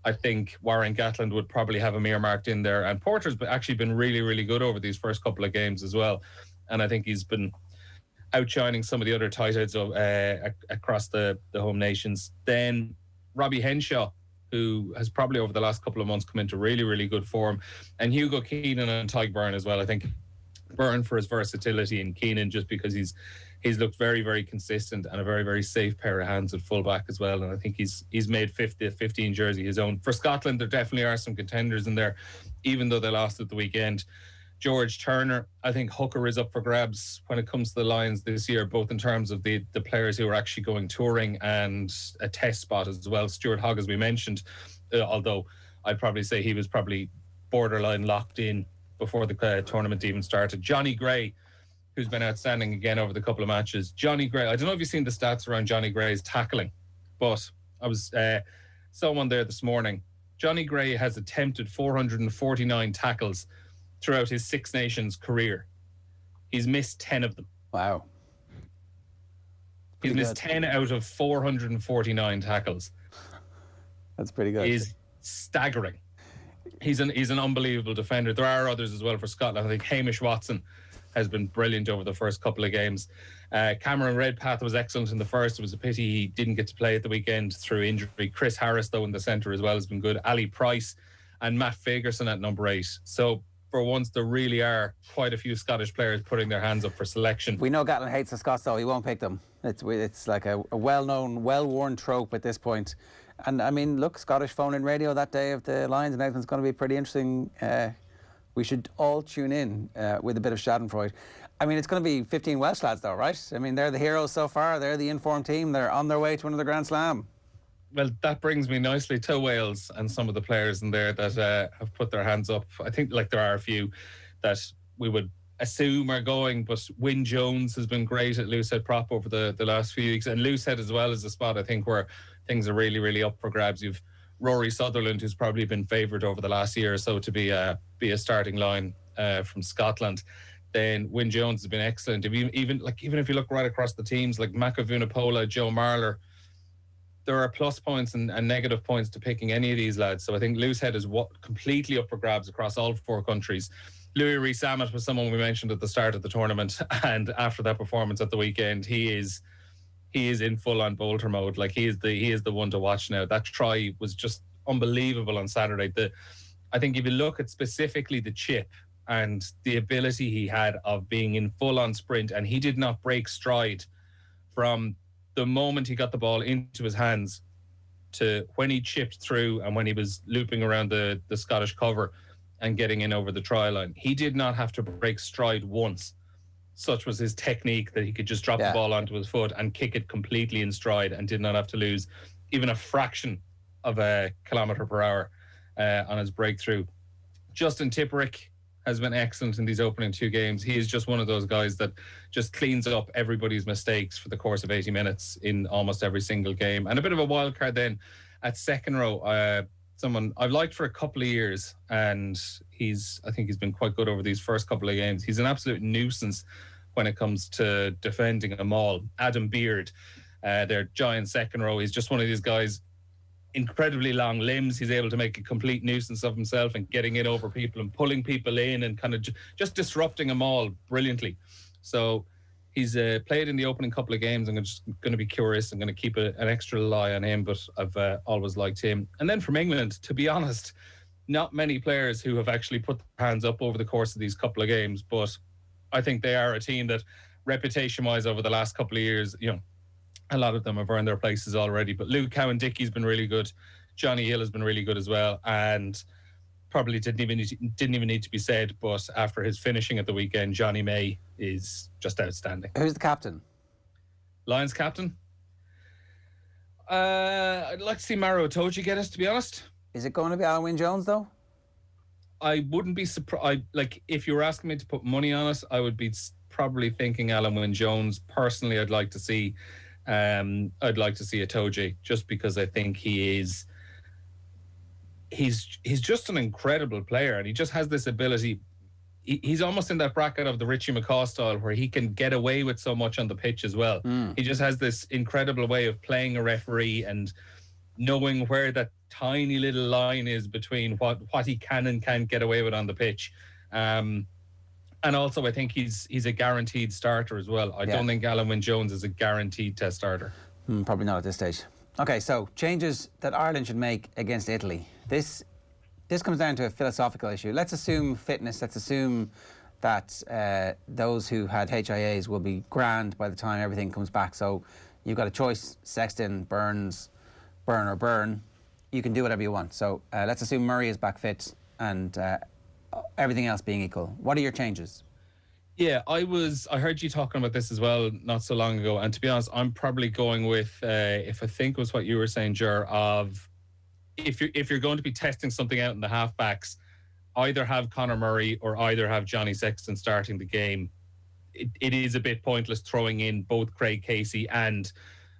I think Warren Gatland would probably have him earmarked in there. And Porter's actually been really, really good over these first couple of games as well. And I think he's been outshining some of the other tight heads across the home nations. Then Robbie Henshaw, who has probably over the last couple of months come into really, really good form. And Hugo Keenan and Tadhg Byrne as well. I think Byrne for his versatility, and Keenan just because he's looked very, very consistent and a very, very safe pair of hands at fullback as well. And I think he's made 15 jersey his own. For Scotland, there definitely are some contenders in there, even though they lost at the weekend. George Turner, I think hooker is up for grabs when it comes to the Lions this year, both in terms of the players who are actually going touring and a test spot as well. Stuart Hogg, as we mentioned, although I'd probably say he was probably borderline locked in before the tournament even started. Johnny Gray, who's been outstanding again over the couple of matches. Johnny Gray, I don't know if you've seen the stats around Johnny Gray's tackling, but I was saw one there this morning. Johnny Gray has attempted 449 tackles throughout his Six Nations career. He's missed 10 of them. Wow. He's missed 10 out of 449 tackles. That's pretty good. He's staggering. He's an unbelievable defender. There are others as well for Scotland. I think Hamish Watson has been brilliant over the first couple of games. Cameron Redpath was excellent in the first. It was a pity he didn't get to play at the weekend through injury. Chris Harris, though, in the centre as well has been good. Ali Price and Matt Fagerson at number 8. So for once, there really are quite a few Scottish players putting their hands up for selection. We know Gatland hates the Scots, though. He won't pick them. It's like a well-known, well-worn trope at this point. And, I mean, look, Scottish phone-in radio that day of the Lions announcement is going to be pretty interesting. We should all tune in with a bit of schadenfreude. I mean, it's going to be 15 Welsh lads, though, right? I mean, they're the heroes so far. They're the informed team. They're on their way to another Grand Slam. Well, that brings me nicely to Wales and some of the players in there that have put their hands up. I think there are a few that we would assume are going, but Wyn Jones has been great at loosehead prop over the last few weeks, and loosehead as well is a spot I think where things are really, really up for grabs. You've Rory Sutherland, who's probably been favoured over the last year or so to be a starting line from Scotland. Then Wyn Jones has been excellent. Even if you look right across the teams, like Maka Vunipola, Joe Marler, there are plus points and negative points to picking any of these lads. So I think loosehead is completely up for grabs across all 4 countries. Louis Rees-Zammit was someone we mentioned at the start of the tournament, and after that performance at the weekend, he is in full-on bolter mode. Like he is the one to watch now. That try was just unbelievable on Saturday. I think if you look at specifically the chip and the ability he had of being in full-on sprint, and he did not break stride from the moment he got the ball into his hands to when he chipped through and when he was looping around the Scottish cover and getting in over the try line, he did not have to break stride once. Such was his technique that he could just drop the ball onto his foot and kick it completely in stride and did not have to lose even a fraction of a kilometre per hour on his breakthrough. Justin Tipperick has been excellent in these opening 2 games. He is just one of those guys that just cleans up everybody's mistakes for the course of 80 minutes in almost every single game. And a bit of a wild card then at second row, someone I've liked for a couple of years, and I think he's been quite good over these first couple of games. He's an absolute nuisance when it comes to defending a maul. Adam Beard, their giant second row. He's just one of these guys, incredibly long limbs. He's able to make a complete nuisance of himself and getting in over people and pulling people in and kind of just disrupting them all brilliantly. So he's played in the opening couple of games. I'm just going to be curious. I'm going to keep an extra eye on him, but I've always liked him. And then from England, to be honest, not many players who have actually put their hands up over the course of these couple of games, but I think they are a team that, reputation-wise, over the last couple of years, a lot of them have earned their places already. But Luke Cowan-Dickey's been really good. Johnny Hill has been really good as well, and probably didn't even need to be said. But after his finishing at the weekend, Johnny May is just outstanding. Who's the captain? Lions captain? I'd like to see Maro Itoje get us, to be honest. Is it going to be Alan Wynne-Jones, though? I wouldn't be surprised. Like, if you were asking me to put money on it, I would be probably thinking Alan Wynne-Jones. Personally, I'd like to see Itoje, just because I think he's just an incredible player, and he just has this ability. He's almost in that bracket of the Richie McCaw style, where he can get away with so much on the pitch as well. He just has this incredible way of playing a referee and knowing where that tiny little line is between what he can and can't get away with on the pitch. And also, I think he's a guaranteed starter as well. I don't think Alan Wynne-Jones is a guaranteed test starter. Probably not at this stage. Okay, so changes that Ireland should make against Italy. This comes down to a philosophical issue. Let's assume fitness. Let's assume that those who had HIAs will be grand by the time everything comes back. So you've got a choice: Sexton, Burns, Byrne or Byrne. You can do whatever you want. So let's assume Murray is back fit and everything else being equal. What are your changes? Yeah, I heard you talking about this as well not so long ago, and to be honest, I'm probably going with if I think was what you were saying, Ger, of if you're going to be testing something out in the halfbacks, either have Conor Murray or either have Johnny Sexton starting the game. It is a bit pointless throwing in both Craig Casey and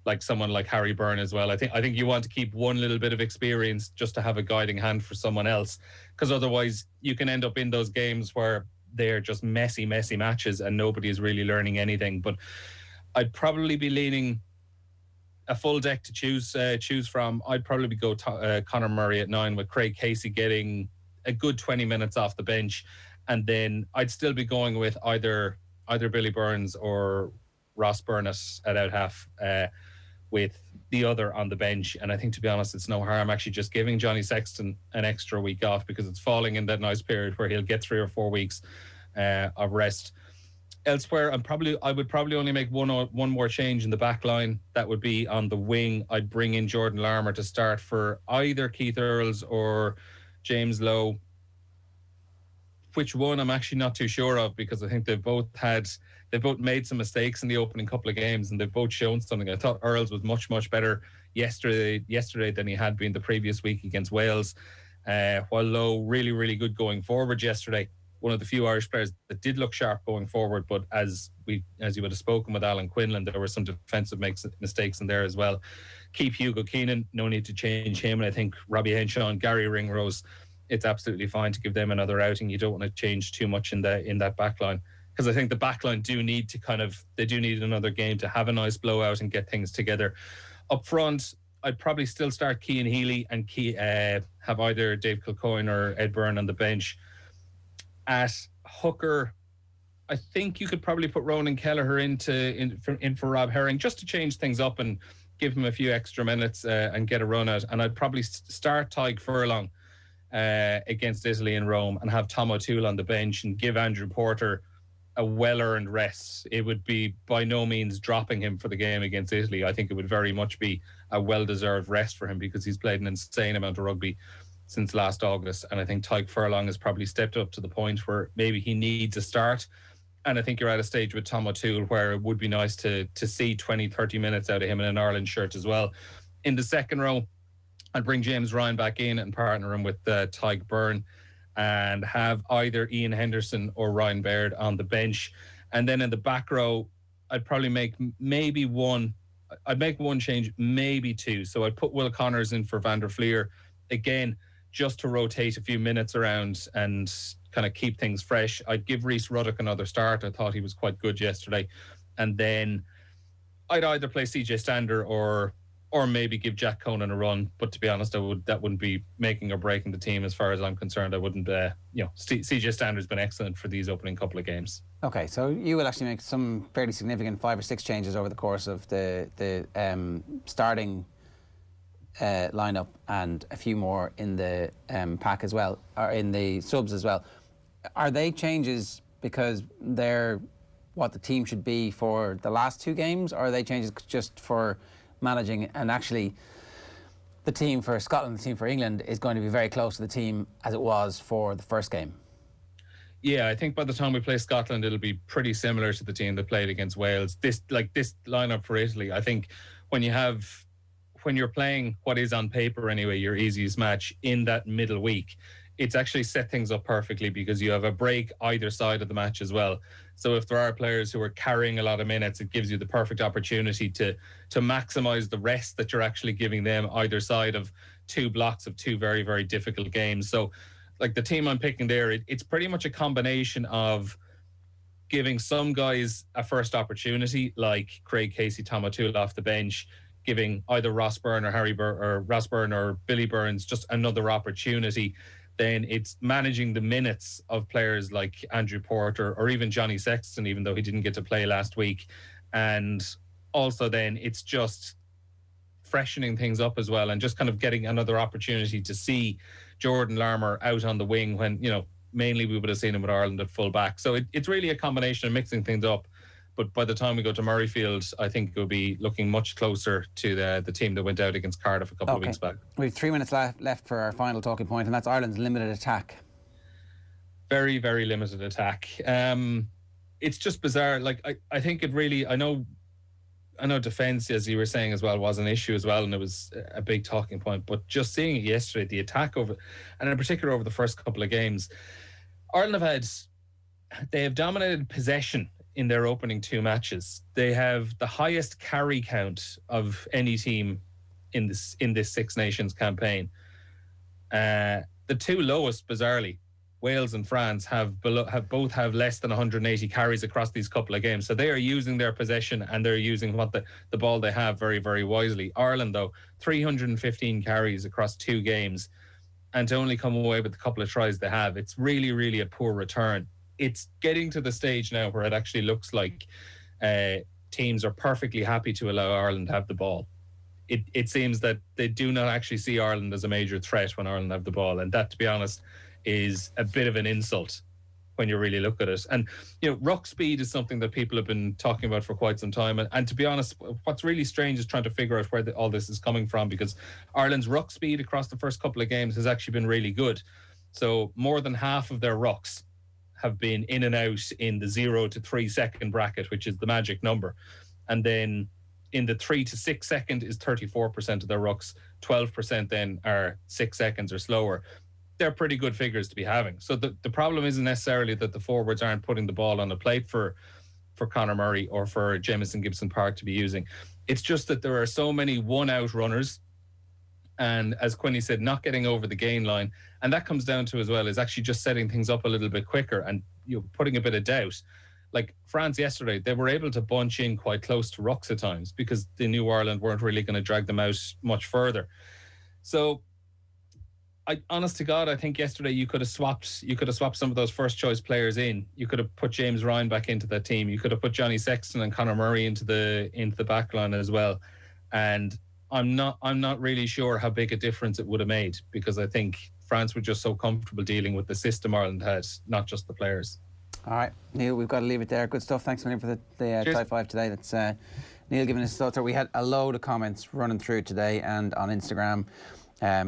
like someone like Harry Byrne as well. I think you want to keep one little bit of experience just to have a guiding hand for someone else, because otherwise you can end up in those games where they're just messy matches and nobody is really learning anything. But I'd probably be leaning a full deck to choose from. I'd probably go Conor Murray at 9 with Craig Casey getting a good 20 minutes off the bench, and then I'd still be going with either Billy Burns or Ross Byrne at out half, with the other on the bench. And I think, to be honest, it's no harm actually just giving Johnny Sexton an extra week off, because it's falling in that nice period where he'll get 3 or 4 weeks of rest. Elsewhere, I would probably only make one more change in the back line. That would be on the wing. I'd bring in Jordan Larmour to start for either Keith Earls or James Lowe. Which one, I'm actually not too sure of, because I think they've both made some mistakes in the opening couple of games, and they've both shown something. I thought Earls was much better yesterday than he had been the previous week against Wales, while Lowe really good going forward yesterday. One of the few Irish players that did look sharp going forward, but as you would have spoken with Alan Quinlan, there were some defensive mistakes in there as well. Keep Hugo Keenan, no need to change him, and I think Robbie Henshaw and Gary Ringrose, it's absolutely fine to give them another outing. You don't want to change too much in that back line, because I think the back line do need another game to have a nice blowout and get things together. Up front, I'd probably still start Cian Healy and have either Dave Kilcoyne or Ed Byrne on the bench. At hooker, I think you could probably put Ronan Kelleher in for Rob Herring, just to change things up and give him a few extra minutes and get a run out. And I'd probably start Tadhg Furlong against Italy in Rome and have Tom O'Toole on the bench and give Andrew Porter a well-earned rest. It would be by no means dropping him for the game against Italy. I think it would very much be a well-deserved rest for him because he's played an insane amount of rugby since last August. And I think Tadhg Furlong has probably stepped up to the point where maybe he needs a start. And I think you're at a stage with Tom O'Toole where it would be nice to see 20, 30 minutes out of him in an Ireland shirt as well. In the second row, I'd bring James Ryan back in and partner him with Tadhg Byrne and have either Ian Henderson or Ryan Baird on the bench. And then in the back row, I'd probably make one change, maybe two. So I'd put Will Connors in for Van der Fleer, again, just to rotate a few minutes around and kind of keep things fresh. I'd give Rhys Ruddock another start. I thought he was quite good yesterday. And then I'd either play CJ Stander or maybe give Jack Conan a run. But to be honest, that wouldn't be making or breaking the team as far as I'm concerned. I wouldn't, CJ Stander's been excellent for these opening couple of games. Okay, so you will actually make some fairly significant 5 or 6 changes over the course of the starting lineup and a few more in the pack as well, or in the subs as well. Are they changes because they're what the team should be for the last 2 games, or are they changes just for managing, and actually the team for Scotland, the team for England is going to be very close to the team as it was for the first game? Yeah, I think by the time we play Scotland, it'll be pretty similar to the team that played against Wales. This lineup for Italy, I think when you're playing what is on paper anyway, your easiest match in that middle week, it's actually set things up perfectly because you have a break either side of the match as well. So if there are players who are carrying a lot of minutes, it gives you the perfect opportunity to maximise the rest that you're actually giving them either side of 2 blocks of 2 very, very difficult games. So like the team I'm picking there, it's pretty much a combination of giving some guys a first opportunity, like Craig Casey, Tom O'Toole off the bench, giving either Ross Byrne or Billy Burns just another opportunity. Then it's managing the minutes of players like Andrew Porter or even Johnny Sexton, even though he didn't get to play last week. And also then it's just freshening things up as well and just kind of getting another opportunity to see Jordan Larmour out on the wing when, mainly we would have seen him with Ireland at full back. So it's really a combination of mixing things up. But by the time we go to Murrayfield, I think it will be looking much closer to the team that went out against Cardiff a couple of weeks back. We have 3 minutes left for our final talking point, and that's Ireland's limited attack. Very, very limited attack. It's just bizarre. Like, I think it really... I know defence, as you were saying as well, was an issue as well, and it was a big talking point. But just seeing it yesterday, the attack and in particular over the first couple of games, Ireland they have dominated possession in their opening 2 matches. They have the highest carry count of any team in this Six Nations campaign. The 2 lowest, bizarrely, Wales and France, have both have less than 180 carries across these couple of games. So they are using their possession and they're using what the ball they have very, very wisely. Ireland, though, 315 carries across 2 games, and to only come away with a couple of tries they have, it's really, really a poor return. It's getting to the stage now where it actually looks like teams are perfectly happy to allow Ireland to have the ball. It seems that they do not actually see Ireland as a major threat when Ireland have the ball, and that, to be honest, is a bit of an insult when you really look at it. And ruck speed is something that people have been talking about for quite some time, and to be honest, what's really strange is trying to figure out where all this is coming from, because Ireland's ruck speed across the first couple of games has actually been really good. So more than half of their rucks have been in and out in the 0 to 3 second bracket, which is the magic number. And then in the 3 to 6 second is 34% of their rucks. 12% then are 6 seconds or slower. They're pretty good figures to be having. So the problem isn't necessarily that the forwards aren't putting the ball on the plate for Conor Murray or for Jamison Gibson-Park to be using. It's just that there are so many one-out runners, and as Quinny said, not getting over the gain line. And that comes down to as well is actually just setting things up a little bit quicker and putting a bit of doubt. Like France yesterday, they were able to bunch in quite close to rucks at times because they knew Ireland weren't really going to drag them out much further. So honest to God, I think yesterday you could have swapped some of those first choice players in. You could have put James Ryan back into that team. You could have put Johnny Sexton and Conor Murray into the back line as well. And I'm not really sure how big a difference it would have made, because I think France were just so comfortable dealing with the system Ireland had, not just the players. All right, Neil, we've got to leave it there. Good stuff. Thanks a million for the Type 5 today. That's Neil giving us thoughts. We had a load of comments running through today and on Instagram.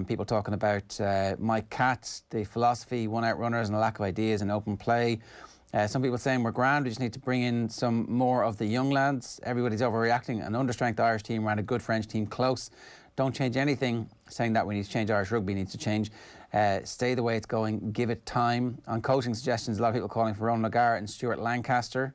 People talking about Mike Catt, the philosophy, one-out runners and a lack of ideas in open play. Some people saying we're grand, we just need to bring in some more of the young lads. Everybody's overreacting. An understrength Irish team ran a good French team close. Don't change anything. Saying that we need to change, Irish rugby needs to change. Stay the way it's going, give it time. On coaching suggestions, a lot of people calling for Ronan O'Gara and Stuart Lancaster.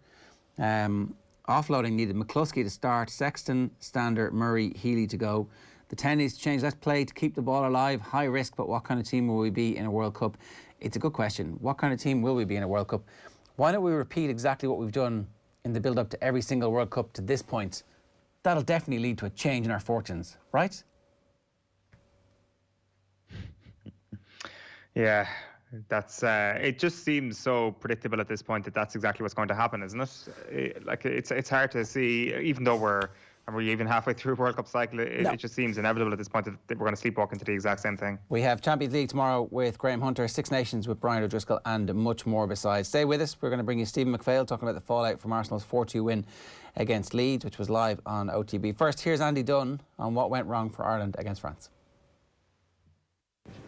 Offloading needed McCluskey to start, Sexton, Stander, Murray, Healy to go. The 10 needs to change. Let's play to keep the ball alive. High risk, but what kind of team will we be in a World Cup? It's a good question. What kind of team will we be in a World Cup? Why don't we repeat exactly what we've done in the build-up to every single World Cup to this point? That'll definitely lead to a change in our fortunes, right? Yeah, that's it. Just seems so predictable at this point that that's exactly what's going to happen, isn't it? It's hard to see, even though we're even halfway through a World Cup cycle. It just seems inevitable at this point that we're going to sleepwalk into the exact same thing. We have Champions League tomorrow with Graham Hunter, Six Nations with Brian O'Driscoll, and much more besides. Stay with us. We're going to bring you Stephen McPhail talking about the fallout from Arsenal's 4-2 win against Leeds, which was live on OTB. First, here's Andy Dunne on what went wrong for Ireland against France.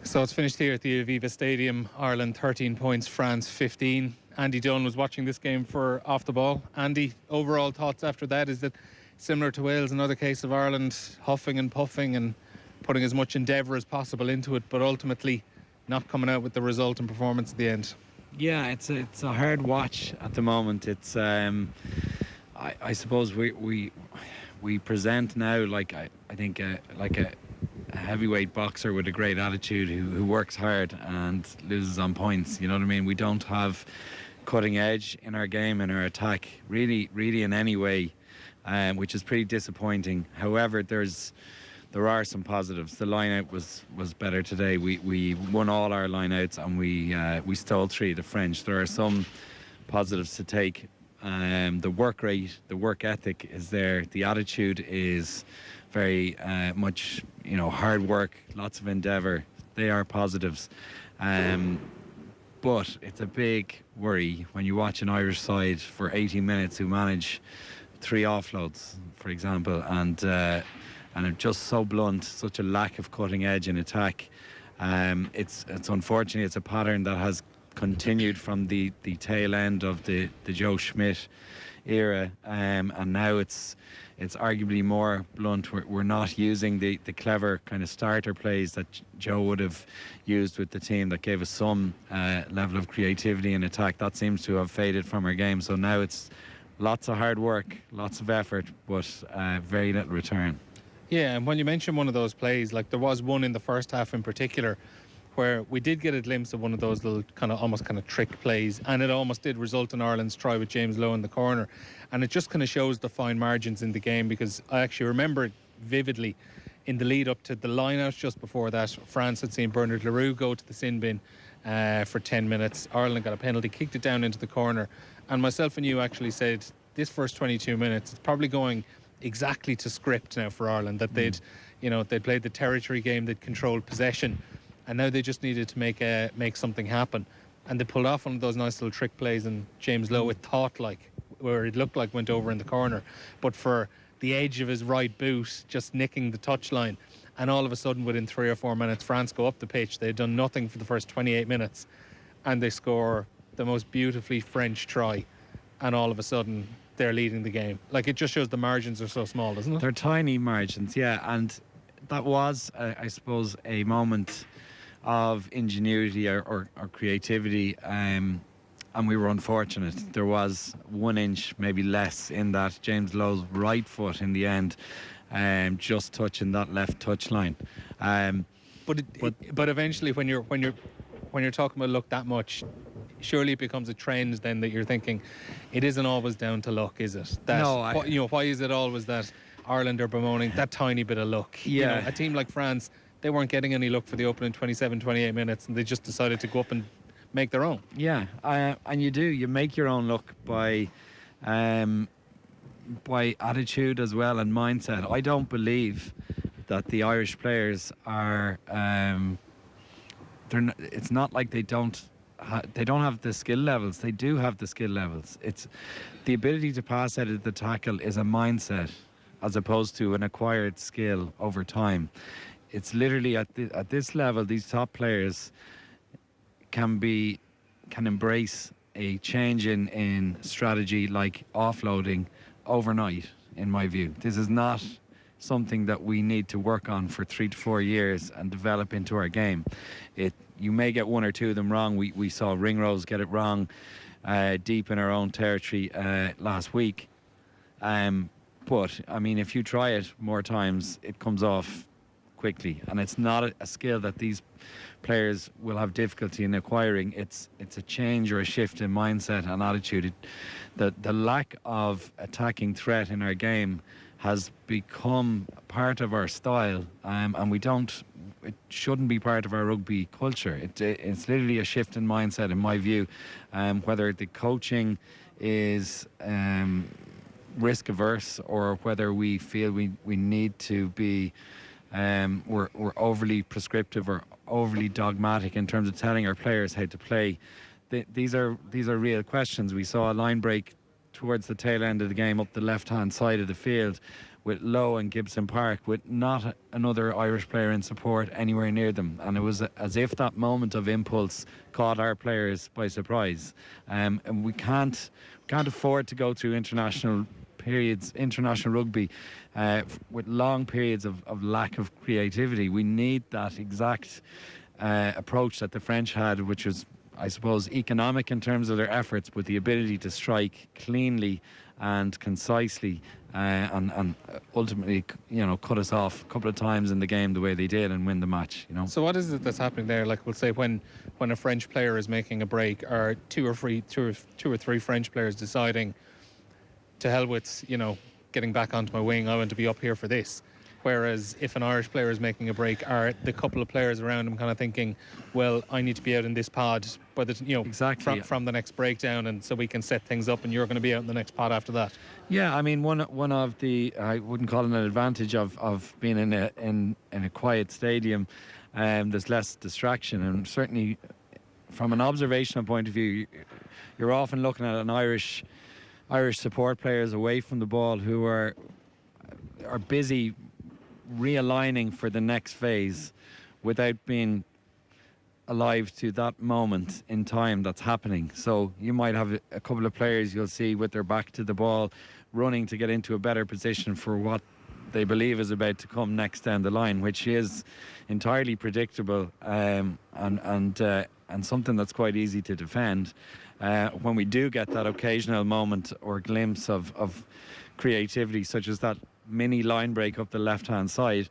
So it's finished here at the Aviva Stadium. Ireland 13 points, France 15. Andy Dunne was watching this game for Off the Ball. Andy, overall thoughts after that? Is that similar to Wales, another case of Ireland huffing and puffing and putting as much endeavour as possible into it, but ultimately not coming out with the result and performance at the end? Yeah, it's a hard watch at the moment. It's I suppose we present now like I think like a heavyweight boxer with a great attitude who works hard and loses on points. You know what I mean? We don't have cutting edge in our game, in our attack, really in any way. Which is pretty disappointing. However, there are some positives. The line-out was better today. We won all our line-outs and we stole 3 of the French. There are some positives to take. The work rate, the work ethic is there. The attitude is very much, hard work, lots of endeavour. They are positives. But it's a big worry when you watch an Irish side for 80 minutes who manage 3 offloads, for example, and are just so blunt, such a lack of cutting edge in attack. It's unfortunate. It's a pattern that has continued from the tail end of the Joe Schmidt era, and now it's arguably more blunt. We're not using the clever kind of starter plays that Joe would have used with the team that gave us some level of creativity in attack. That seems to have faded from our game. So now it's lots of hard work, lots of effort, but very little return. Yeah, and when you mention one of those plays, like there was one in the first half in particular where we did get a glimpse of one of those little almost trick plays, and it almost did result in Ireland's try with James Lowe in the corner. And it just kind of shows the fine margins in the game, because I actually remember it vividly in the lead up to the line-out just before that. France had seen Bernard Leroux go to the sin bin for 10 minutes. Ireland got a penalty, kicked it down into the corner. And myself and you actually said this first 22 minutes, it's probably going exactly to script now for Ireland, that they'd played the territory game, they'd controlled possession, and now they just needed to make something happen. And they pulled off one of those nice little trick plays, and James Lowe, it thought like, where it looked like went over in the corner, but for the edge of his right boot just nicking the touchline. And all of a sudden, within 3 or 4 minutes, France go up the pitch. They'd done nothing for the first 28 minutes, and they score the most beautifully French try, and all of a sudden they're leading the game. Like, it just shows the margins are so small, doesn't it? They're tiny margins, yeah, and that was, I suppose, a moment of ingenuity or creativity, and we were unfortunate. There was 1 inch, maybe less, in that James Lowe's right foot in the end, just touching that left touchline. But eventually, when you're talking about luck that much, surely it becomes a trend then that you're thinking it isn't always down to luck, is it? Why is it always that Ireland are bemoaning that tiny bit of luck? Yeah. A team like France, they weren't getting any luck for the opening 27, 28 minutes, and they just decided to go up and make their own. Yeah, and you make your own luck by attitude as well and mindset. I don't believe that the Irish players are it's not like they don't they don't have the skill levels. They do have the skill levels. It's the ability to pass out of the tackle is a mindset as opposed to an acquired skill over time. It's literally at this level, these top players can embrace a change in strategy like offloading overnight, in my view. This is not something that we need to work on for 3 to 4 years and develop into our game. You may get one or two of them wrong. We saw Ringrose get it wrong deep in our own territory last week. But, I mean, if you try it more times, it comes off quickly. And it's not a skill that these players will have difficulty in acquiring. It's a change or a shift in mindset and attitude. The lack of attacking threat in our game has become part of our style, and it shouldn't be part of our rugby culture. It's literally a shift in mindset, in my view. Whether the coaching is risk averse or whether we feel we need to be we're overly prescriptive or overly dogmatic in terms of telling our players how to play. These are real questions. We saw a line break towards the tail end of the game up the left-hand side of the field with Lowe and Gibson Park, with not another Irish player in support anywhere near them. And it was as if that moment of impulse caught our players by surprise. And we can't afford to go through international rugby with long periods of lack of creativity. We need that exact approach that the French had, which was, I suppose, economic in terms of their efforts, but the ability to strike cleanly and concisely and ultimately, cut us off a couple of times in the game the way they did and win the match. So what is it that's happening there? Like, we'll say when a French player is making a break, or two or three French players deciding, to hell with getting back onto my wing, I want to be up here for this. Whereas if an Irish player is making a break, are the couple of players around him kind of thinking, well, I need to be out in this pod by exactly from the next breakdown, and so we can set things up, and you're going to be out in the next pod after that. Yeah, I mean, one of the, I wouldn't call it an advantage of being in a quiet stadium, there's less distraction, and certainly from an observational point of view, you're often looking at an Irish support players away from the ball who are busy realigning for the next phase without being alive to that moment in time that's happening. So you might have a couple of players you'll see with their back to the ball running to get into a better position for what they believe is about to come next down the line, which is entirely predictable and something that's quite easy to defend. When we do get that occasional moment or glimpse of creativity, such as that mini line break up the left-hand side,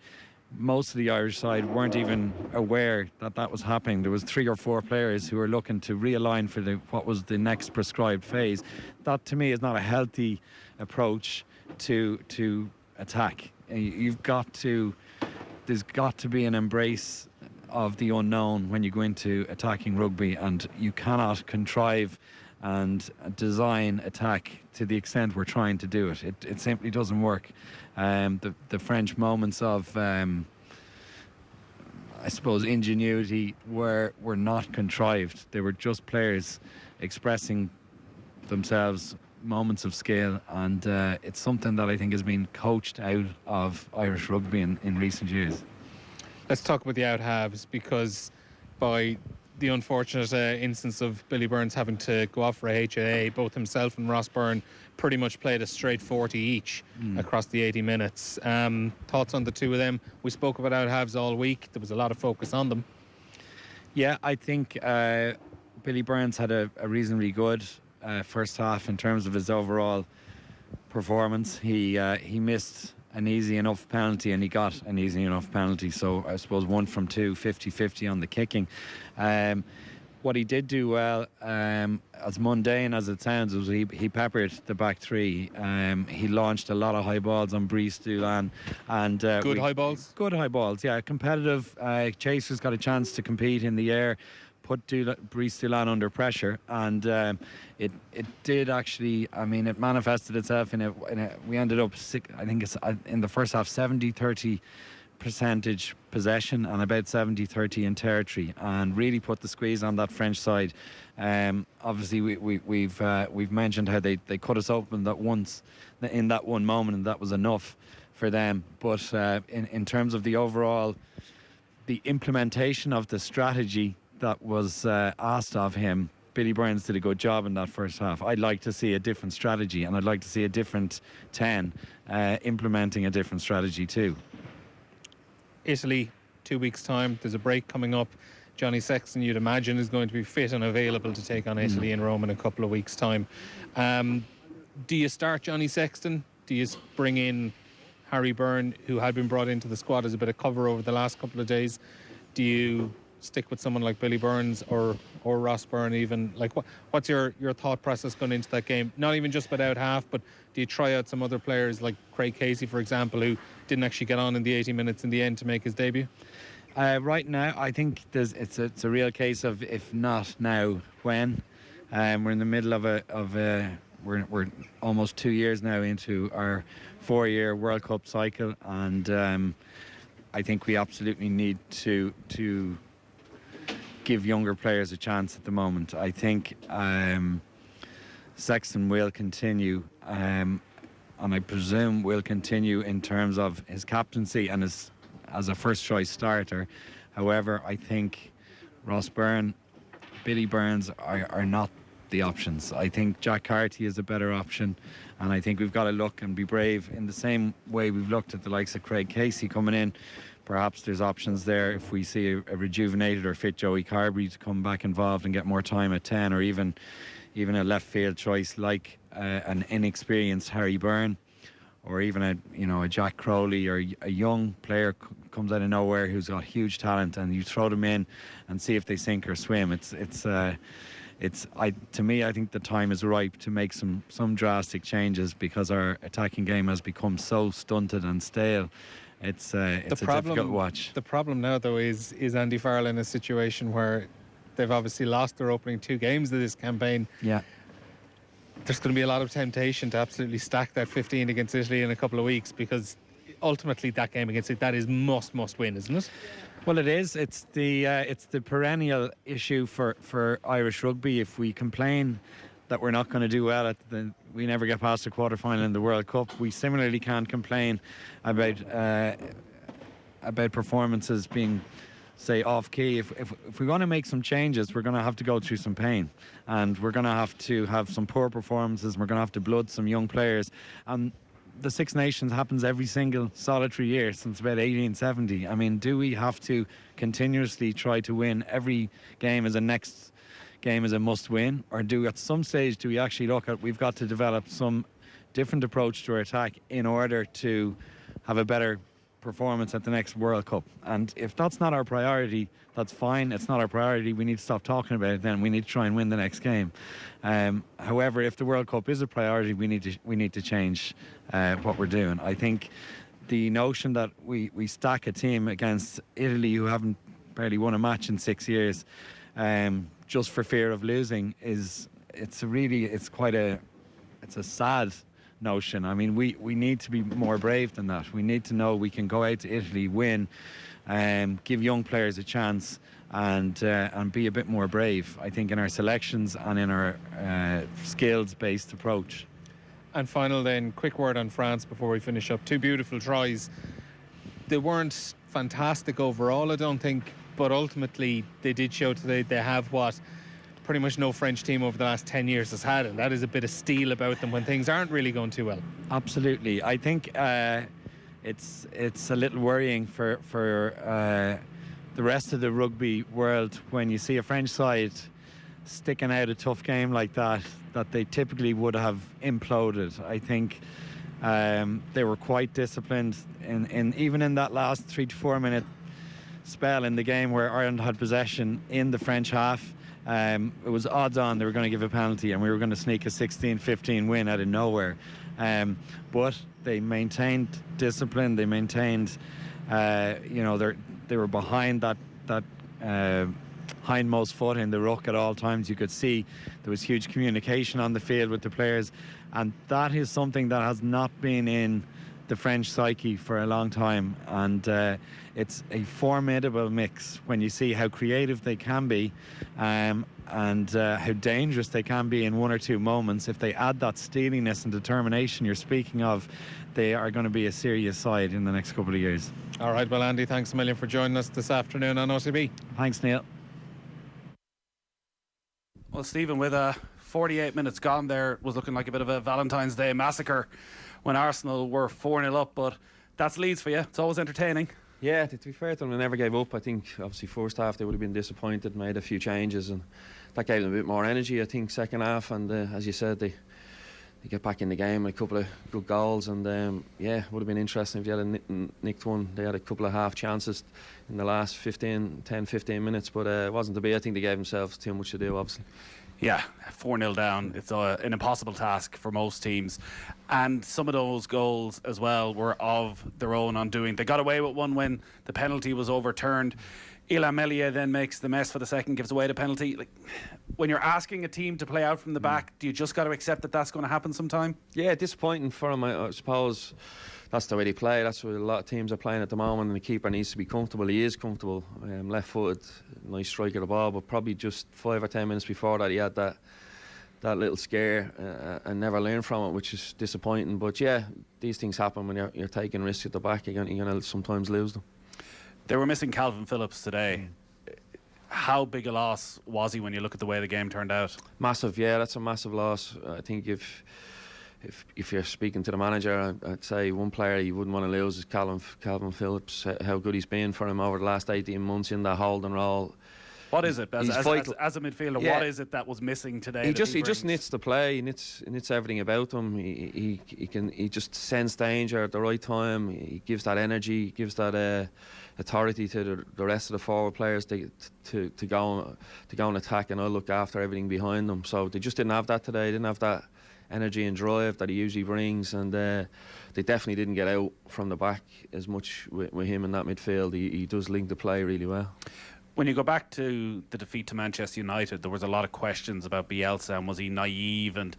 most of the Irish side weren't even aware that was happening. There was 3 or 4 players who were looking to realign for what was the next prescribed phase. That, to me, is not a healthy approach to attack. There's got to be an embrace of the unknown when you go into attacking rugby, and you cannot contrive and design attack to the extent we're trying to do it. It simply doesn't work. The French moments of I suppose ingenuity were not contrived. They were just players expressing themselves, moments of skill, and it's something that I think has been coached out of Irish rugby in recent years. Let's talk about the out-halves, because by the unfortunate instance of Billy Burns having to go off for a HIA, both himself and Ross Byrne pretty much played a straight 40 each across the 80 minutes. Thoughts on the two of them? We spoke about out-halves all week. There was a lot of focus on them. Yeah, I think Billy Burns had a reasonably good first half in terms of his overall performance. He missed an easy enough penalty, and he got an easy enough penalty, so I suppose 1 from 2, 50-50 on the kicking. What he did do well, as mundane as it sounds, was he peppered the back three. He launched a lot of high balls on Brice Dulin, and good high balls, yeah, competitive. Chasers got a chance to compete in the air, put Brice Dulin under pressure, and it did actually, I mean, it manifested itself in a we ended up, I think it's in the first half 70-30 percentage possession and about 70-30 in territory, and really put the squeeze on that French side. Obviously, we've mentioned how they cut us open that once in that one moment, and that was enough for them. But in terms of the overall, the implementation of the strategy that was asked of him, Billy Burns did a good job in that first half. I'd like to see a different strategy, and I'd like to see a different 10 implementing a different strategy too. Italy, 2 weeks' time. There's a break coming up. Johnny Sexton, you'd imagine, is going to be fit and available to take on Italy in Rome in a couple of weeks' time. Do you start Johnny Sexton? Do you bring in Harry Byrne, who had been brought into the squad as a bit of cover over the last couple of days? Do you stick with someone like Billy Burns or Ross Byrne even? Like, what's your thought process going into that game? Not even just without half, but do you try out some other players like Craig Casey, for example, who didn't actually get on in the 80 minutes in the end to make his debut? Right now, I think it's a real case of if not now, when. We're in the middle of we're almost 2 years now into our 4-year World Cup cycle, and I think we absolutely need to give younger players a chance at the moment. I think Sexton will continue, and I presume will continue in terms of his captaincy and as a first choice starter. However, I think Ross Byrne, Billy Burns are not the options. I think Jack Carty is a better option, and I think we've got to look and be brave in the same way we've looked at the likes of Craig Casey coming in. Perhaps there's options there if we see a rejuvenated or fit Joey Carberry to come back involved and get more time at 10, or even a left field choice like an inexperienced Harry Byrne, or even a Jack Crowley, or a young player comes out of nowhere who's got huge talent, and you throw them in and see if they sink or swim. To me, I think the time is ripe to make some drastic changes, because our attacking game has become so stunted and stale. It's a difficult watch. The problem now, though, is Andy Farrell in a situation where they've obviously lost their opening 2 games of this campaign. Yeah. There's going to be a lot of temptation to absolutely stack that 15 against Italy in a couple of weeks, because ultimately that game against it, that is must win, isn't it? Well, it is. It's the perennial issue for Irish rugby. If we complain that we're not going to do well we never get past the quarter-final in the World Cup, we similarly can't complain about performances being, say, off key. If we want to make some changes, we're going to have to go through some pain, and we're going to have some poor performances, and we're going to have to blood some young players. And the Six Nations happens every single solitary year since about 1870. I mean, do we have to continuously try to win every game as a next game as a must win, or at some stage do we actually look at we've got to develop some different approach to our attack in order to have a better performance at the next World Cup? And if that's not our priority, that's fine. It's not our priority. We need to stop talking about it then. We need to try and win the next game. However, if the World Cup is a priority, we need to change what we're doing. I think the notion that we stack a team against Italy, who haven't barely won a match in 6 years, just for fear of losing, it's a sad notion. I mean, we need to be more brave than that. We need to know we can go out to Italy, win, give young players a chance, and be a bit more brave, I think, in our selections and in our skills-based approach. And final then, quick word on France before we finish up. 2 beautiful tries. They weren't fantastic overall, I don't think, but ultimately they did show today they have what pretty much no French team over the last 10 years has had, and that is a bit of steel about them when things aren't really going too well. Absolutely. I think it's a little worrying for the rest of the rugby world when you see a French side sticking out a tough game like that they typically would have imploded. I think they were quite disciplined even in that last 3 to 4 minute spell in the game where Ireland had possession in the French half. It was odds on they were going to give a penalty and we were going to sneak a 16-15 win out of nowhere. But they maintained discipline. They maintained, they were behind that hindmost foot in the ruck at all times. You could see there was huge communication on the field with the players, and that is something that has not been in the French psyche for a long time, and it's a formidable mix when you see how creative they can be, and how dangerous they can be in one or two moments. If they add that steeliness and determination you're speaking of, they are going to be a serious side in the next couple of years. All right, well, Andy, thanks a million for joining us this afternoon on OTB. Thanks, Neil. Well, Stephen, with 48 minutes gone there, it was looking like a bit of a Valentine's Day massacre when Arsenal were 4-0 up, but that's Leeds for you. It's always entertaining. Yeah, to be fair to them, they never gave up. I think obviously first half they would have been disappointed, made a few changes, and that gave them a bit more energy. I think second half, and as you said, they get back in the game with a couple of good goals, and yeah, it would have been interesting if you had nicked one. They had a couple of half chances in the last 10-15 minutes, but it wasn't to be. I think they gave themselves too much to do, obviously. Yeah, 4-0 down. It's an impossible task for most teams. And some of those goals as well were of their own undoing. They got away with one when the penalty was overturned. Ilya Meyler then makes the mess for the second, gives away the penalty. Like, when you're asking a team to play out from the back, do you just got to accept that that's going to happen sometime? Yeah, disappointing for them. I suppose that's the way they play. That's what a lot of teams are playing at the moment, and the keeper needs to be comfortable. He is comfortable, left-footed, nice strike of the ball, but probably just 5 or 10 minutes before that he had that little scare and never learned from it, which is disappointing. But yeah, these things happen when you're taking risks at the back. You're going to sometimes lose them. They were missing Calvin Phillips today. How big a loss was he when you look at the way the game turned out? Massive, yeah, that's a massive loss. I think if you're speaking to the manager, I'd say one player you wouldn't want to lose is Calvin Phillips. How good he's been for him over the last 18 months in that hold and roll. What is it as a midfielder? Yeah. What is it that was missing today? He just knits the play. He knits everything about him. He just sense danger at the right time. He gives that energy. He gives that authority to the rest of the forward players to go and attack, and I'll look after everything behind them. So they just didn't have that today. They didn't have that energy and drive that he usually brings, and they definitely didn't get out from the back as much with him in that midfield. He does link the play really well. When you go back to the defeat to Manchester United, there was a lot of questions about Bielsa, and was he naive? And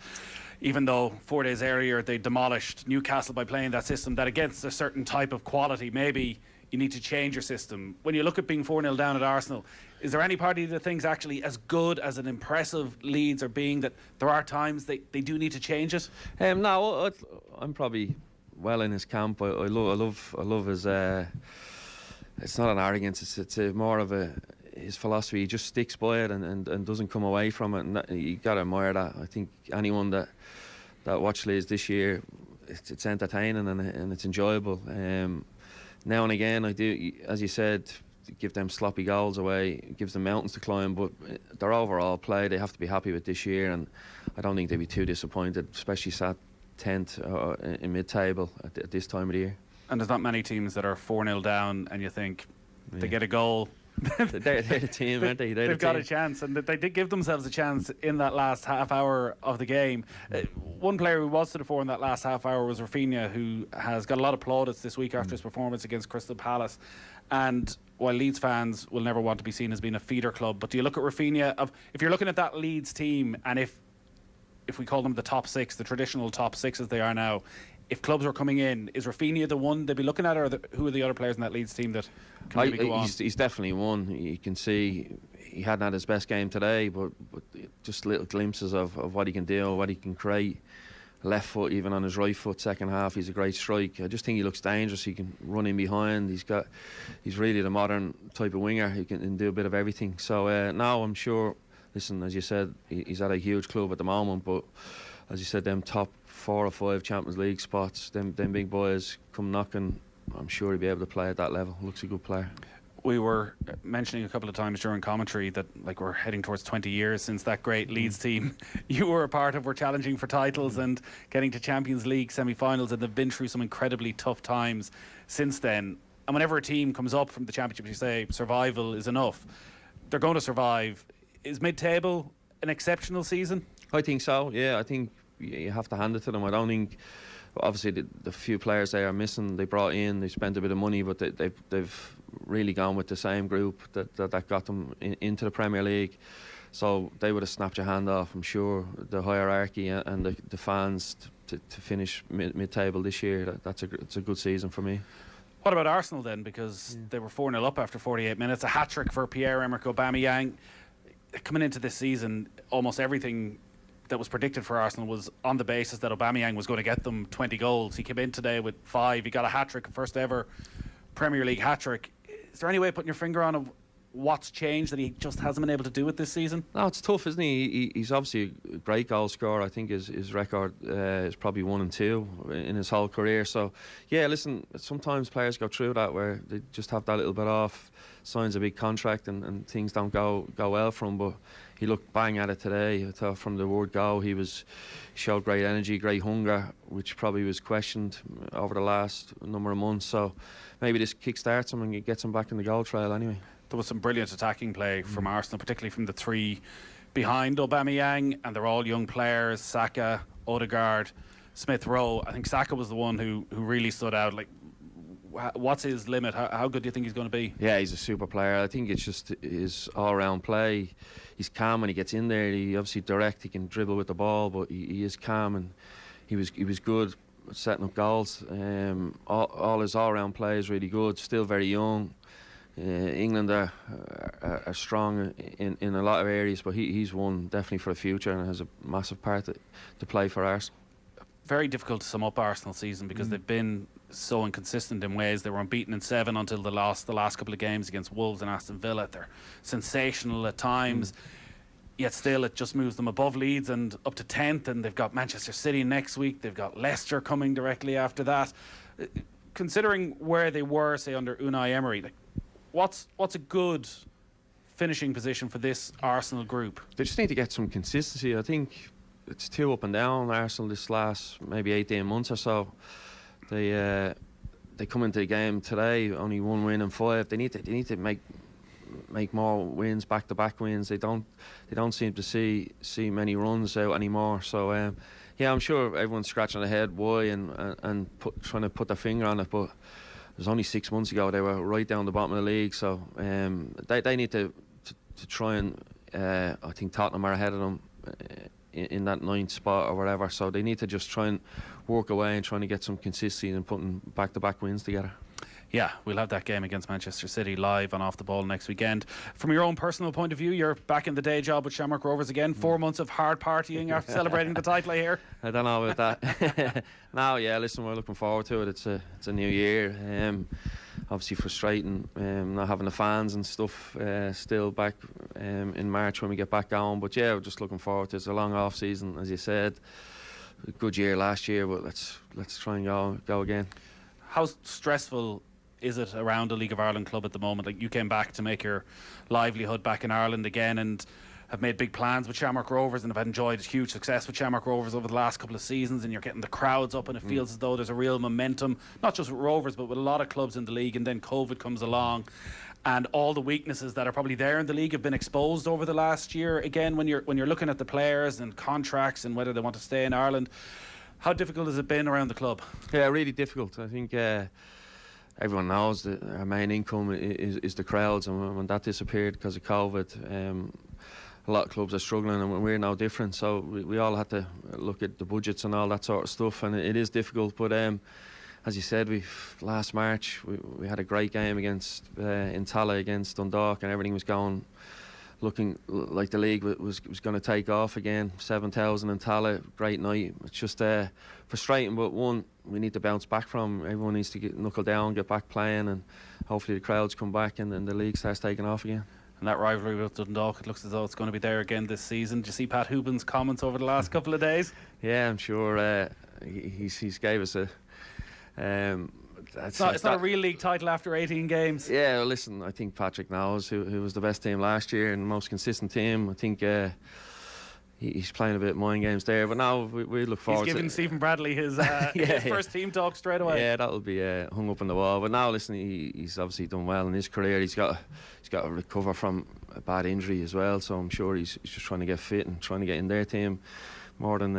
even though 4 days earlier they demolished Newcastle by playing that system, that against a certain type of quality, maybe you need to change your system. When you look at being 4-0 down at Arsenal, is there any party that thinks actually as good as an impressive Leeds are being, that there are times they do need to change it? No, I'm probably well in his camp. I love his... it's not an arrogance, it's more of his philosophy. He just sticks by it and doesn't come away from it, and you got to admire that. I think anyone that watched Leeds this year, it's entertaining and it's enjoyable. Now and again I do, as you said, give them sloppy goals away, it gives them mountains to climb, but their overall play they have to be happy with this year, and I don't think they'd be too disappointed, especially sat 10th in mid-table at this time of the year. And there's not many teams that are 4-0 down and you think they get a goal. They're the team, aren't they? They've got a chance, and they did give themselves a chance in that last half hour of the game. One player who was to the fore in that last half hour was Rafinha, who has got a lot of plaudits this week after his performance against Crystal Palace. And while Leeds fans will never want to be seen as being a feeder club, but do you look at Rafinha, if you're looking at that Leeds team, and if we call them the top six, the traditional top six as they are now, if clubs were coming in, is Rafinha the one they'd be looking at, or who are the other players in that Leeds team that can maybe go on? He's definitely one. You can see he hadn't had his best game today, but just little glimpses of what he can do, what he can create. Left foot, even on his right foot, second half, he's a great strike. I just think he looks dangerous. He can run in behind. He's really the modern type of winger. He can do a bit of everything. So now I'm sure, listen, as you said, he's at a huge club at the moment, but as you said, them top 4 or 5 Champions League spots, them big boys come knocking, I'm sure he'll be able to play at that level. Looks a good player. We were mentioning a couple of times during commentary that we're heading towards 20 years since that great Leeds team you were a part of were challenging for titles and getting to Champions League semi-finals, and they've been through some incredibly tough times since then. And whenever a team comes up from the Championship, you say survival is enough. They're going to survive. Is mid-table an exceptional season? I think so, yeah. I think you have to hand it to them. I don't think, obviously the few players they are missing, they brought in, they spent a bit of money, but they've really gone with the same group that got them into the Premier League. So they would have snapped your hand off, I'm sure. The hierarchy and the fans to finish mid-table this year, it's a good season for me. What about Arsenal then? Because they were 4-0 up after 48 minutes. A hat-trick for Pierre-Emerick Aubameyang. Coming into this season, almost everything that was predicted for Arsenal was on the basis that Aubameyang was going to get them 20 goals. He came in today with 5. He got a hat-trick, first ever Premier League hat-trick. Is there any way of putting your finger on what's changed that he just hasn't been able to do it this season? No, it's tough, isn't he? He's obviously a great goal scorer. I think his record is probably 1 and 2 in his whole career. So, yeah, listen, sometimes players go through that where they just have that little bit off, signs a big contract and things don't go well for him. But he looked bang at it today. I thought from the word go, he showed great energy, great hunger, which probably was questioned over the last number of months. So maybe this kick-starts him and gets him back in the goal trail anyway. There was some brilliant attacking play from Arsenal, particularly from the 3 behind Aubameyang, and they're all young players: Saka, Odegaard, Smith Rowe. I think Saka was the one who really stood out. Like, what's his limit? How good do you think he's going to be? Yeah, he's a super player. I think it's just his all-round play. He's calm when he gets in there. He obviously direct. He can dribble with the ball, but he is calm, and he was good at setting up goals. All his all-round play is really good. Still very young. England are strong in a lot of areas, but he's one definitely for the future and has a massive part to play for Arsenal. Very difficult to sum up Arsenal's season because they've been so inconsistent in ways. They were unbeaten in 7 until the last couple of games against Wolves and Aston Villa. They're sensational at times, yet still it just moves them above Leeds and up to 10th, and they've got Manchester City next week. They've got Leicester coming directly after that. Considering where they were, say, under Unai Emery, what's a good finishing position for this Arsenal group? They just need to get some consistency. I think it's too up and down, Arsenal, this last maybe 18 months or so. They come into the game today, only 1 win and 5. They need to make more wins, back-to-back wins. They don't seem to see many runs out anymore. So yeah, I'm sure everyone's scratching their head why and trying to put their finger on it, but it was only 6 months ago they were right down the bottom of the league. So they need to try and I think Tottenham are ahead of them in that 9th spot or whatever. So they need to just try and work away and trying to get some consistency and putting back-to-back wins together. Yeah, we'll have that game against Manchester City live on Off the Ball next weekend. From your own personal point of view, you're back in the day job with Shamrock Rovers again. 4 months of hard partying after celebrating the title here. I don't know about that. No, yeah, listen, we're looking forward to it. It's a new year. Obviously frustrating not having the fans and stuff still back in March when we get back going. But yeah, we're just looking forward to it. It's a long off season, as you said. A good year last year, but let's try and go again. How stressful is it around a League of Ireland club at the moment? Like, you came back to make your livelihood back in Ireland again and have made big plans with Shamrock Rovers and have enjoyed huge success with Shamrock Rovers over the last couple of seasons, and you're getting the crowds up and it feels as though there's a real momentum, not just with Rovers but with a lot of clubs in the league. And then COVID comes along and all the weaknesses that are probably there in the league have been exposed over the last year. Again, when you're looking at the players and contracts and whether they want to stay in Ireland, how difficult has it been around the club? Yeah, really difficult. I think everyone knows that our main income is the crowds, and when that disappeared because of COVID, a lot of clubs are struggling, and we're no different. So we all had to look at the budgets and all that sort of stuff, and it is difficult. But as you said, last March we had a great game against in Tallaght against Dundalk, and everything was looking like the league was going to take off again. 7,000 in Tallaght, great night. It's just frustrating, but we need to bounce back from. Everyone needs to knuckle down, get back playing, and hopefully the crowds come back and the league starts taking off again. And that rivalry with Dundalk, it looks as though it's going to be there again this season. Did you see Pat Hooban's comments over the last couple of days? Yeah, I'm sure he's gave us a... It's not a real league title after 18 games. Yeah, well, listen, I think Patrick knows who was the best team last year and the most consistent team. I think he's playing a bit of mind games there, but now we look forward to... He's giving Stephen Bradley his first team talk straight away. Yeah, that'll be hung up on the wall. But now, listen, he's obviously done well in his career. He's got to recover from a bad injury as well, so I'm sure he's just trying to get fit and trying to get in their team more than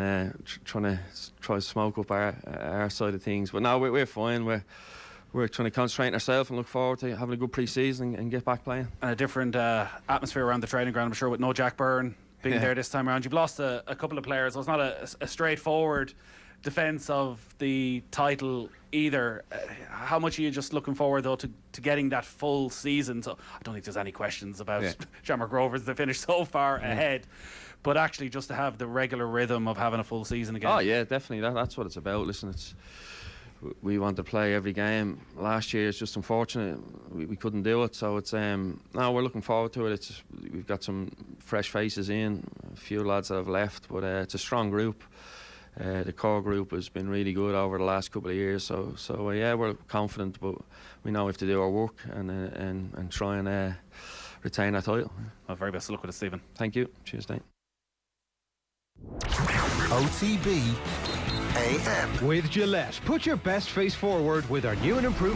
trying to smoke up our side of things. But now we're fine. We're trying to concentrate on ourselves and look forward to having a good pre-season and get back playing. And a different atmosphere around the training ground, I'm sure, with no Jack Byrne being there this time around. You've lost a couple of players, so it's not a straightforward defence of the title either. How much are you just looking forward, though, to getting that full season? So I don't think there's any questions about Shamrock Rovers. They finished so far ahead. But actually just to have the regular rhythm of having a full season again. Oh, yeah, definitely. That's what it's about. Listen, we want to play every game. Last year, it's just unfortunate we couldn't do it. So it's now we're looking forward to it. We've got some fresh faces in, a few lads that have left, but it's a strong group. The core group has been really good over the last couple of years. So yeah, we're confident, but we know we have to do our work and try and retain our title. Well, very best of luck with it, Stephen. Thank you. Cheers, Dane. OTB AM. With Gillette, put your best face forward with our new and improved